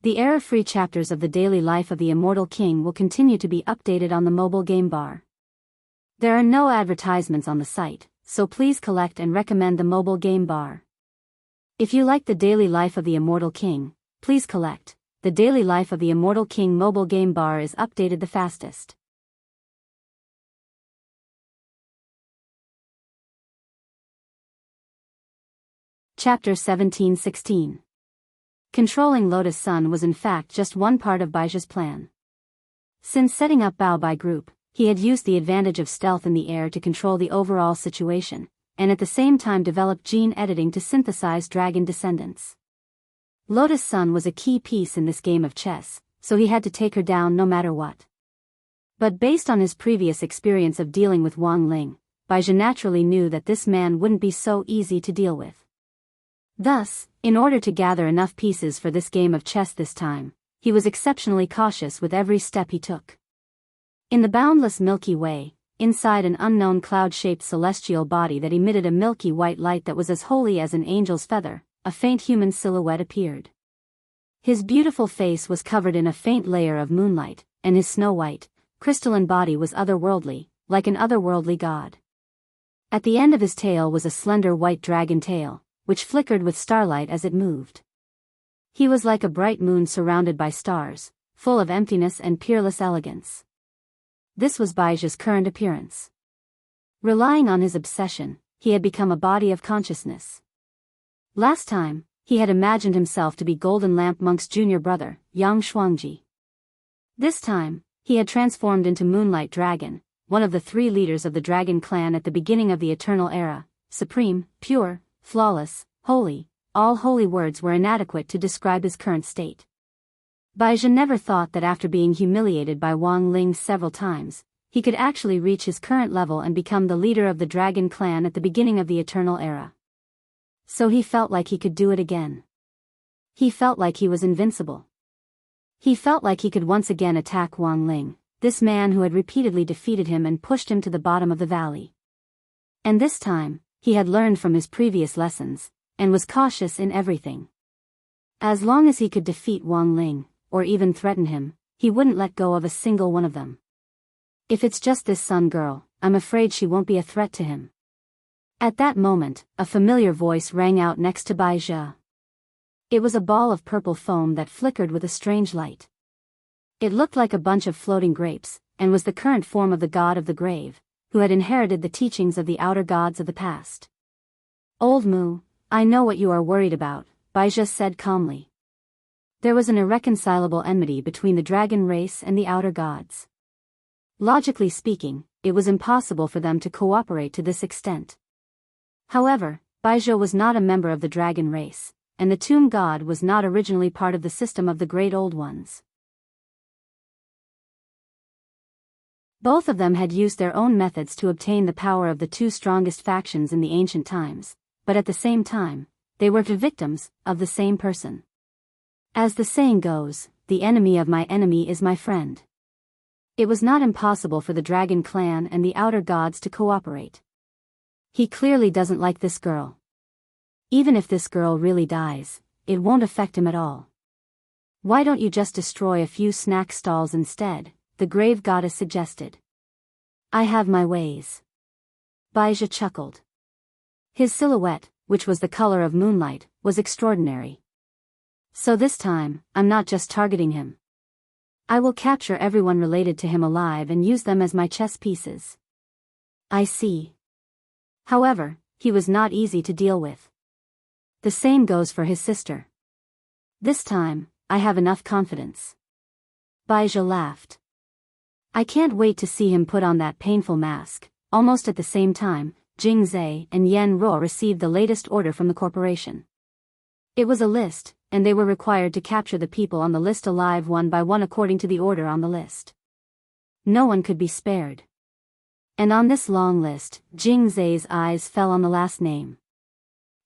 The error-free chapters of the daily life of the Immortal King will continue to be updated on the mobile game bar. There are no advertisements on the site, so please collect and recommend the mobile game bar. If you like the daily life of the Immortal King, please collect. The daily life of the Immortal King mobile game bar is updated the fastest. Chapter 17-16. Controlling Lotus Sun was in fact just one part of Baijia's plan. Since setting up Bao Bai Group, he had used the advantage of stealth in the air to control the overall situation, and at the same time developed gene editing to synthesize dragon descendants. Lotus Sun was a key piece in this game of chess, so he had to take her down no matter what. But based on his previous experience of dealing with Wang Ling, Baizhi naturally knew that this man wouldn't be so easy to deal with. Thus, in order to gather enough pieces for this game of chess this time, he was exceptionally cautious with every step he took. In the boundless Milky Way, inside an unknown cloud-shaped celestial body that emitted a milky white light that was as holy as an angel's feather, a faint human silhouette appeared. His beautiful face was covered in a faint layer of moonlight, and his snow-white, crystalline body was otherworldly, like an otherworldly god. At the end of his tail was a slender white dragon tail, which flickered with starlight as it moved. He was like a bright moon surrounded by stars, full of emptiness and peerless elegance. This was Baijia's current appearance. Relying on his obsession, he had become a body of consciousness. Last time, he had imagined himself to be Golden Lamp Monk's junior brother, Yang Shuangji. This time, he had transformed into Moonlight Dragon, one of the 3 leaders of the Dragon Clan at the beginning of the Eternal Era, supreme, pure, flawless, holy. All holy words were inadequate to describe his current state. Baizhi never thought that after being humiliated by Wang Ling several times, he could actually reach his current level and become the leader of the Dragon Clan at the beginning of the Eternal Era. So he felt like he could do it again. He felt like he was invincible. He felt like he could once again attack Wang Ling, this man who had repeatedly defeated him and pushed him to the bottom of the valley. And this time, he had learned from his previous lessons, and was cautious in everything. As long as he could defeat Wang Ling, or even threaten him, he wouldn't let go of a single one of them. If it's just this Sun girl, I'm afraid she won't be a threat to him. At that moment, a familiar voice rang out next to Baizhi. It was a ball of purple foam that flickered with a strange light. It looked like a bunch of floating grapes, and was the current form of the god of the grave, who had inherited the teachings of the outer gods of the past. Old Mu, I know what you are worried about, Baizhi said calmly. There was an irreconcilable enmity between the dragon race and the outer gods. Logically speaking, it was impossible for them to cooperate to this extent. However, Baizhi was not a member of the dragon race, and the tomb god was not originally part of the system of the Great Old Ones. Both of them had used their own methods to obtain the power of the 2 strongest factions in the ancient times, but at the same time, they were the victims of the same person. As the saying goes, the enemy of my enemy is my friend. It was not impossible for the Dragon Clan and the outer gods to cooperate. He clearly doesn't like this girl. Even if this girl really dies, it won't affect him at all. Why don't you just destroy a few snack stalls instead? The grave goddess suggested. I have my ways. Baizhi chuckled. His silhouette, which was the color of moonlight, was extraordinary. So this time, I'm not just targeting him. I will capture everyone related to him alive and use them as my chess pieces. I see. However, he was not easy to deal with. The same goes for his sister. This time, I have enough confidence. Baizhi laughed. I can't wait to see him put on that painful mask. Almost at the same time, Jing Zhe and Yan Ruo received the latest order from the corporation. It was a list, and they were required to capture the people on the list alive one by one according to the order on the list. No one could be spared. And on this long list, Jing Zai's eyes fell on the last name.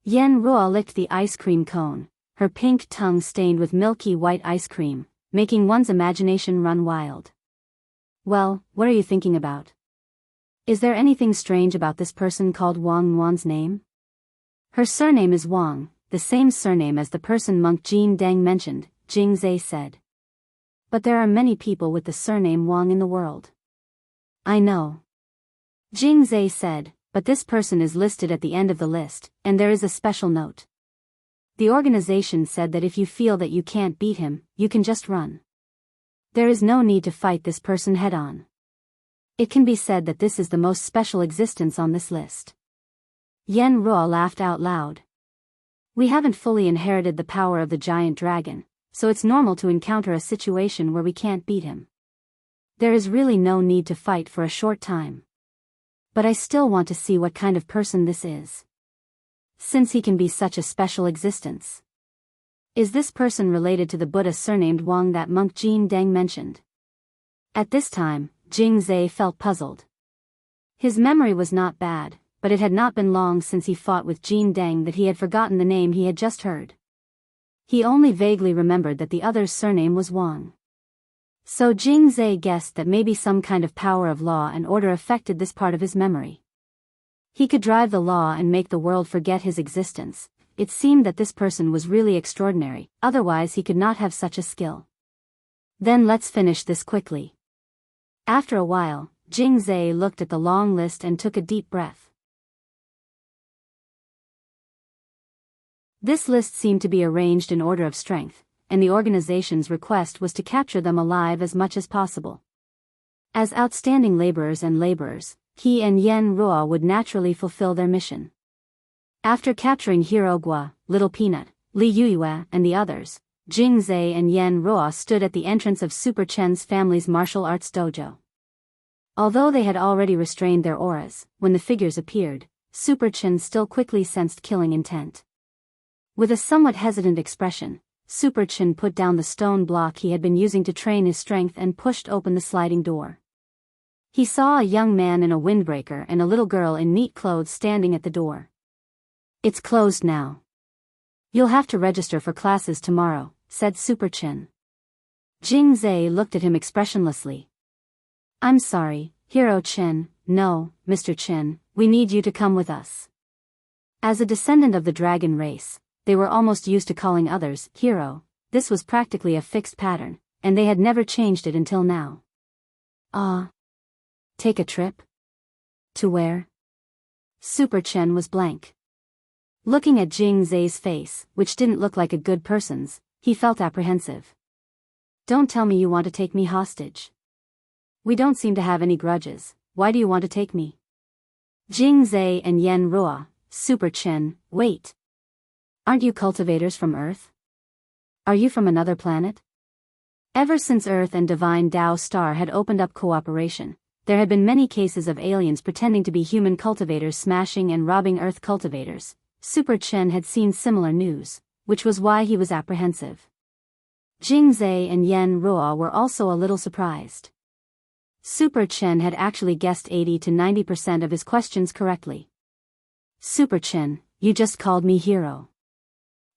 Yen Ruo licked the ice cream cone, her pink tongue stained with milky white ice cream, making one's imagination run wild. Well, what are you thinking about? Is there anything strange about this person called Wang Wan's name? Her surname is Wang, the same surname as the person monk Jin Deng mentioned, Jing Zai said. But there are many people with the surname Wang in the world. I know. Jing Zai said, but this person is listed at the end of the list, and there is a special note. The organization said that if you feel that you can't beat him, you can just run. There is no need to fight this person head-on. It can be said that this is the most special existence on this list. Yen Ruo laughed out loud. We haven't fully inherited the power of the giant dragon, so it's normal to encounter a situation where we can't beat him. There is really no need to fight for a short time. But I still want to see what kind of person this is. Since he can be such a special existence. Is this person related to the Buddha surnamed Wang that monk Jin Deng mentioned? At this time, Jing Zai felt puzzled. His memory was not bad, but it had not been long since he fought with Jin Deng that he had forgotten the name he had just heard. He only vaguely remembered that the other's surname was Wang. So Jing Zai guessed that maybe some kind of power of law and order affected this part of his memory. He could drive the law and make the world forget his existence. It seemed that this person was really extraordinary, otherwise he could not have such a skill. Then let's finish this quickly. After a while, Jing Zai looked at the long list and took a deep breath. This list seemed to be arranged in order of strength, and the organization's request was to capture them alive as much as possible. As outstanding laborers, he and Yen Ruo would naturally fulfill their mission. After capturing Hero Gua, Little Peanut, Li Yuyue, and the others, Jing Zai and Yen Ruo stood at the entrance of Super Chen's family's martial arts dojo. Although they had already restrained their auras, when the figures appeared, Super Chen still quickly sensed killing intent. With a somewhat hesitant expression, Super Chen put down the stone block he had been using to train his strength and pushed open the sliding door. He saw a young man in a windbreaker and a little girl in neat clothes standing at the door. It's closed now. You'll have to register for classes tomorrow, said Super Chen. Jing Zai looked at him expressionlessly. I'm sorry, Hero Chen. No, Mr. Chen, we need you to come with us. As a descendant of the dragon race, they were almost used to calling others hero. This was practically a fixed pattern, and they had never changed it until now. Take a trip? To where? Super Chen was blank. Looking at Jing Zai's face, which didn't look like a good person's, he felt apprehensive. Don't tell me you want to take me hostage. We don't seem to have any grudges. Why do you want to take me? Jing Zai and Yen Ruo, Super Chen, wait. Aren't you cultivators from Earth? Are you from another planet? Ever since Earth and Divine Tao Star had opened up cooperation, there had been many cases of aliens pretending to be human cultivators smashing and robbing Earth cultivators. Super Chen had seen similar news, which was why he was apprehensive. Jing Zai and Yen Ruo were also a little surprised. Super Chen had actually guessed 80 to 90% of his questions correctly. Super Chen, you just called me hero.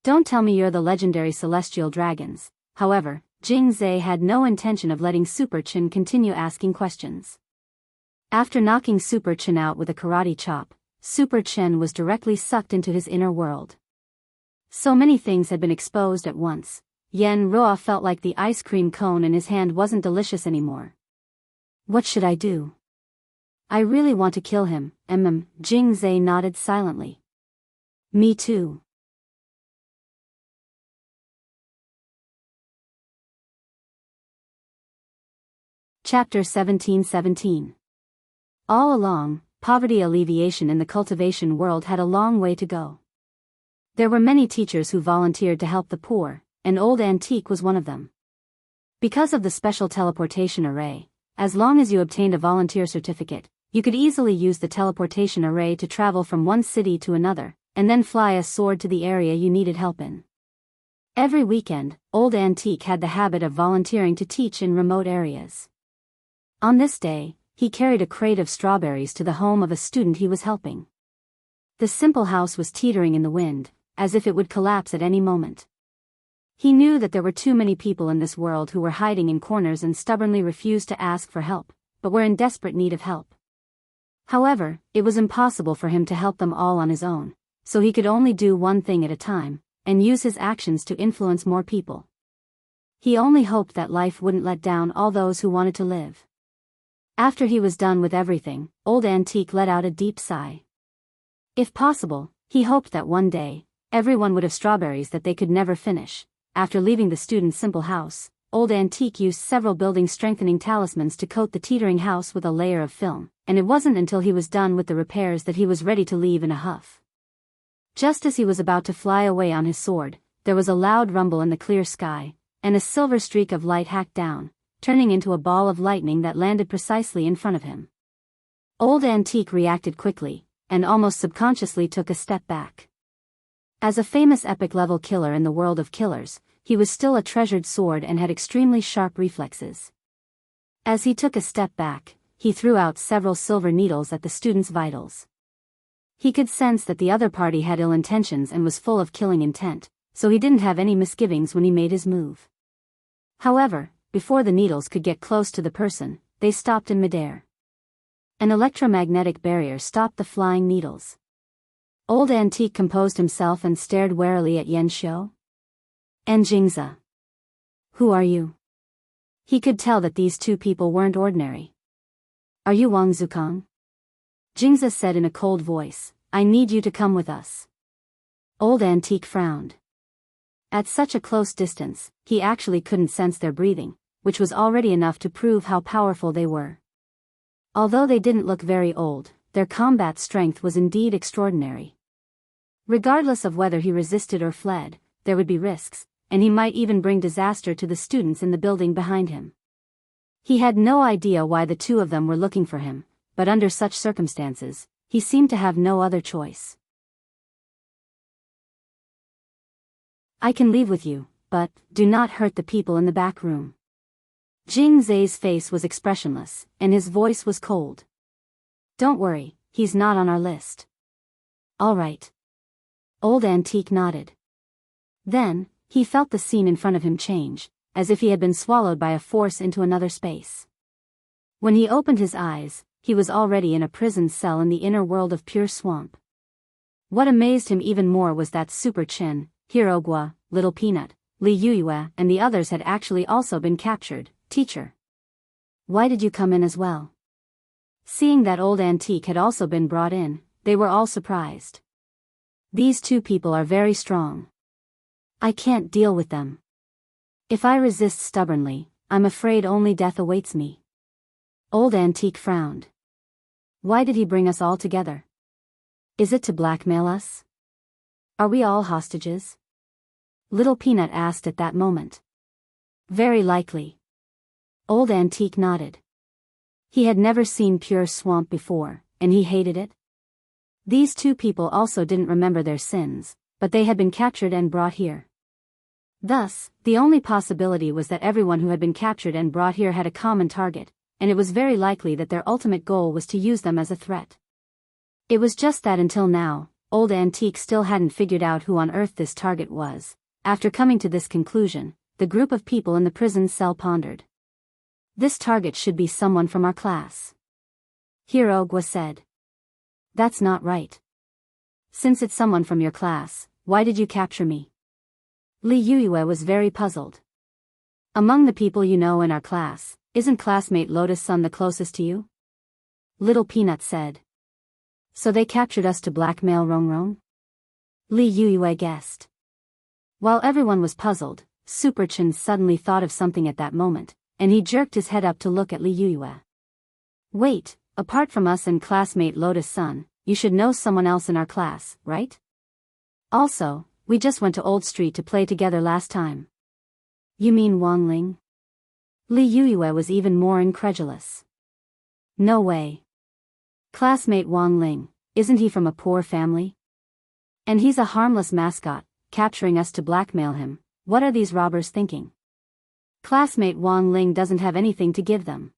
Don't tell me you're the legendary celestial dragons. However, Jing Zai had no intention of letting Super Chen continue asking questions. After knocking Super Chen out with a karate chop, Super Chen was directly sucked into his inner world. So many things had been exposed at once. Yen Ruo felt like the ice cream cone in his hand wasn't delicious anymore. What should I do? I really want to kill him. Jing Zai nodded silently. Me too. Chapter 17:17. All along, poverty alleviation in the cultivation world had a long way to go. There were many teachers who volunteered to help the poor, and Old Antique was one of them. Because of the special teleportation array, as long as you obtained a volunteer certificate, you could easily use the teleportation array to travel from one city to another, and then fly a sword to the area you needed help in. Every weekend, Old Antique had the habit of volunteering to teach in remote areas. On this day, he carried a crate of strawberries to the home of a student he was helping. The simple house was teetering in the wind, as if it would collapse at any moment. He knew that there were too many people in this world who were hiding in corners and stubbornly refused to ask for help, but were in desperate need of help. However, it was impossible for him to help them all on his own, so he could only do one thing at a time, and use his actions to influence more people. He only hoped that life wouldn't let down all those who wanted to live. After he was done with everything, Old Antique let out a deep sigh. If possible, he hoped that one day, everyone would have strawberries that they could never finish. After leaving the student's simple house, Old Antique used several building-strengthening talismans to coat the teetering house with a layer of film, and it wasn't until he was done with the repairs that he was ready to leave in a huff. Just as he was about to fly away on his sword, there was a loud rumble in the clear sky, and a silver streak of light hacked down, turning into a ball of lightning that landed precisely in front of him. Old Antique reacted quickly, and almost subconsciously took a step back. As a famous epic-level killer in the world of killers, he was still a treasured sword and had extremely sharp reflexes. As he took a step back, he threw out several silver needles at the student's vitals. He could sense that the other party had ill intentions and was full of killing intent, so he didn't have any misgivings when he made his move. However, before the needles could get close to the person, they stopped in midair. An electromagnetic barrier stopped the flying needles. Old Antique composed himself and stared warily at Yan Xiu. And Jingza. Who are you? He could tell that these two people weren't ordinary. Are you Wang Zukang? Jingza said in a cold voice, I need you to come with us. Old Antique frowned. At such a close distance, he actually couldn't sense their breathing, which was already enough to prove how powerful they were. Although they didn't look very old, their combat strength was indeed extraordinary. Regardless of whether he resisted or fled, there would be risks, and he might even bring disaster to the students in the building behind him. He had no idea why the two of them were looking for him, but under such circumstances, he seemed to have no other choice. I can leave with you, but do not hurt the people in the back room. Jing Zai's face was expressionless, and his voice was cold. Don't worry, he's not on our list. All right. Old Antique nodded. Then, he felt the scene in front of him change, as if he had been swallowed by a force into another space. When he opened his eyes, he was already in a prison cell in the inner world of pure swamp. What amazed him even more was that Super Chin, Hirogwa, Little Peanut, Li Yuyue and the others had actually also been captured. Teacher. Why did you come in as well? Seeing that Old Antique had also been brought in, they were all surprised. These two people are very strong. I can't deal with them. If I resist stubbornly, I'm afraid only death awaits me. Old Antique frowned. Why did he bring us all together? Is it to blackmail us? Are we all hostages? Little Peanut asked at that moment. Very likely. Old Antique nodded. He had never seen pure swamp before, and he hated it. These two people also didn't remember their sins, but they had been captured and brought here. Thus, the only possibility was that everyone who had been captured and brought here had a common target, and it was very likely that their ultimate goal was to use them as a threat. It was just that until now, Old Antique still hadn't figured out who on earth this target was. After coming to this conclusion, the group of people in the prison cell pondered. This target should be someone from our class. Hirogwa said. That's not right. Since it's someone from your class, why did you capture me? Li Yuyue was very puzzled. Among the people you know in our class, isn't classmate Lotus-san the closest to you? Little Peanut said. So they captured us to blackmail Rongrong? Li Yuyue guessed. While everyone was puzzled, Super Chin suddenly thought of something at that moment, and he jerked his head up to look at Li Yuyue. Wait, apart from us and classmate Lotus-san, you should know someone else in our class, right? Also, we just went to Old Street to play together last time. You mean Wang Ling? Li Yuyue was even more incredulous. No way. Classmate Wang Ling, isn't he from a poor family? And he's a harmless mascot, capturing us to blackmail him, What are these robbers thinking? Classmate Wang Ling doesn't have anything to give them.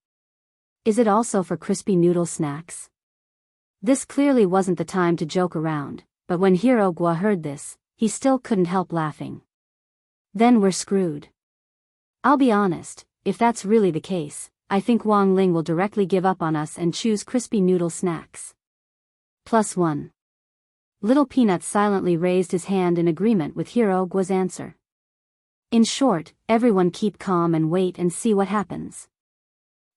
Is it also for crispy noodle snacks? This clearly wasn't the time to joke around, but when Hero Gua heard this, he still couldn't help laughing. Then we're screwed. I'll be honest, if that's really the case, I think Wang Ling will directly give up on us and choose crispy noodle snacks. +1. Little Peanut silently raised his hand in agreement with Hero Gua's answer. In short, everyone keep calm and wait and see what happens.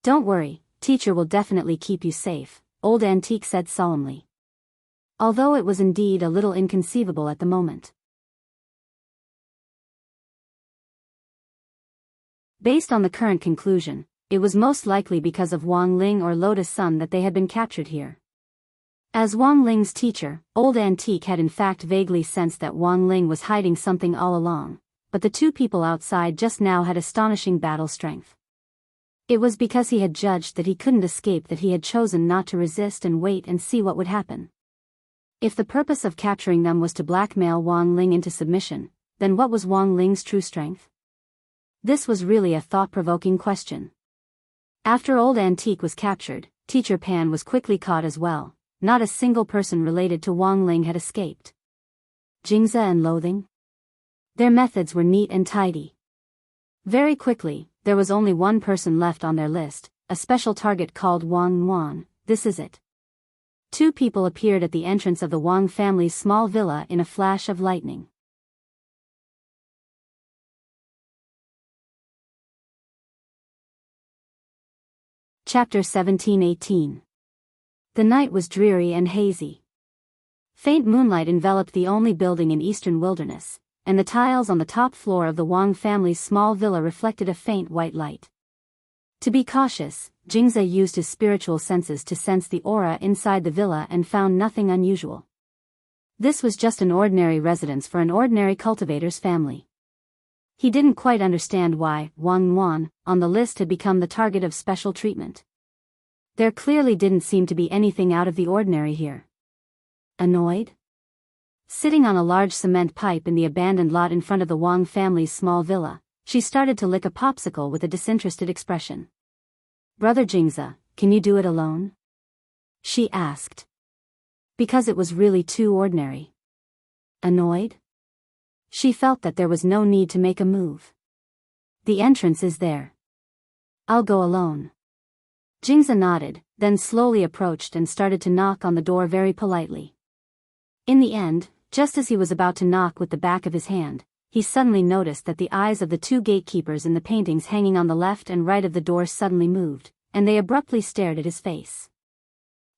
Don't worry, teacher will definitely keep you safe, Old Antique said solemnly. Although it was indeed a little inconceivable at the moment. Based on the current conclusion, it was most likely because of Wang Ling or Lotus Sun that they had been captured here. As Wang Ling's teacher, Old Antique had in fact vaguely sensed that Wang Ling was hiding something all along, but the two people outside just now had astonishing battle strength. It was because he had judged that he couldn't escape that he had chosen not to resist and wait and see what would happen. If the purpose of capturing them was to blackmail Wang Ling into submission, then what was Wang Ling's true strength? This was really a thought-provoking question. After Old Antique was captured, Teacher Pan was quickly caught as well. Not a single person related to Wang Ling had escaped. Jingze and Loathing? Their methods were neat and tidy. Very quickly, there was only one person left on their list, a special target called Wang Yuan. This is it. Two people appeared at the entrance of the Wang family's small villa in a flash of lightning. Chapter 17-18. The night was dreary and hazy. Faint moonlight enveloped the only building in eastern wilderness, and the tiles on the top floor of the Wang family's small villa reflected a faint white light. To be cautious, Jingze used his spiritual senses to sense the aura inside the villa and found nothing unusual. This was just an ordinary residence for an ordinary cultivator's family. He didn't quite understand why Wang Yuan, on the list, had become the target of special treatment. There clearly didn't seem to be anything out of the ordinary here. Annoyed? Sitting on a large cement pipe in the abandoned lot in front of the Wang family's small villa, she started to lick a popsicle with a disinterested expression. Brother Jingze, can you do it alone? She asked. Because it was really too ordinary. Annoyed? She felt that there was no need to make a move. The entrance is there. I'll go alone. Jingze nodded, then slowly approached and started to knock on the door very politely. In the end, just as he was about to knock with the back of his hand, he suddenly noticed that the eyes of the two gatekeepers in the paintings hanging on the left and right of the door suddenly moved, and they abruptly stared at his face.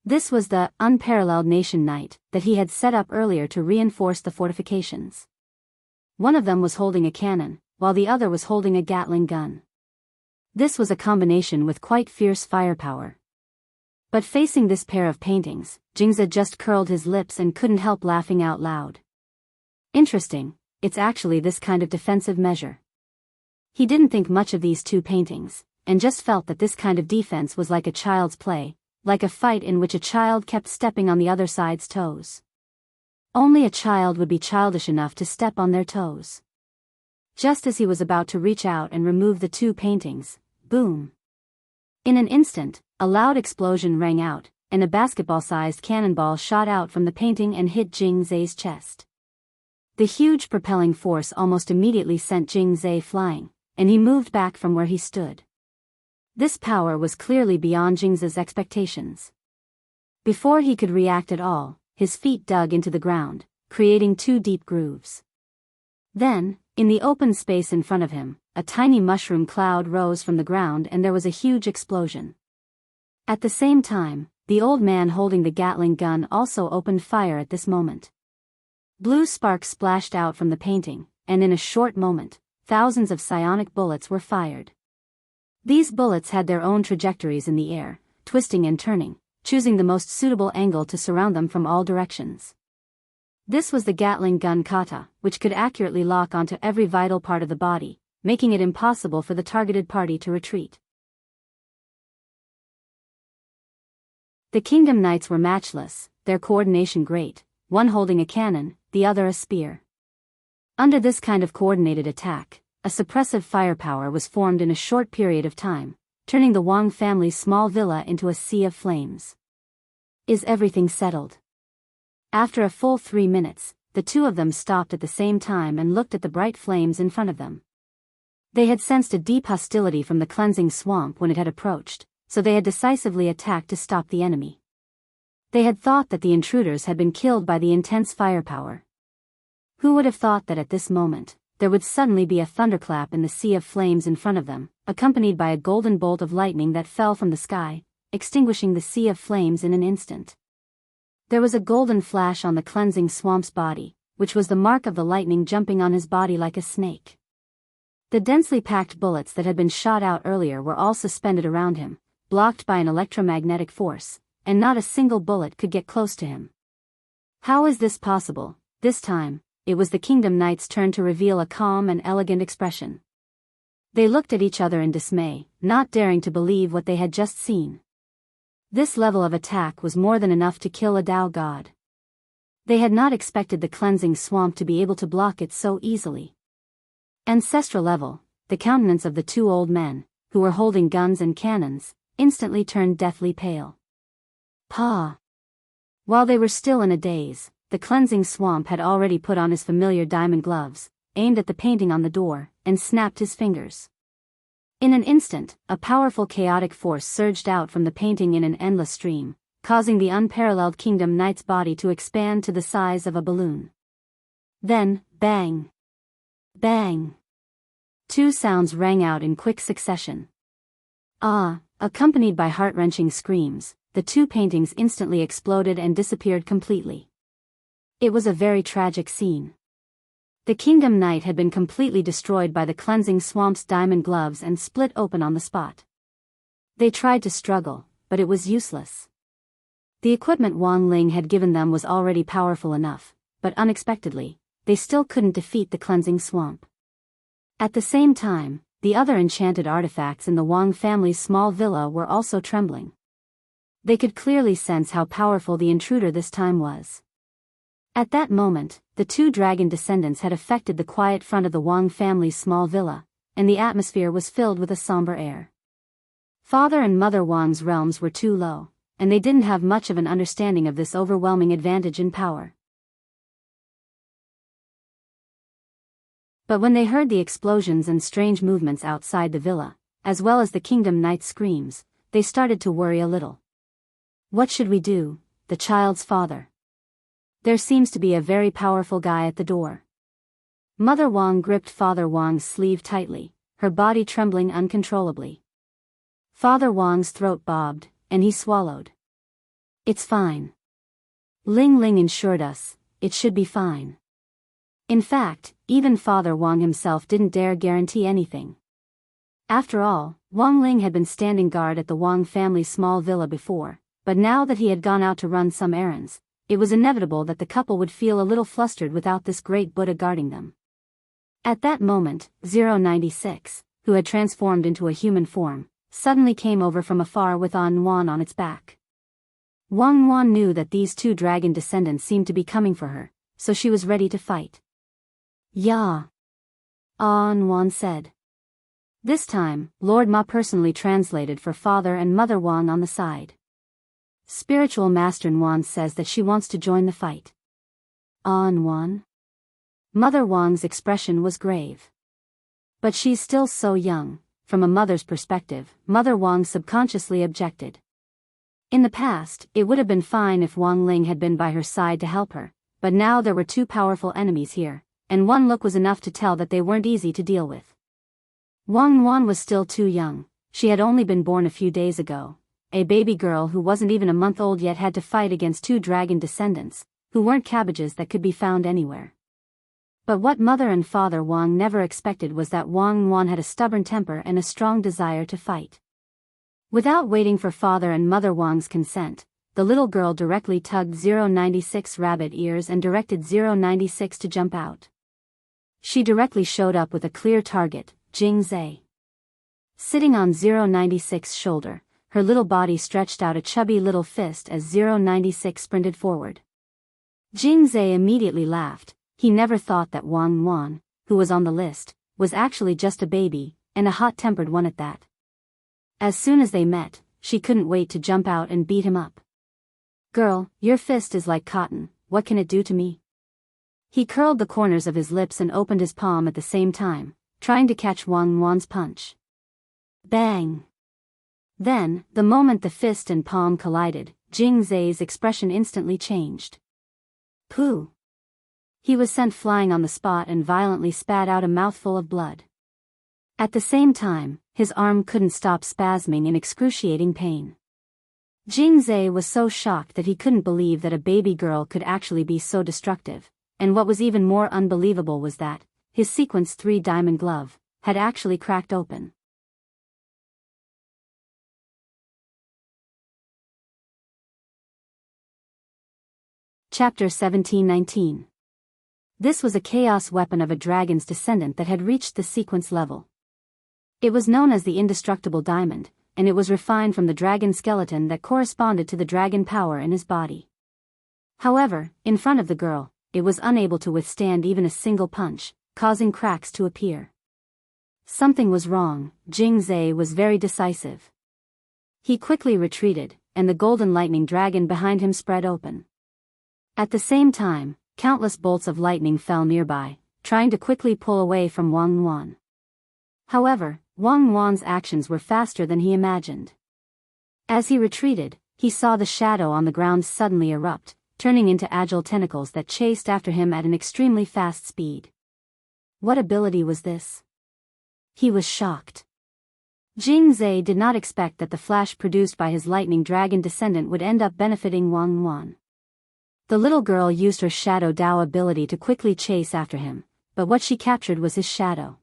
This was the unparalleled nation knight that he had set up earlier to reinforce the fortifications. One of them was holding a cannon, while the other was holding a Gatling gun. This was a combination with quite fierce firepower. But facing this pair of paintings, Jingze just curled his lips and couldn't help laughing out loud. Interesting, it's actually this kind of defensive measure. He didn't think much of these two paintings, and just felt that this kind of defense was like a child's play, like a fight in which a child kept stepping on the other side's toes. Only a child would be childish enough to step on their toes. Just as he was about to reach out and remove the two paintings, boom! In an instant, a loud explosion rang out, and a basketball-sized cannonball shot out from the painting and hit Jingze's chest. The huge propelling force almost immediately sent Jingze flying, and he moved back from where he stood. This power was clearly beyond Jingze's expectations. Before he could react at all, his feet dug into the ground, creating two deep grooves. Then, in the open space in front of him, a tiny mushroom cloud rose from the ground and there was a huge explosion. At the same time, the old man holding the Gatling gun also opened fire at this moment. Blue sparks splashed out from the painting, and in a short moment, thousands of psionic bullets were fired. These bullets had their own trajectories in the air, twisting and turning, choosing the most suitable angle to surround them from all directions. This was the Gatling gun kata, which could accurately lock onto every vital part of the body, making it impossible for the targeted party to retreat. The Kingdom Knights were matchless, their coordination great, one holding a cannon, the other a spear. Under this kind of coordinated attack, a suppressive firepower was formed in a short period of time, turning the Wang family's small villa into a sea of flames. Is everything settled? After a full 3 minutes, the two of them stopped at the same time and looked at the bright flames in front of them. They had sensed a deep hostility from the cleansing swamp when it had approached, so they had decisively attacked to stop the enemy. They had thought that the intruders had been killed by the intense firepower. Who would have thought that at this moment, there would suddenly be a thunderclap in the sea of flames in front of them, accompanied by a golden bolt of lightning that fell from the sky, extinguishing the sea of flames in an instant. There was a golden flash on the cleansing swamp's body, which was the mark of the lightning jumping on his body like a snake. The densely packed bullets that had been shot out earlier were all suspended around him, blocked by an electromagnetic force, and not a single bullet could get close to him. How is this possible? This time, it was the Kingdom Knight's turn to reveal a calm and elegant expression. They looked at each other in dismay, not daring to believe what they had just seen. This level of attack was more than enough to kill a Dao god. They had not expected the cleansing swamp to be able to block it so easily. Ancestral level, the countenance of the two old men, who were holding guns and cannons, instantly turned deathly pale. Pa! While they were still in a daze, the cleansing swamp had already put on his familiar diamond gloves, aimed at the painting on the door, and snapped his fingers. In an instant, a powerful chaotic force surged out from the painting in an endless stream, causing the unparalleled Kingdom Knight's body to expand to the size of a balloon. Then, bang! Bang! Two sounds rang out in quick succession. Accompanied by heart-wrenching screams, the two paintings instantly exploded and disappeared completely. It was a very tragic scene. The Kingdom Knight had been completely destroyed by the cleansing swamp's diamond gloves and split open on the spot. They tried to struggle, but it was useless. The equipment Wang Ling had given them was already powerful enough, but unexpectedly, they still couldn't defeat the cleansing swamp. At the same time, the other enchanted artifacts in the Wang family's small villa were also trembling. They could clearly sense how powerful the intruder this time was. At that moment, the two dragon descendants had affected the quiet front of the Wang family's small villa, and the atmosphere was filled with a somber air. Father and Mother Wang's realms were too low, and they didn't have much of an understanding of this overwhelming advantage in power. But when they heard the explosions and strange movements outside the villa, as well as the Kingdom Knight's screams, they started to worry a little. What should we do? The child's father. There seems to be a very powerful guy at the door. Mother Wang gripped Father Wang's sleeve tightly, her body trembling uncontrollably. Father Wang's throat bobbed, and he swallowed. It's fine. Ling Ling assured us, it should be fine. In fact, even Father Wang himself didn't dare guarantee anything. After all, Wang Ling had been standing guard at the Wang family's small villa before, but now that he had gone out to run some errands, it was inevitable that the couple would feel a little flustered without this great Buddha guarding them. At that moment, 096, who had transformed into a human form, suddenly came over from afar with An Wan on its back. Wang Wan knew that these two dragon descendants seemed to be coming for her, so she was ready to fight. Ya! An Wan said. This time, Lord Ma personally translated for Father and Mother Wang on the side. Spiritual Master Wan says that she wants to join the fight. An Wan? Mother Wang's expression was grave. But she's still so young. From a mother's perspective, Mother Wang subconsciously objected. In the past, it would have been fine if Wang Ling had been by her side to help her, but now there were two powerful enemies here, and one look was enough to tell that they weren't easy to deal with. Wang Wan was still too young. She had only been born a few days ago. A baby girl who wasn't even a month old yet had to fight against two dragon descendants, who weren't cabbages that could be found anywhere. But what Mother and Father Wang never expected was that Wang Wan had a stubborn temper and a strong desire to fight. Without waiting for Father and Mother Wang's consent, the little girl directly tugged 096 rabbit ears and directed 096 to jump out. She directly showed up with a clear target, Jing Zhe. Sitting on 096's shoulder, her little body stretched out a chubby little fist as 096 sprinted forward. Jing Zhe immediately laughed. he never thought that Wang Wan, who was on the list, was actually just a baby, and a hot-tempered one at that. As soon as they met, she couldn't wait to jump out and beat him up. "Girl, your fist is like cotton, what can it do to me?" He curled the corners of his lips and opened his palm at the same time, trying to catch Wang Wan's punch. Bang! Then, the moment the fist and palm collided, Jing Zai's expression instantly changed. Pooh! He was sent flying on the spot and violently spat out a mouthful of blood. At the same time, his arm couldn't stop spasming in excruciating pain. Jing Zai was so shocked that he couldn't believe that a baby girl could actually be so destructive, and what was even more unbelievable was that his sequence 3 diamond glove had actually cracked open. Chapter 1719. This was a chaos weapon of a dragon's descendant that had reached the sequence level. It was known as the indestructible diamond, and it was refined from the dragon skeleton that corresponded to the dragon power in his body. However, in front of the girl, it was unable to withstand even a single punch, causing cracks to appear. Something was wrong. Jing Zai was very decisive. He quickly retreated, and the golden lightning dragon behind him spread open. At the same time, countless bolts of lightning fell nearby, trying to quickly pull away from Wang Wan. However, Wang Wan's actions were faster than he imagined. As he retreated, he saw the shadow on the ground suddenly erupt, turning into agile tentacles that chased after him at an extremely fast speed. What ability was this? He was shocked. Jing Zai did not expect that the flash produced by his lightning dragon descendant would end up benefiting Wang Wan. The little girl used her Shadow Dao ability to quickly chase after him, but what she captured was his shadow.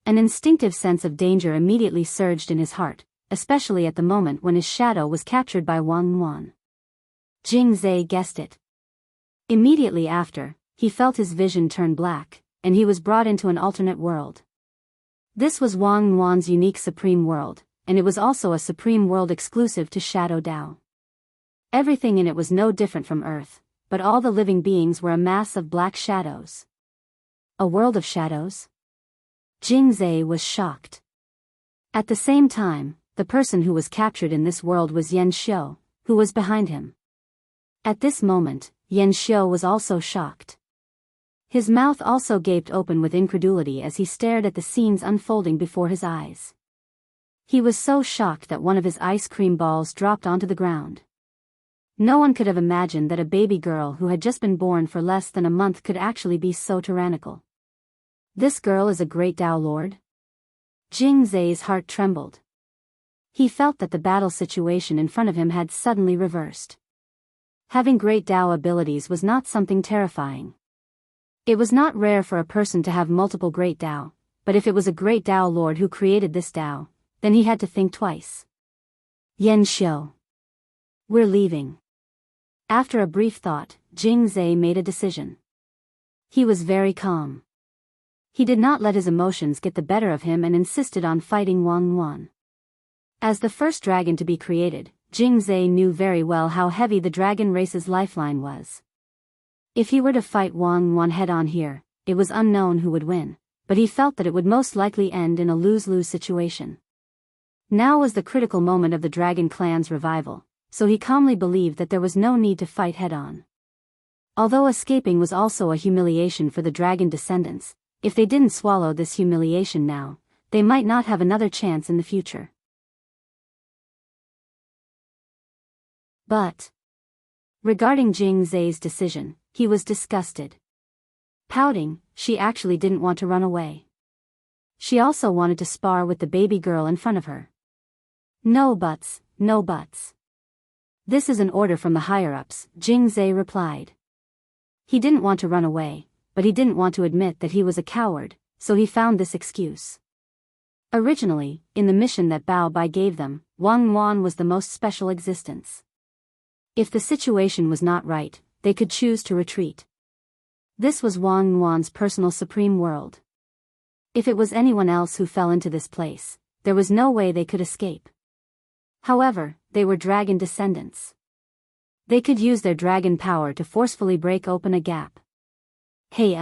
An instinctive sense of danger immediately surged in his heart, especially at the moment when his shadow was captured by Wang Wan. Jing Zai guessed it. Immediately after, he felt his vision turn black, and he was brought into an alternate world. This was Wang Wan's unique Supreme World, and it was also a Supreme World exclusive to Shadow Dao. Everything in it was no different from Earth, but all the living beings were a mass of black shadows. A world of shadows? Jing Zai was shocked. At the same time, the person who was captured in this world was Yan Xiu, who was behind him. At this moment, Yan Xiu was also shocked. His mouth also gaped open with incredulity as he stared at the scenes unfolding before his eyes. He was so shocked that one of his ice cream balls dropped onto the ground. No one could have imagined that a baby girl who had just been born for less than a month could actually be so tyrannical. This girl is a great Dao Lord? Jing Zai's heart trembled. He felt that the battle situation in front of him had suddenly reversed. Having great Dao abilities was not something terrifying. It was not rare for a person to have multiple great Dao, but if it was a great Dao Lord who created this Dao, then he had to think twice. Yan Xiu. We're leaving. After a brief thought, Jing Zai made a decision. He was very calm. He did not let his emotions get the better of him and insisted on fighting Wang Wan. As the first dragon to be created, Jing Zai knew very well how heavy the dragon race's lifeline was. If he were to fight Wang Wan head-on here, it was unknown who would win, but he felt that it would most likely end in a lose-lose situation. Now was the critical moment of the Dragon Clan's revival, so he calmly believed that there was no need to fight head-on. Although escaping was also a humiliation for the dragon descendants, if they didn't swallow this humiliation now, they might not have another chance in the future. But regarding Jing Zai's decision, he was disgusted. Pouting, she actually didn't want to run away. She also wanted to spar with the baby girl in front of her. No buts, no buts. This is an order from the higher-ups, Jing Zai replied. He didn't want to run away, but he didn't want to admit that he was a coward, so he found this excuse. Originally, in the mission that Bao Bai gave them, Wang Wan was the most special existence. If the situation was not right, they could choose to retreat. This was Wang Wan's personal supreme world. If it was anyone else who fell into this place, there was no way they could escape. However, they were dragon descendants. They could use their dragon power to forcefully break open a gap. Hey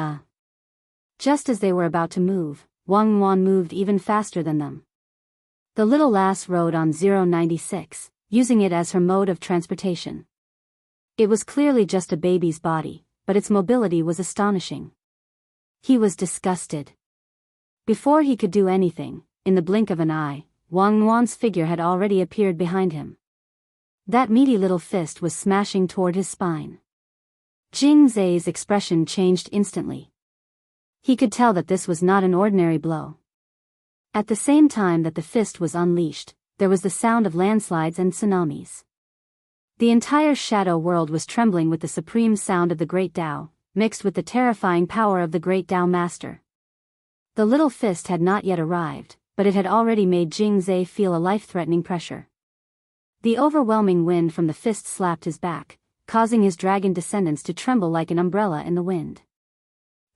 Just as they were about to move, Wang Yuan moved even faster than them. The little lass rode on 096, using it as her mode of transportation. It was clearly just a baby's body, but its mobility was astonishing. He was disgusted. Before he could do anything, in the blink of an eye, Wang Yuan's figure had already appeared behind him. That meaty little fist was smashing toward his spine. Jing Zai's expression changed instantly. He could tell that this was not an ordinary blow. At the same time that the fist was unleashed, there was the sound of landslides and tsunamis. The entire shadow world was trembling with the supreme sound of the Great Tao, mixed with the terrifying power of the Great Tao Master. The little fist had not yet arrived, but it had already made Jing Zai feel a life-threatening pressure. The overwhelming wind from the fist slapped his back, causing his dragon descendants to tremble like an umbrella in the wind.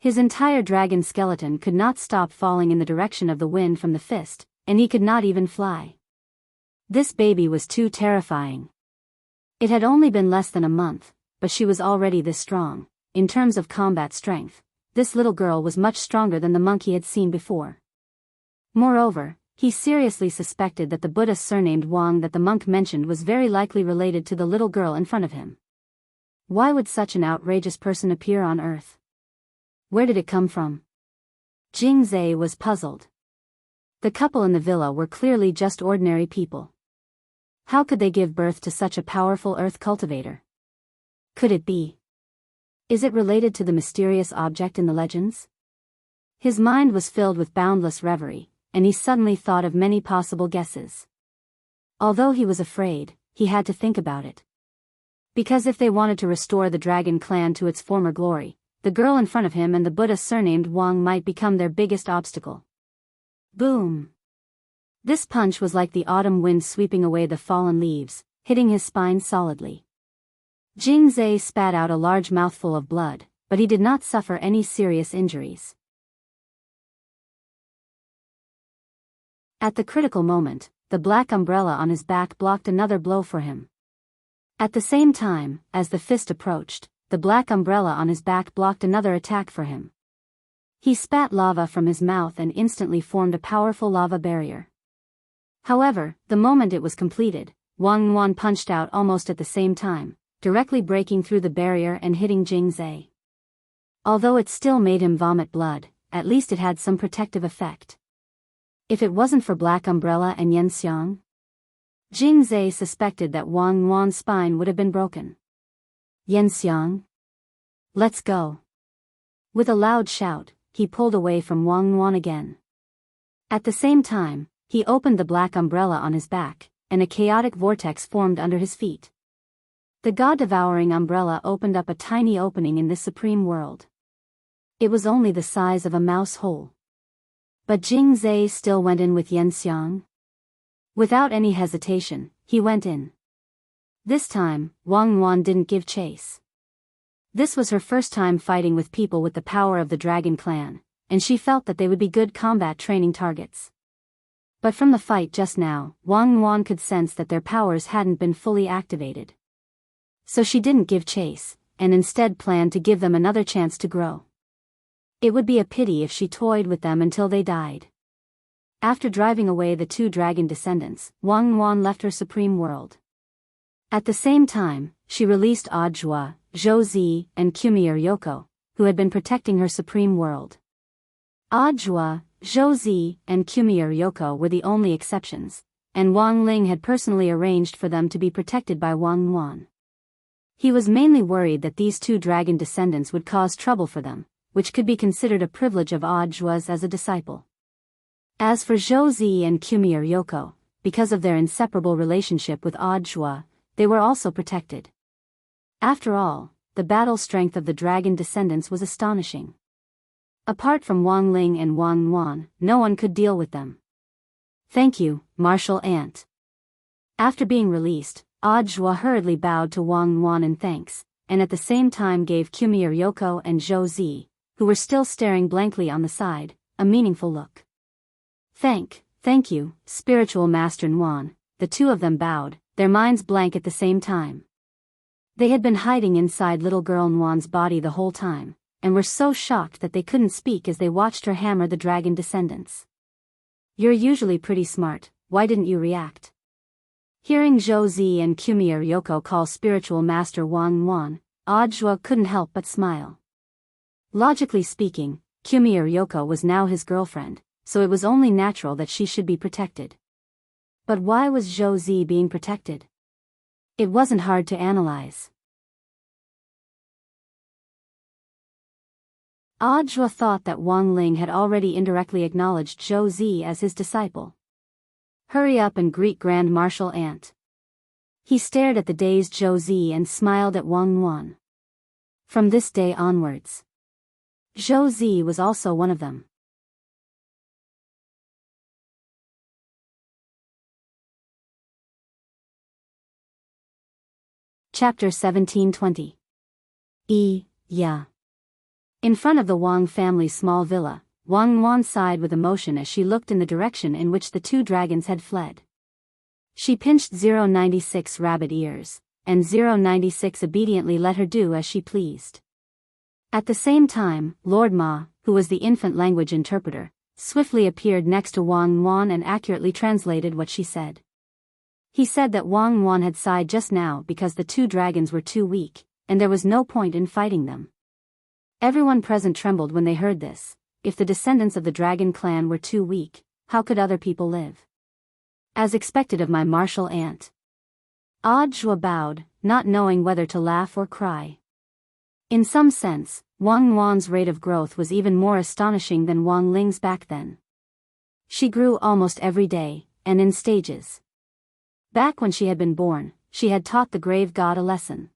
His entire dragon skeleton could not stop falling in the direction of the wind from the fist, and he could not even fly. This baby was too terrifying. It had only been less than a month, but she was already this strong. In terms of combat strength, this little girl was much stronger than the monk he had seen before. Moreover, he seriously suspected that the Buddha surnamed Wang that the monk mentioned was very likely related to the little girl in front of him. Why would such an outrageous person appear on Earth? Where did it come from? Jing Zai was puzzled. The couple in the villa were clearly just ordinary people. How could they give birth to such a powerful earth cultivator? Could it be? Is it related to the mysterious object in the legends? His mind was filled with boundless reverie, and he suddenly thought of many possible guesses. Although he was afraid, he had to think about it. Because if they wanted to restore the dragon clan to its former glory, the girl in front of him and the Buddha surnamed Wang might become their biggest obstacle. Boom! This punch was like the autumn wind sweeping away the fallen leaves, hitting his spine solidly. Jing Zai spat out a large mouthful of blood, but he did not suffer any serious injuries. At the critical moment, the black umbrella on his back blocked another blow for him. At the same time, as the fist approached, the black umbrella on his back blocked another attack for him. He spat lava from his mouth and instantly formed a powerful lava barrier. However, the moment it was completed, Wang Yuan punched out almost at the same time, directly breaking through the barrier and hitting Jing Zai. Although it still made him vomit blood, at least it had some protective effect. If it wasn't for Black Umbrella and Yan Xiang, Jing Zai suspected that Wang Yuan's spine would have been broken. Yan Xiang? Let's go. With a loud shout, he pulled away from Wang Yuan again. At the same time, he opened the black umbrella on his back, and a chaotic vortex formed under his feet. The god-devouring umbrella opened up a tiny opening in this supreme world. It was only the size of a mouse hole. But Jing Zai still went in with Yan Xiang. Without any hesitation, he went in. This time, Wang Yuan didn't give chase. This was her first time fighting with people with the power of the Dragon Clan, and she felt that they would be good combat training targets. But from the fight just now, Wang Yuan could sense that their powers hadn't been fully activated. So she didn't give chase, and instead planned to give them another chance to grow. It would be a pity if she toyed with them until they died. After driving away the two dragon descendants, Wang Yuan left her supreme world. At the same time, she released Audiobook, Zhou Zi, and Kumir Yoko, who had been protecting her supreme world. Audiobook, Zhou Zi, and Kumir Yoko were the only exceptions, and Wang Ling had personally arranged for them to be protected by Wang Yuan. He was mainly worried that these two dragon descendants would cause trouble for them, which could be considered a privilege of Audiobook as a disciple. As for Zhou Zi and Kumir Yoko, because of their inseparable relationship with Audiobook, they were also protected. After all, the battle strength of the dragon descendants was astonishing. Apart from Wang Ling and Wang Yuan, no one could deal with them. Thank you, martial ant. After being released, Audiobook hurriedly bowed to Wang Yuan in thanks, and at the same time gave Kumir Yoko and Zhou Zi, who were still staring blankly on the side, a meaningful look. Thank you, spiritual master Yuan. The two of them bowed, their minds blank at the same time. They had been hiding inside little girl Yuan's body the whole time, and were so shocked that they couldn't speak as they watched her hammer the dragon descendants. "You're usually pretty smart, why didn't you react?" Hearing Zhou Zi and Kumiya Ryoko call spiritual master Wang Wan, Audjua couldn't help but smile. Logically speaking, Kumiya Ryoko was now his girlfriend, so it was only natural that she should be protected. But why was Zhou Zi being protected? It wasn't hard to analyze. Audjua thought that Wang Ling had already indirectly acknowledged Zhou Zi as his disciple. "Hurry up and greet Grand Marshal Ant." He stared at the dazed Zhou Zi and smiled at Wang Wan. From this day onwards, Zhou Zi was also one of them. Chapter 1720. Yeah. In front of the Wang family's small villa, Wang Wan sighed with emotion as she looked in the direction in which the two dragons had fled. She pinched 096 rabbit ears, and 096 obediently let her do as she pleased. At the same time, Lord Ma, who was the infant language interpreter, swiftly appeared next to Wang Wan and accurately translated what she said. He said that Wang Wan had sighed just now because the two dragons were too weak, and there was no point in fighting them. Everyone present trembled when they heard this. If the descendants of the dragon clan were too weak, how could other people live? As expected of my martial aunt. Audjua bowed, not knowing whether to laugh or cry. In some sense, Wang Wan's rate of growth was even more astonishing than Wang Ling's back then. She grew almost every day, and in stages. Back when she had been born, she had taught the grave god a lesson.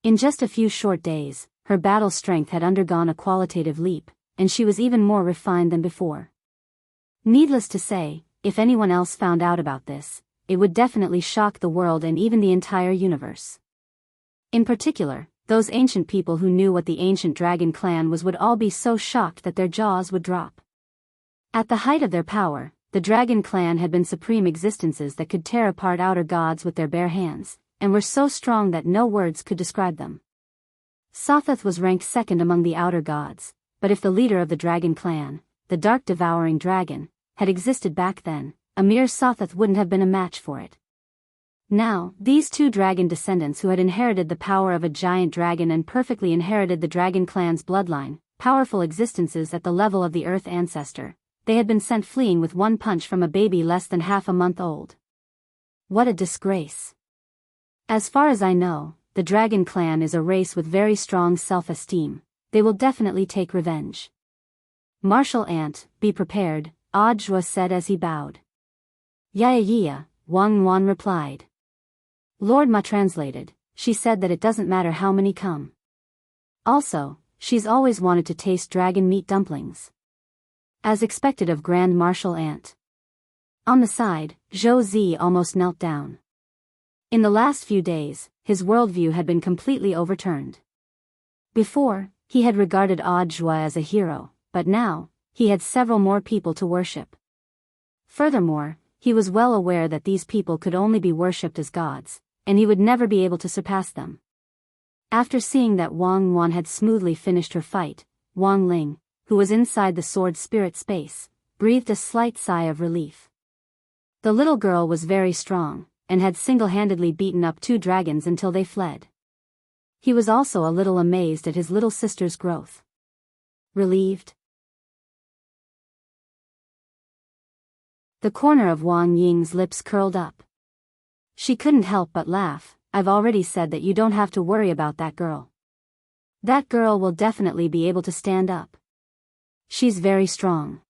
In just a few short days, her battle strength had undergone a qualitative leap, and she was even more refined than before. Needless to say, if anyone else found out about this, it would definitely shock the world and even the entire universe. In particular, those ancient people who knew what the ancient dragon clan was would all be so shocked that their jaws would drop. At the height of their power, the dragon clan had been supreme existences that could tear apart outer gods with their bare hands, and were so strong that no words could describe them. Sothoth was ranked second among the outer gods, but if the leader of the dragon clan, the dark devouring dragon, had existed back then, a mere Sothoth wouldn't have been a match for it. Now, these two dragon descendants who had inherited the power of a giant dragon and perfectly inherited the dragon clan's bloodline, powerful existences at the level of the earth ancestor, they had been sent fleeing with one punch from a baby less than half a month old. What a disgrace. As far as I know, the dragon clan is a race with very strong self-esteem. They will definitely take revenge. Marshal Ant, be prepared, Audjua said as he bowed. Yeah, Wang Wan replied. Lord Ma translated, she said that it doesn't matter how many come. Also, she's always wanted to taste dragon meat dumplings. As expected of Grand Marshal Ant. On the side, Zhou Zi almost knelt down. In the last few days, his worldview had been completely overturned. Before, he had regarded Audjua as a hero, but now, he had several more people to worship. Furthermore, he was well aware that these people could only be worshipped as gods, and he would never be able to surpass them. After seeing that Wang Wan had smoothly finished her fight, Wang Ling, who was inside the sword spirit space, breathed a slight sigh of relief. The little girl was very strong, and had single-handedly beaten up two dragons until they fled. He was also a little amazed at his little sister's growth. Relieved? The corner of Wang Ying's lips curled up. She couldn't help but laugh. I've already said that you don't have to worry about that girl. That girl will definitely be able to stand up. She's very strong.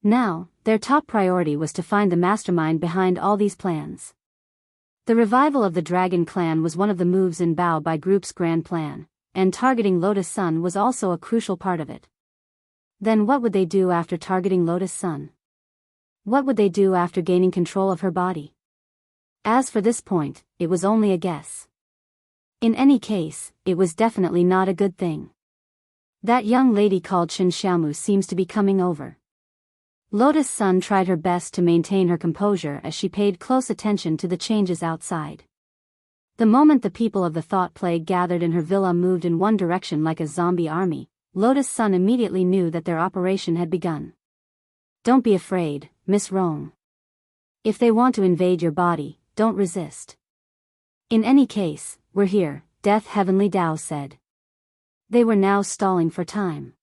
Now, their top priority was to find the mastermind behind all these plans. The revival of the Dragon Clan was one of the moves in Bao by Group's grand plan, and targeting Lotus Sun was also a crucial part of it. Then what would they do after targeting Lotus Sun? What would they do after gaining control of her body? As for this point, it was only a guess. In any case, it was definitely not a good thing. That young lady called Chen Xiaomu seems to be coming over. Lotus Sun tried her best to maintain her composure as she paid close attention to the changes outside. The moment the people of the thought plague gathered in her villa moved in one direction like a zombie army, Lotus Sun immediately knew that their operation had begun. Don't be afraid, Miss Rong. If they want to invade your body, don't resist. In any case, we're here, Death Heavenly Tao said. They were now stalling for time.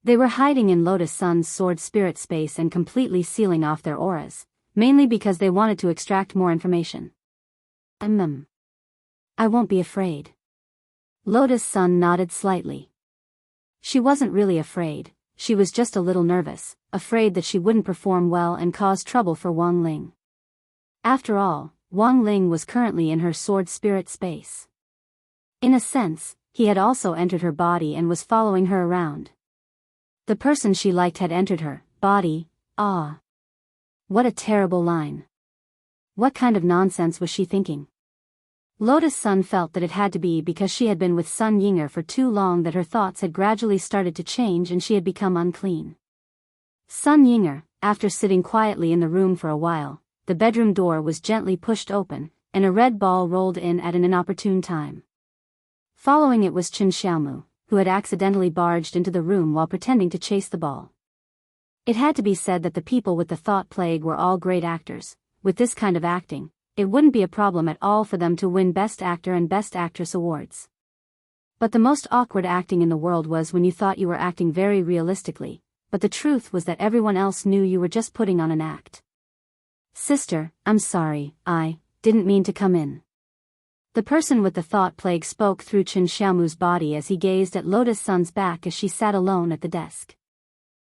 They were hiding in Lotus Sun's sword spirit space and completely sealing off their auras, mainly because they wanted to extract more information. I won't be afraid. Lotus Sun nodded slightly. She wasn't really afraid, she was just a little nervous, afraid that she wouldn't perform well and cause trouble for Wang Ling. After all, Wang Ling was currently in her sword spirit space. In a sense, he had also entered her body and was following her around. The person she liked had entered her body. Ah. What a terrible line. What kind of nonsense was she thinking? Lotus Sun felt that it had to be because she had been with Sun Yinger for too long that her thoughts had gradually started to change and she had become unclean. Sun Yinger, after sitting quietly in the room for a while, the bedroom door was gently pushed open, and a red ball rolled in at an inopportune time. Following it was Chen Xiaomu, who had accidentally barged into the room while pretending to chase the ball. It had to be said that the people with the thought plague were all great actors. With this kind of acting, it wouldn't be a problem at all for them to win Best Actor and Best Actress awards. But the most awkward acting in the world was when you thought you were acting very realistically, but the truth was that everyone else knew you were just putting on an act. Sister, I'm sorry, I didn't mean to come in. The person with the thought plague spoke through Chen Xiaomu's body as he gazed at Lotus Sun's back as she sat alone at the desk.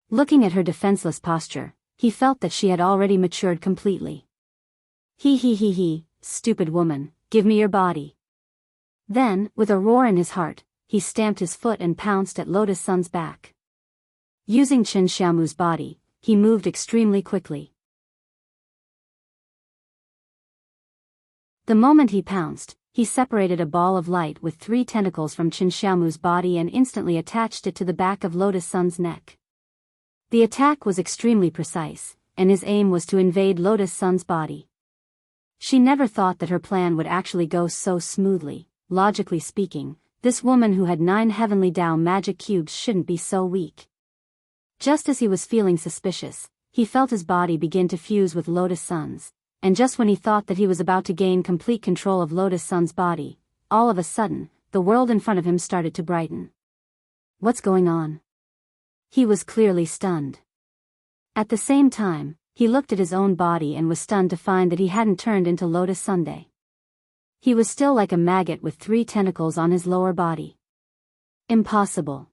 Looking at her defenseless posture, he felt that she had already matured completely. He, stupid woman, give me your body. Then, with a roar in his heart, he stamped his foot and pounced at Lotus Sun's back. Using Chen Xiaomu's body, he moved extremely quickly. The moment he pounced, he separated a ball of light with 3 tentacles from Chen Xiaomu's body and instantly attached it to the back of Lotus Sun's neck. The attack was extremely precise, and his aim was to invade Lotus Sun's body. She never thought that her plan would actually go so smoothly. Logically speaking, this woman who had 9 heavenly Tao magic cubes shouldn't be so weak. Just as he was feeling suspicious, he felt his body begin to fuse with Lotus Sun's, and just when he thought that he was about to gain complete control of Lotus Sun's body, all of a sudden, the world in front of him started to brighten. What's going on? He was clearly stunned. At the same time, he looked at his own body and was stunned to find that he hadn't turned into Lotus Sunday. He was still like a maggot with 3 tentacles on his lower body. Impossible.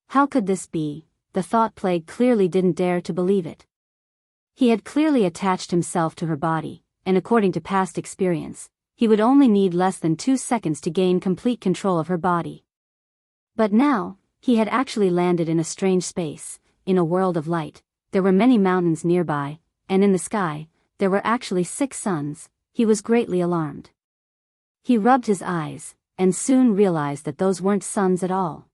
How could this be? The thought plague clearly didn't dare to believe it. He had clearly attached himself to her body, and according to past experience, he would only need less than 2 seconds to gain complete control of her body. But now, he had actually landed in a strange space, in a world of light. There were many mountains nearby, and in the sky, there were actually 6 suns. He was greatly alarmed. He rubbed his eyes, and soon realized that those weren't suns at all.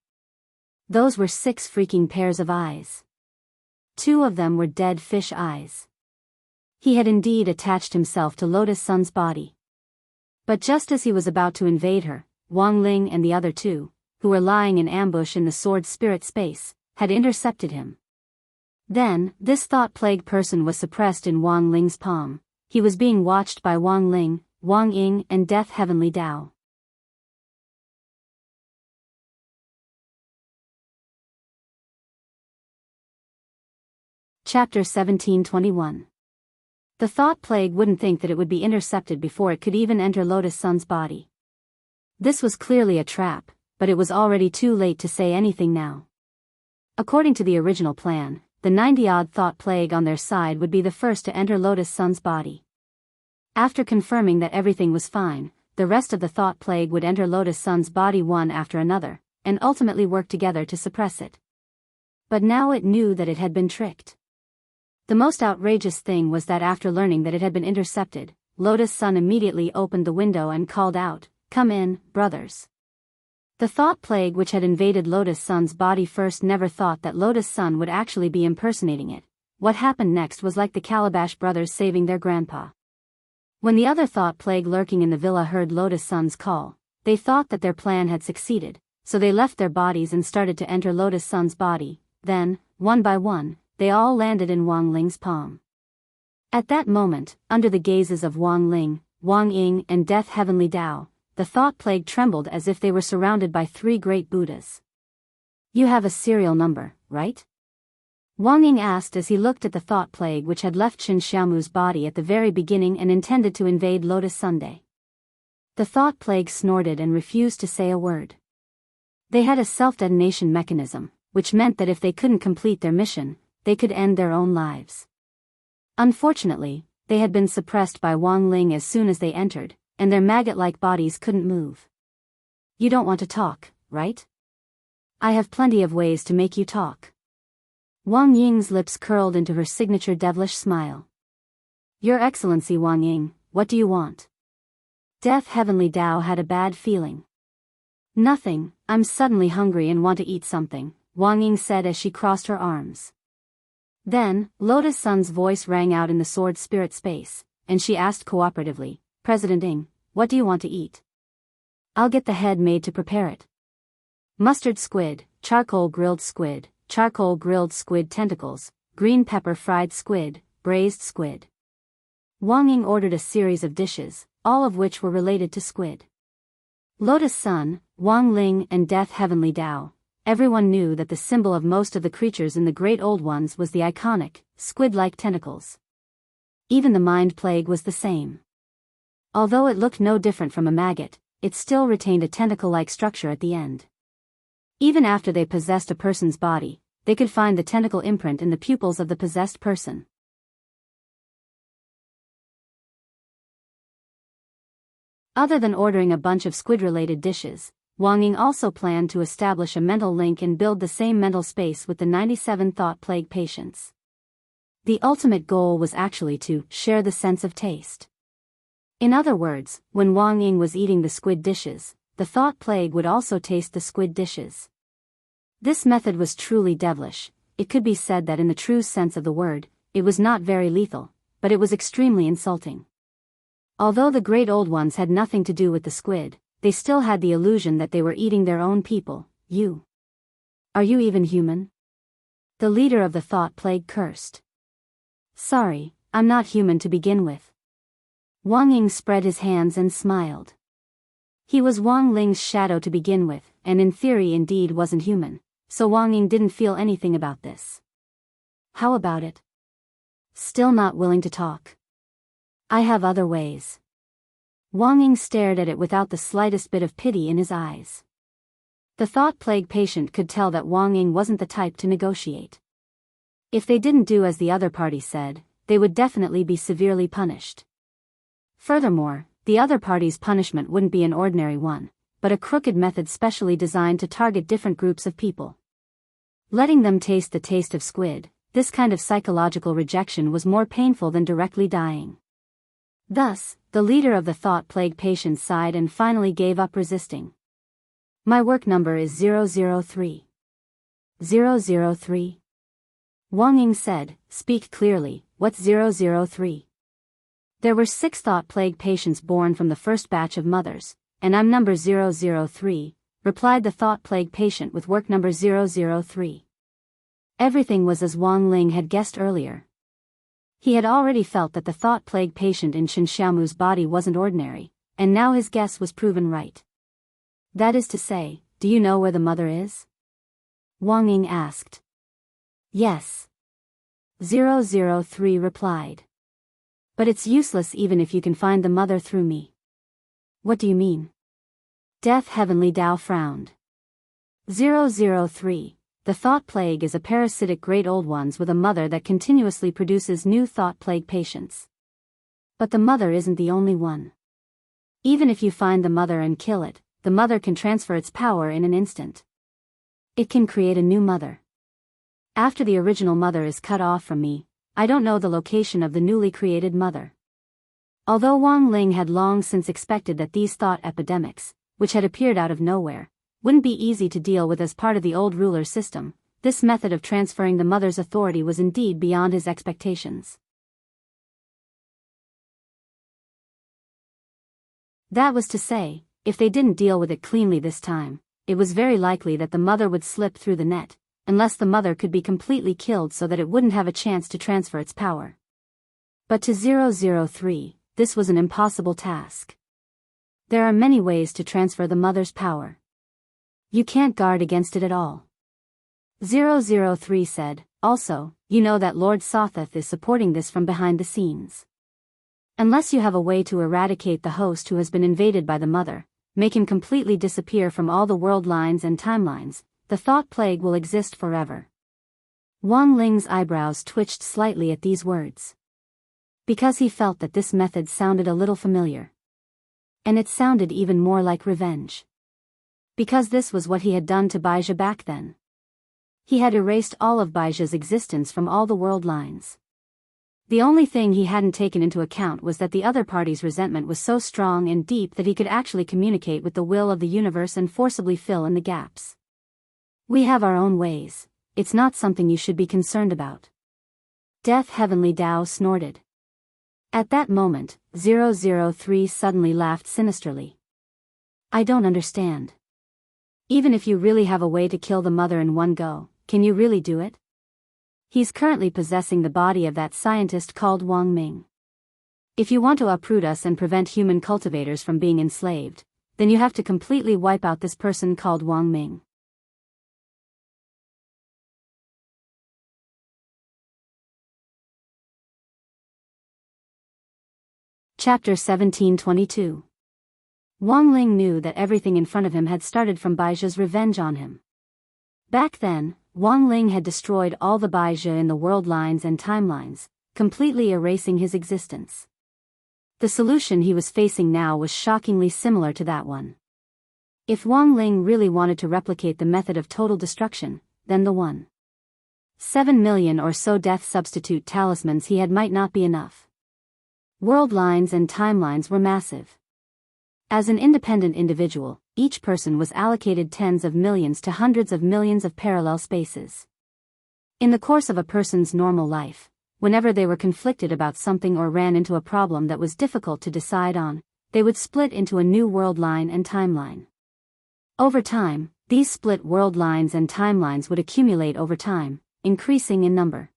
Those were 6 freaking pairs of eyes. 2 of them were dead fish eyes. He had indeed attached himself to Lotus Sun's body. But just as he was about to invade her, Wang Ling and the other 2, who were lying in ambush in the sword spirit space, had intercepted him. Then, this thought-plagued person was suppressed in Wang Ling's palm. He was being watched by Wang Ling, Wang Ying and Death Heavenly Tao. Chapter 1721. The thought plague wouldn't think that it would be intercepted before it could even enter Lotus Sun's body. This was clearly a trap, but it was already too late to say anything now. According to the original plan, the 90-odd thought plague on their side would be the first to enter Lotus Sun's body. After confirming that everything was fine, the rest of the thought plague would enter Lotus Sun's body one after another, and ultimately work together to suppress it. But now it knew that it had been tricked. The most outrageous thing was that after learning that it had been intercepted, Lotus Sun immediately opened the window and called out, "Come in, brothers." The thought plague which had invaded Lotus Sun's body first never thought that Lotus Sun would actually be impersonating it. What happened next was like the Calabash brothers saving their grandpa. When the other thought plague lurking in the villa heard Lotus Sun's call, they thought that their plan had succeeded, so they left their bodies and started to enter Lotus Sun's body. Then, one by one, they all landed in Wang Ling's palm. At that moment, under the gazes of Wang Ling, Wang Ying and Death Heavenly Tao, the thought plague trembled as if they were surrounded by three great Buddhas. "You have a serial number, right?" Wang Ying asked as he looked at the thought plague which had left Qin Xiaomu's body at the very beginning and intended to invade Lotus Sunday. The thought plague snorted and refused to say a word. They had a self-detonation mechanism, which meant that if they couldn't complete their mission, they could end their own lives. Unfortunately, they had been suppressed by Wang Ling as soon as they entered, and their maggot-like bodies couldn't move. "You don't want to talk, right? I have plenty of ways to make you talk." Wang Ying's lips curled into her signature devilish smile. "Your Excellency Wang Ying, what do you want?" Death Heavenly Tao had a bad feeling. "Nothing, I'm suddenly hungry and want to eat something," Wang Ying said as she crossed her arms. Then, Lotus Sun's voice rang out in the sword spirit space, and she asked cooperatively, "President Ying, what do you want to eat?" "I'll get the head made to prepare it." "Mustard squid, charcoal grilled squid tentacles, green pepper fried squid, braised squid." Wang Ying ordered a series of dishes, all of which were related to squid. Lotus Sun, Wang Ling and Death Heavenly Tao, everyone knew that the symbol of most of the creatures in the Great Old Ones was the iconic, squid-like tentacles. Even the mind plague was the same. Although it looked no different from a maggot, it still retained a tentacle-like structure at the end. Even after they possessed a person's body, they could find the tentacle imprint in the pupils of the possessed person. Other than ordering a bunch of squid-related dishes, Wang Ying also planned to establish a mental link and build the same mental space with the 97 thought plague patients. The ultimate goal was actually to share the sense of taste. In other words, when Wang Ying was eating the squid dishes, the thought plague would also taste the squid dishes. This method was truly devilish. It could be said that in the true sense of the word, it was not very lethal, but it was extremely insulting. Although the Great Old Ones had nothing to do with the squid, they still had the illusion that they were eating their own people. Are you even human?" The leader of the thought plague cursed. "Sorry, I'm not human to begin with." Wang Ying spread his hands and smiled. He was Wang Ling's shadow to begin with, and in theory indeed wasn't human, so Wang Ying didn't feel anything about this. "How about it? Still not willing to talk? I have other ways." Wang Ying stared at it without the slightest bit of pity in his eyes. The thought plague patient could tell that Wang Ying wasn't the type to negotiate. If they didn't do as the other party said, they would definitely be severely punished. Furthermore, the other party's punishment wouldn't be an ordinary one, but a crooked method specially designed to target different groups of people. Letting them taste the taste of squid, this kind of psychological rejection was more painful than directly dying. Thus, the leader of the thought plague patients sighed and finally gave up resisting. "My work number is 003. 003? Wang Ying said, "Speak clearly, what's 003? There were 6 thought plague patients born from the first batch of mothers, and I'm number 003, replied the thought plague patient with work number 003. Everything was as Wang Ling had guessed earlier. He had already felt that the thought plague patient in Qin Xiaomu's body wasn't ordinary, and now his guess was proven right. "That is to say, do you know where the mother is?" Wang Ying asked. "Yes." 003 replied. "But it's useless even if you can find the mother through me." "What do you mean?" Death Heavenly Tao frowned. 003. The thought plague is a parasitic Great Old Ones with a mother that continuously produces new thought plague patients. But the mother isn't the only one. Even if you find the mother and kill it, the mother can transfer its power in an instant. It can create a new mother. After the original mother is cut off from me, I don't know the location of the newly created mother. Although Wang Ling had long since expected that these thought epidemics, which had appeared out of nowhere, wouldn't be easy to deal with as part of the old ruler system, this method of transferring the mother's authority was indeed beyond his expectations. That was to say, if they didn't deal with it cleanly this time, it was very likely that the mother would slip through the net, unless the mother could be completely killed so that it wouldn't have a chance to transfer its power. But to 003, this was an impossible task. There are many ways to transfer the mother's power. You can't guard against it at all. 003 said, also, you know that Lord Sothoth is supporting this from behind the scenes. Unless you have a way to eradicate the host who has been invaded by the mother, make him completely disappear from all the world lines and timelines, the thought plague will exist forever. Wang Ling's eyebrows twitched slightly at these words. Because he felt that this method sounded a little familiar. And it sounded even more like revenge. Because this was what he had done to Baizha back then. He had erased all of Baizha's existence from all the world lines. The only thing he hadn't taken into account was that the other party's resentment was so strong and deep that he could actually communicate with the will of the universe and forcibly fill in the gaps. We have our own ways, it's not something you should be concerned about. Death Heavenly Tao snorted. At that moment, 003 suddenly laughed sinisterly. I don't understand. Even if you really have a way to kill the mother in one go, can you really do it? He's currently possessing the body of that scientist called Wang Ming. If you want to uproot us and prevent human cultivators from being enslaved, then you have to completely wipe out this person called Wang Ming. Chapter 1722. Wang Ling knew that everything in front of him had started from Baizha's revenge on him. Back then, Wang Ling had destroyed all the Baizha in the world lines and timelines, completely erasing his existence. The solution he was facing now was shockingly similar to that one. If Wang Ling really wanted to replicate the method of total destruction, then the 1.7 million or so death substitute talismans he had might not be enough. World lines and timelines were massive. As an independent individual, each person was allocated tens of millions to hundreds of millions of parallel spaces. In the course of a person's normal life, whenever they were conflicted about something or ran into a problem that was difficult to decide on, they would split into a new world line and timeline. Over time, these split world lines and timelines would accumulate over time, increasing in number.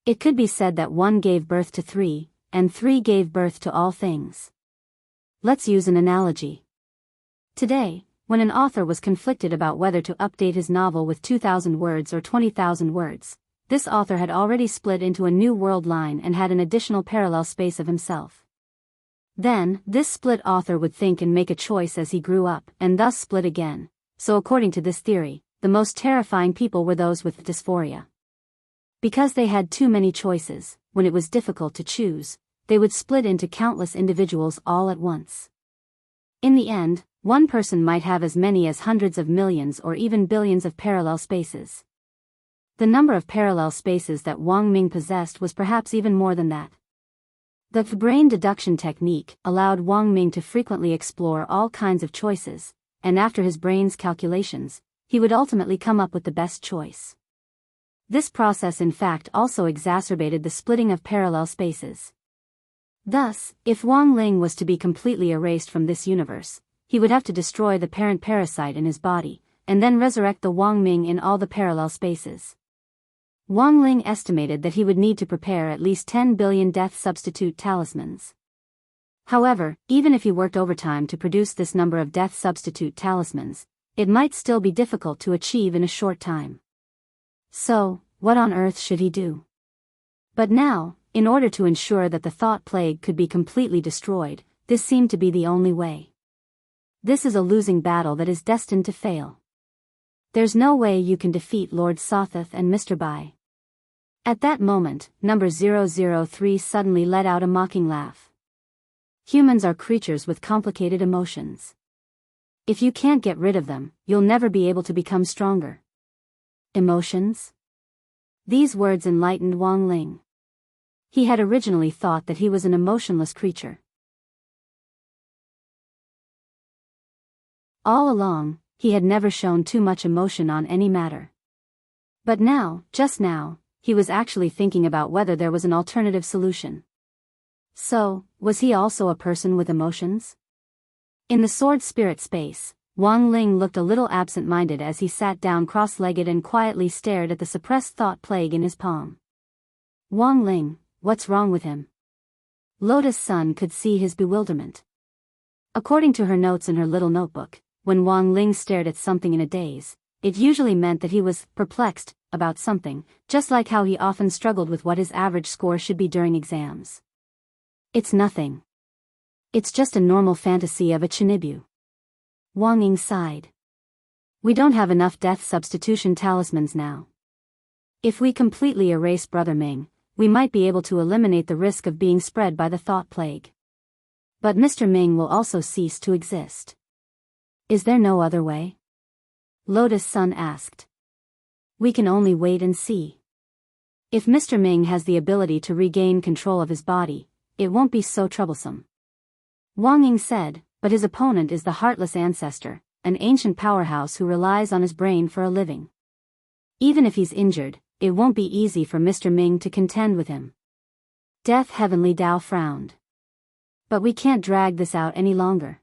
It could be said that 1 gave birth to 3, and 3 gave birth to all things. Let's use an analogy. Today, when an author was conflicted about whether to update his novel with 2,000 words or 20,000 words, this author had already split into a new world line and had an additional parallel space of himself. Then, this split author would think and make a choice as he grew up, and thus split again. So according to this theory, the most terrifying people were those with dysphoria. Because they had too many choices, when it was difficult to choose, they would split into countless individuals all at once. In the end, one person might have as many as hundreds of millions or even billions of parallel spaces. The number of parallel spaces that Wang Ming possessed was perhaps even more than that. The brain deduction technique allowed Wang Ming to frequently explore all kinds of choices, and after his brain's calculations, he would ultimately come up with the best choice. This process in fact also exacerbated the splitting of parallel spaces. Thus, if Wang Ling was to be completely erased from this universe, he would have to destroy the parent parasite in his body, and then resurrect the Wang Ming in all the parallel spaces. Wang Ling estimated that he would need to prepare at least 10 billion death substitute talismans. However, even if he worked overtime to produce this number of death substitute talismans, it might still be difficult to achieve in a short time. So, what on earth should he do? But now, in order to ensure that the thought plague could be completely destroyed, this seemed to be the only way. This is a losing battle that is destined to fail. There's no way you can defeat Lord Sothoth and Mr. Bai. At that moment, number 003 suddenly let out a mocking laugh. Humans are creatures with complicated emotions. If you can't get rid of them, you'll never be able to become stronger. Emotions? These words enlightened Wang Ling. He had originally thought that he was an emotionless creature. All along, he had never shown too much emotion on any matter. But now, just now, he was actually thinking about whether there was an alternative solution. So, was he also a person with emotions? In the sword spirit space, Wang Ling looked a little absent-minded as he sat down cross-legged and quietly stared at the suppressed thought plague in his palm. Wang Ling, what's wrong with him? Lotus Sun could see his bewilderment. According to her notes in her little notebook, when Wang Ling stared at something in a daze, it usually meant that he was perplexed about something, just like how he often struggled with what his average score should be during exams. It's nothing. It's just a normal fantasy of a Chinibu. Wang Ying sighed. We don't have enough death substitution talismans now. If we completely erase Brother Ming, we might be able to eliminate the risk of being spread by the thought plague. But Mr. Ming will also cease to exist. Is there no other way? Lotus Sun asked. We can only wait and see. If Mr. Ming has the ability to regain control of his body, it won't be so troublesome. Wang Ying said, but his opponent is the Heartless Ancestor, an ancient powerhouse who relies on his brain for a living. Even if he's injured, it won't be easy for Mr. Ming to contend with him. Death Heavenly Dao frowned. But we can't drag this out any longer.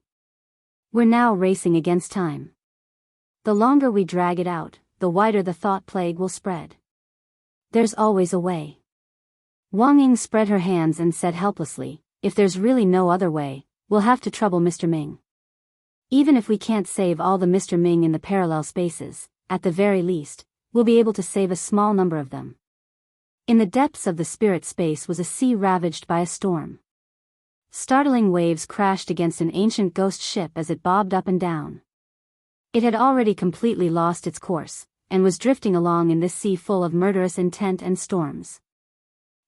We're now racing against time. The longer we drag it out, the wider the thought plague will spread. There's always a way. Wang Ying spread her hands and said helplessly, if there's really no other way, we'll have to trouble Mr. Ming. Even if we can't save all the Mr. Ming in the parallel spaces, at the very least, we'll be able to save a small number of them. In the depths of the spirit space was a sea ravaged by a storm. Startling waves crashed against an ancient ghost ship as it bobbed up and down. It had already completely lost its course, and was drifting along in this sea full of murderous intent and storms.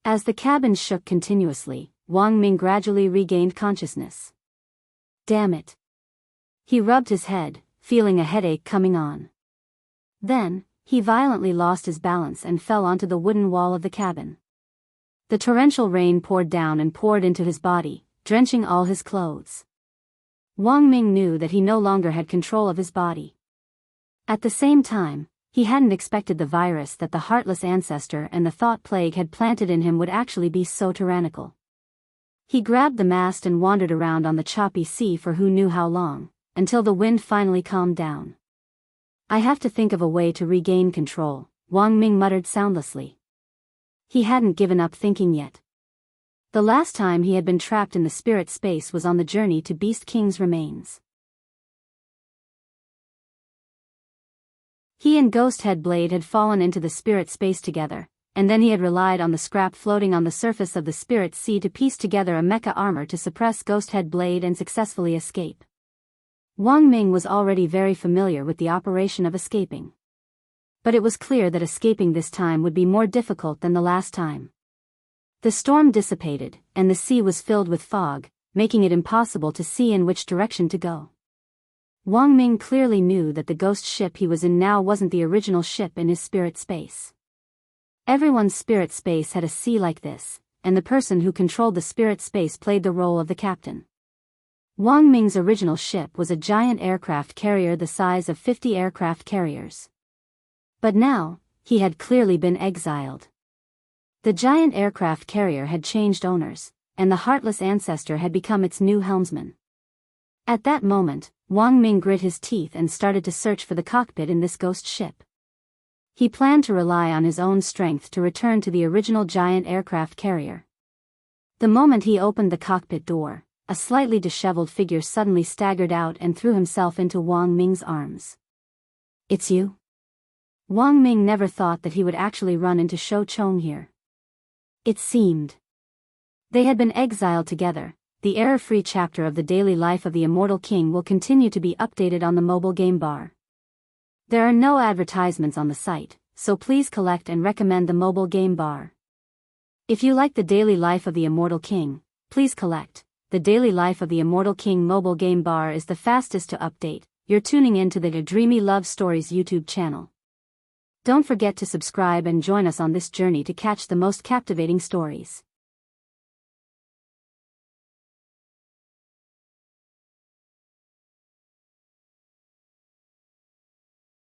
As the cabin shook continuously, Wang Ming gradually regained consciousness. Damn it. He rubbed his head, feeling a headache coming on. Then, he violently lost his balance and fell onto the wooden wall of the cabin. The torrential rain poured down and poured into his body, drenching all his clothes. Wang Ming knew that he no longer had control of his body. At the same time, he hadn't expected the virus that the Heartless Ancestor and the thought plague had planted in him would actually be so tyrannical. He grabbed the mast and wandered around on the choppy sea for who knew how long, until the wind finally calmed down. I have to think of a way to regain control, Wang Ming muttered soundlessly. He hadn't given up thinking yet. The last time he had been trapped in the spirit space was on the journey to Beast King's remains. He and Ghost Head Blade had fallen into the spirit space together, and then he had relied on the scrap floating on the surface of the spirit sea to piece together a mecha armor to suppress Ghost Head Blade and successfully escape. Wang Ming was already very familiar with the operation of escaping. But it was clear that escaping this time would be more difficult than the last time. The storm dissipated, and the sea was filled with fog, making it impossible to see in which direction to go. Wang Ming clearly knew that the ghost ship he was in now wasn't the original ship in his spirit space. Everyone's spirit space had a sea like this, and the person who controlled the spirit space played the role of the captain. Wang Ming's original ship was a giant aircraft carrier the size of 50 aircraft carriers. But now, he had clearly been exiled. The giant aircraft carrier had changed owners, and the Heartless Ancestor had become its new helmsman. At that moment, Wang Ming grit his teeth and started to search for the cockpit in this ghost ship. He planned to rely on his own strength to return to the original giant aircraft carrier. The moment he opened the cockpit door, a slightly disheveled figure suddenly staggered out and threw himself into Wang Ming's arms. It's you? Wang Ming never thought that he would actually run into Shou Chong here. It seemed. They had been exiled together. The error-free chapter of the daily life of the Immortal King will continue to be updated on the mobile game bar. There are no advertisements on the site, so please collect and recommend the mobile game bar. If you like the daily life of the Immortal King, please collect. The Daily Life of the Immortal King mobile game bar is the fastest to update. You're tuning in to the Dreamy Love Stories YouTube channel. Don't forget to subscribe and join us on this journey to catch the most captivating stories.